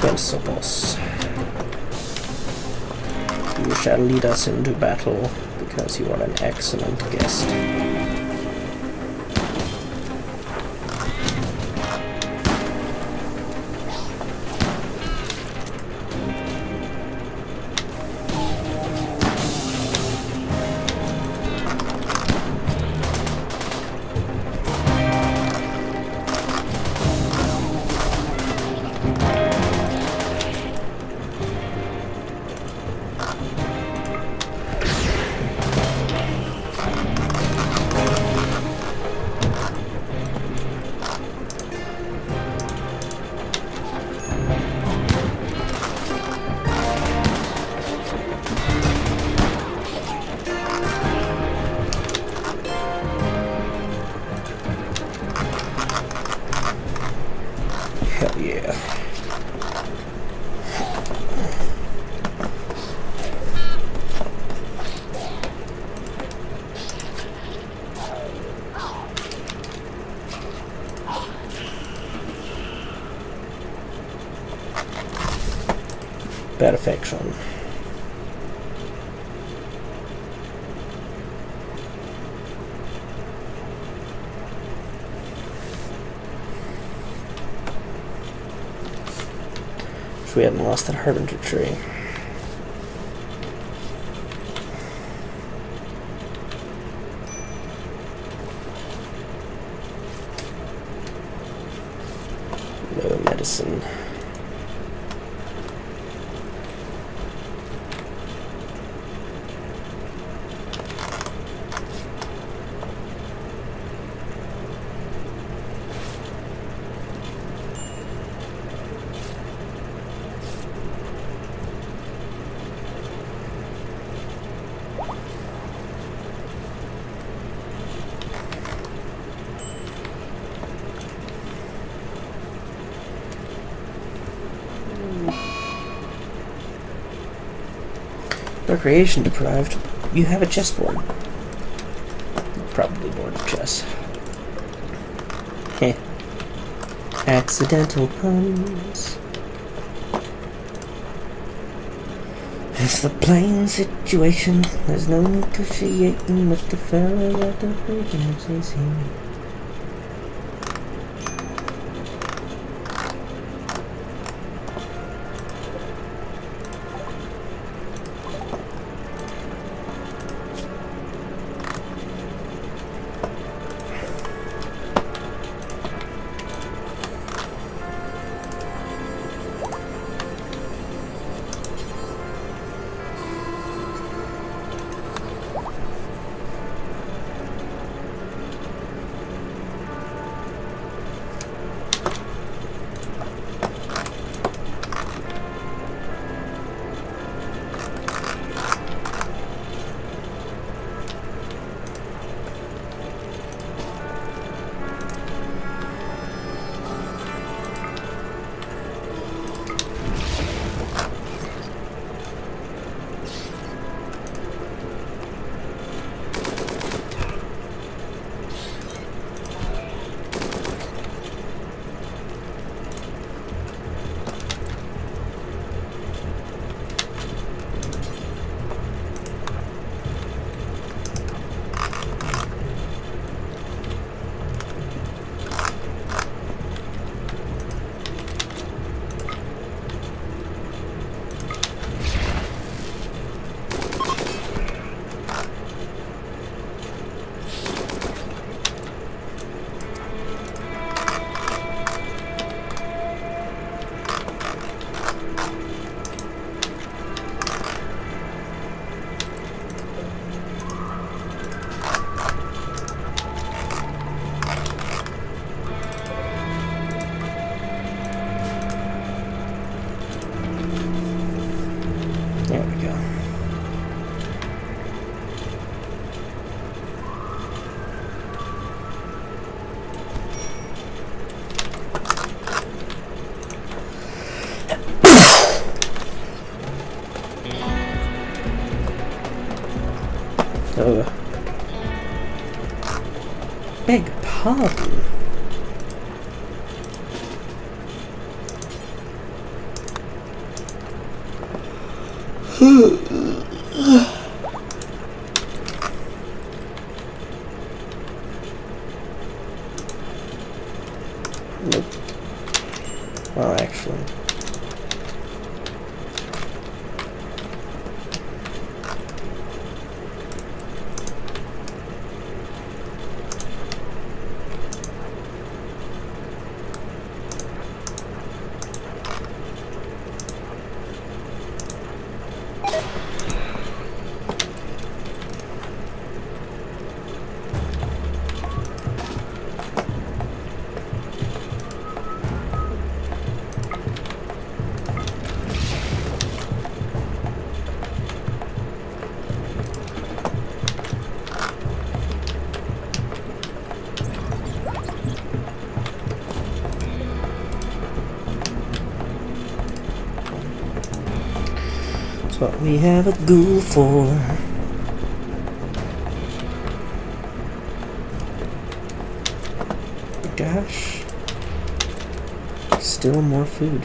Principles. You shall lead us into battle because you are an excellent guest. Hell yeah. Perfection. If we hadn't lost that Harbinger tree. No medicine. Recreation deprived. You have a chessboard. Probably bored of chess. Heh. Accidental puns. It's the plain situation. There's no negotiating with the fellow at the frequencies here. There we go. Beg pardon. Nope. Well, actually. That's what we have a ghoul for. Gosh. Still more food.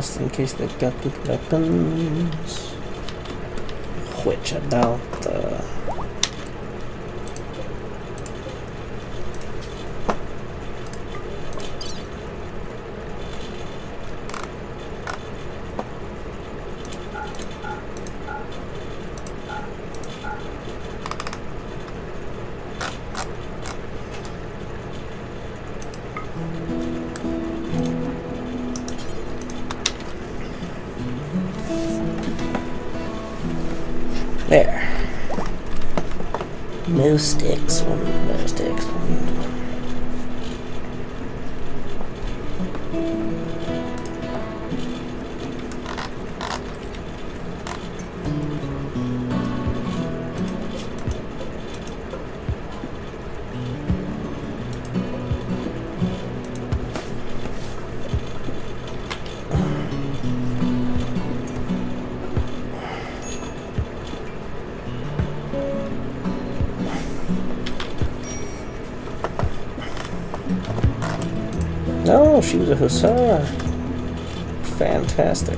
just in case they've got good weapons. Which I doubt. There. No sticks. No sticks. Oh, she was a hussar. Fantastic.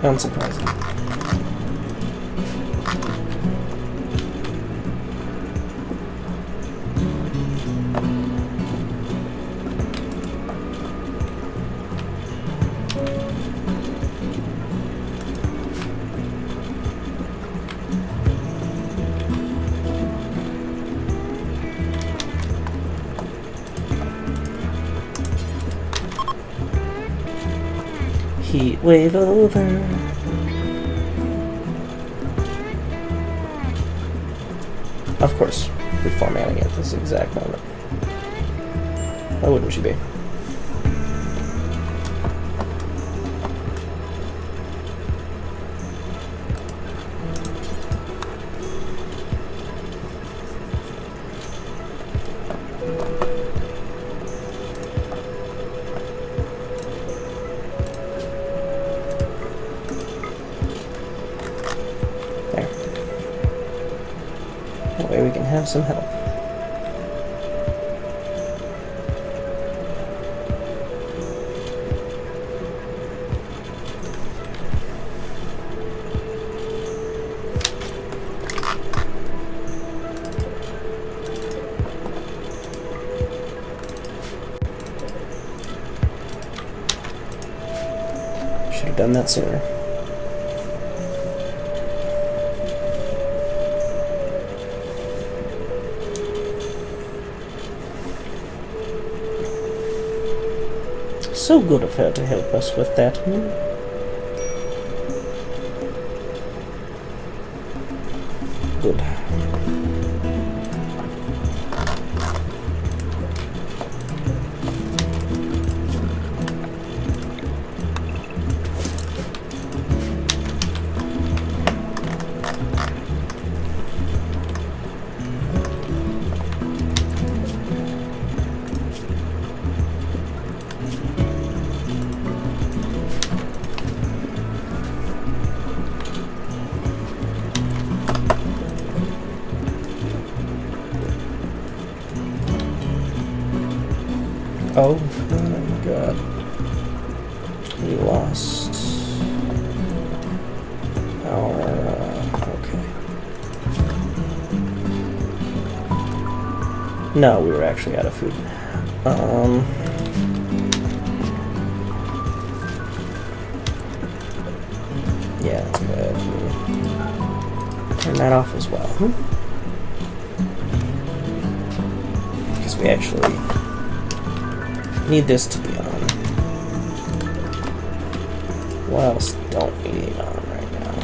Unsurprising. Heat wave over. Of course, reformatting at this exact moment. Why wouldn't she be? We can have some help. Should have done that sooner. So good of her to help us with that. Good. Oh my god. We lost our, okay. No, we were actually out of food. Yeah, that's good. Turn that off as well. Because we actually need this to be on. What else don't we need on right now?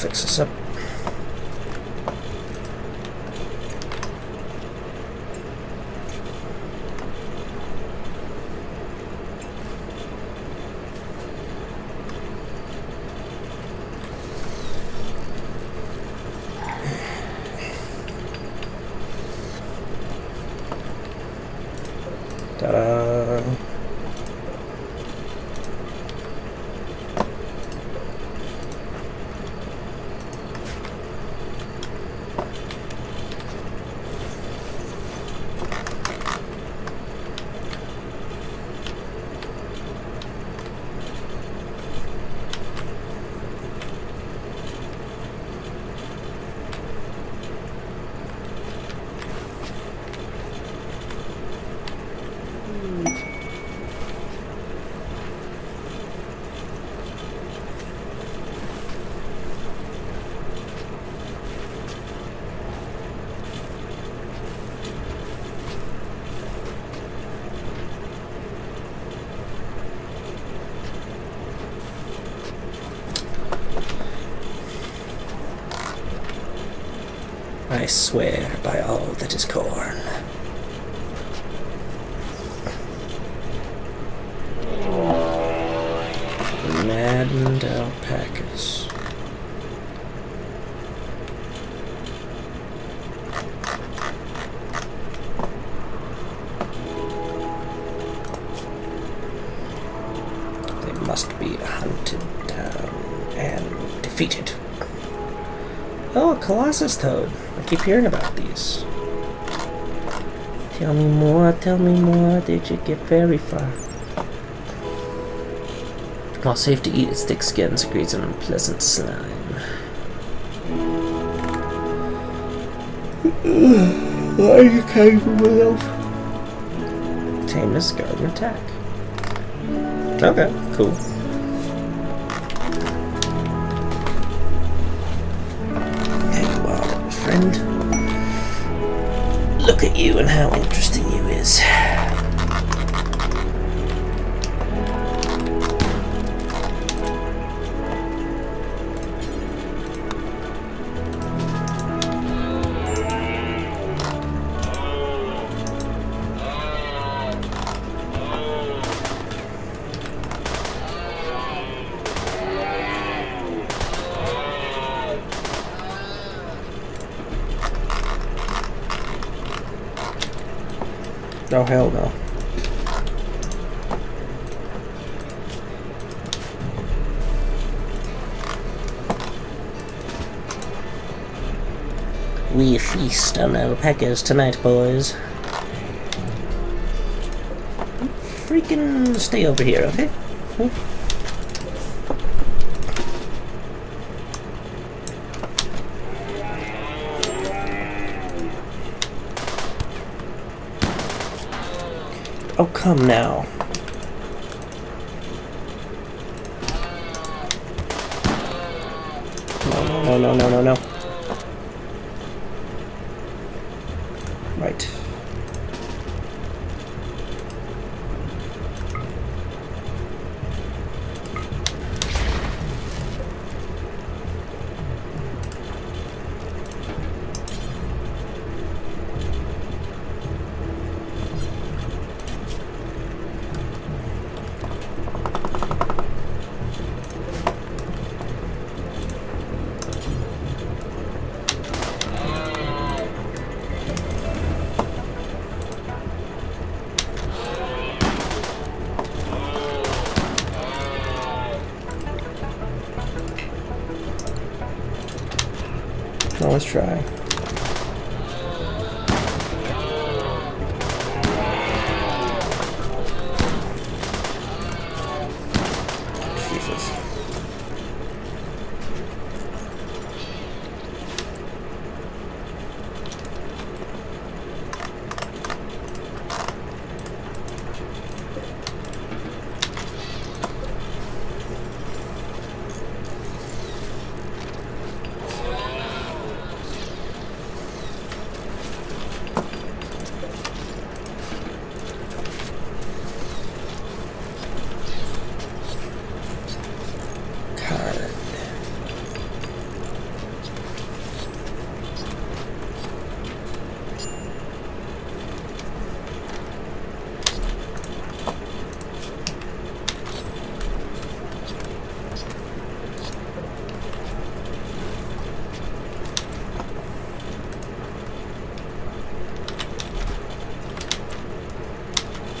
fix this up. Ta-da! I swear by all that is corn. Maddened alpacas. They must be hunted down and defeated. Oh, a Colossus Toad. I keep hearing about these. Tell me more, did you get very far? While safe to eat, its thick skin secretes an unpleasant slime. What are you capable of? Tameness, guard, and attack. Okay, cool. Friend, look at you and how interesting you is. Oh, hell no. We feast on alpacas tonight, boys. Freaking stay over here, okay? Oh, come now. No. Right. Now let's try. Jesus.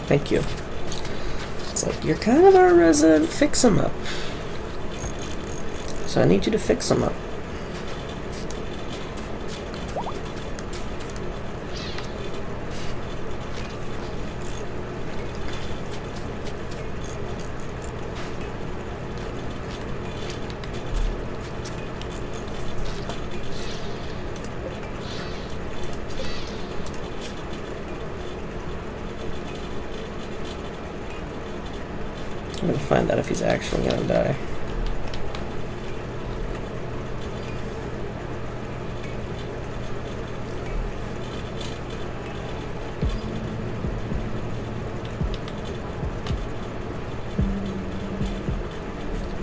Thank you. It's like, you're kind of our resident fix-em-up. So I need you to fix them up. I'm gonna find out if he's actually gonna die.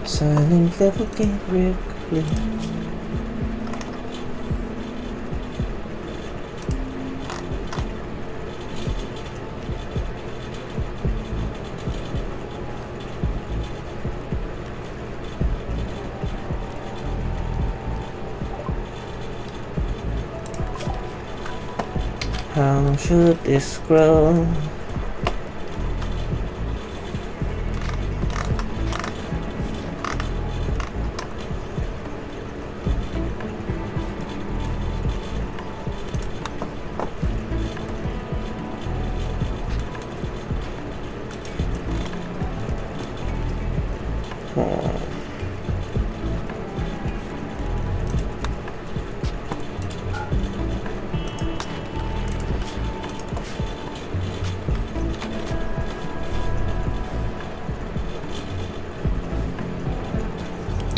Silent level get real quick. How should this grow?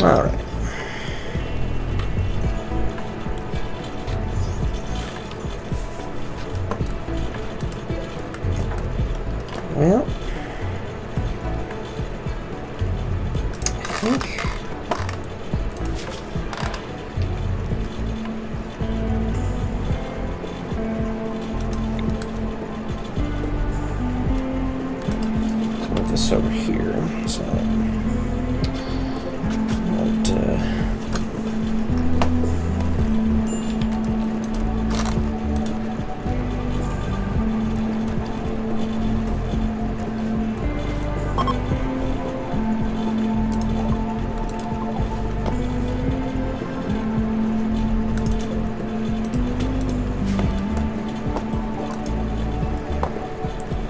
All right. Well, I think let's move this over here. So.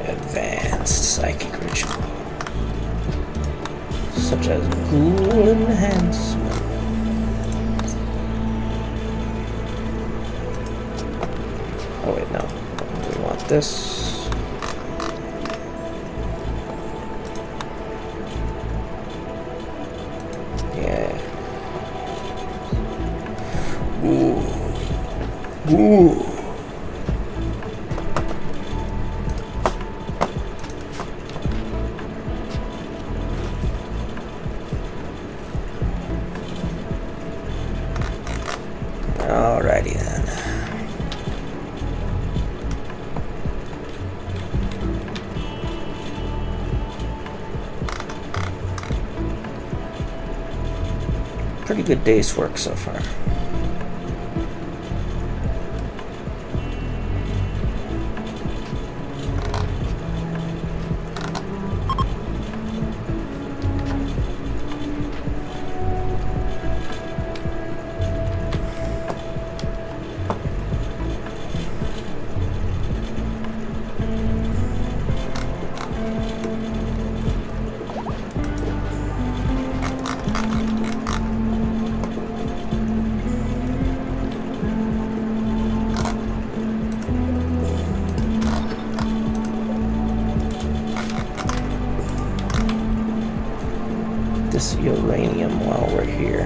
Advanced psychic ritual, such as ghoul enhancement. Oh wait, no. We want this. Yeah. Ooh. Ooh. Alrighty then. Pretty good day's work so far. This uranium while we're here.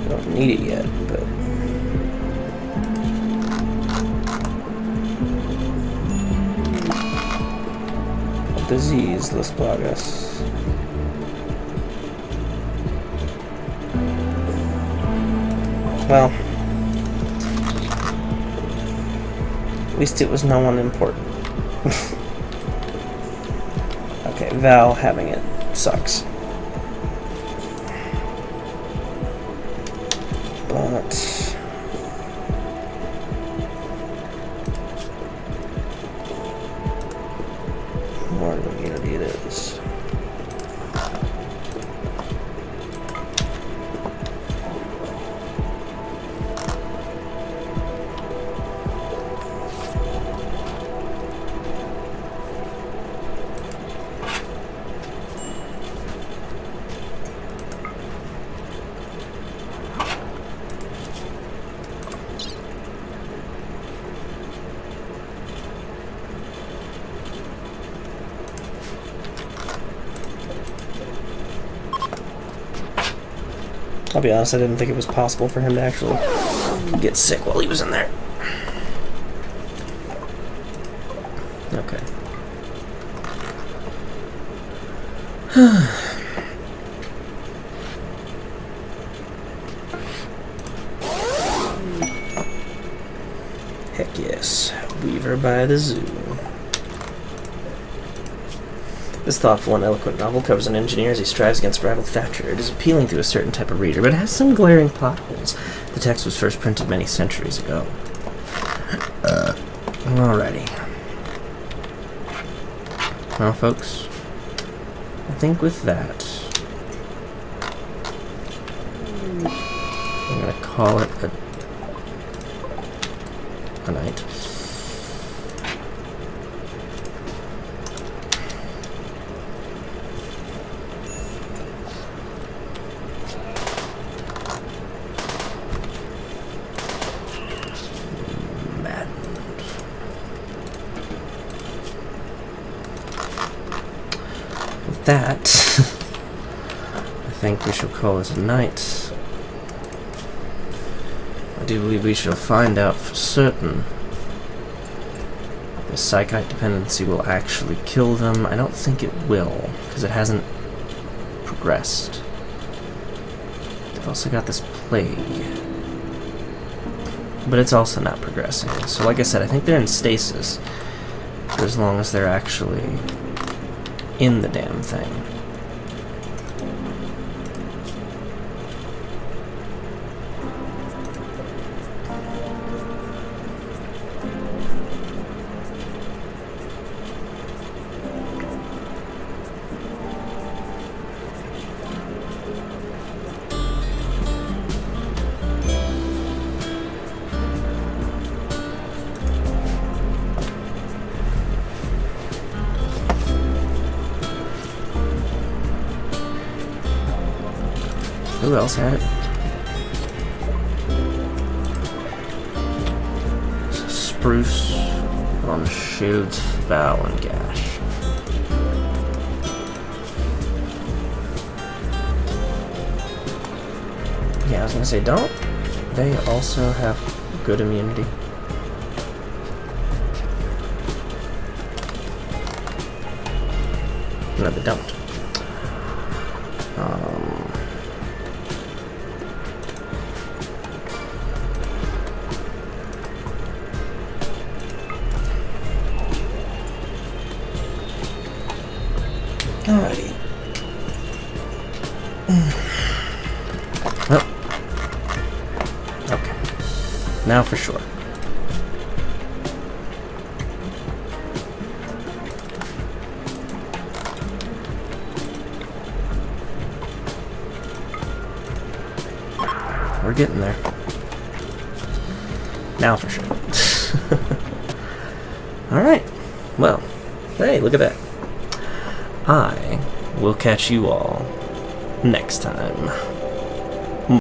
Don't need it yet, but a disease, las plagas. Well, at least it was no one important. Okay, Val having it sucks. But I'll be honest, I didn't think it was possible for him to actually get sick while he was in there. Okay. Heck yes. Weaver by the Zoo. This thoughtful and eloquent novel covers an engineer as he strives against rival Thatcher. It is appealing to a certain type of reader, but it has some glaring plot holes. The text was first printed many centuries ago. Alrighty. Well, folks, I think with that, I'm going to call it a night. That, I think we shall call it a night. I do believe we shall find out for certain if the psychite dependency will actually kill them. I don't think it will, because it hasn't progressed. They've also got this plague, but it's also not progressing. So like I said, I think they're in stasis for as long as they're actually in the damn thing. Who else had it? Spruce on shoot, bow, and gash. Yeah, I was gonna say, don't they also have good immunity? No, they don't. Alrighty. Oh. Okay. Now for sure. We're getting there. Now for sure. Alright. Well, hey, look at that. I will catch you all next time.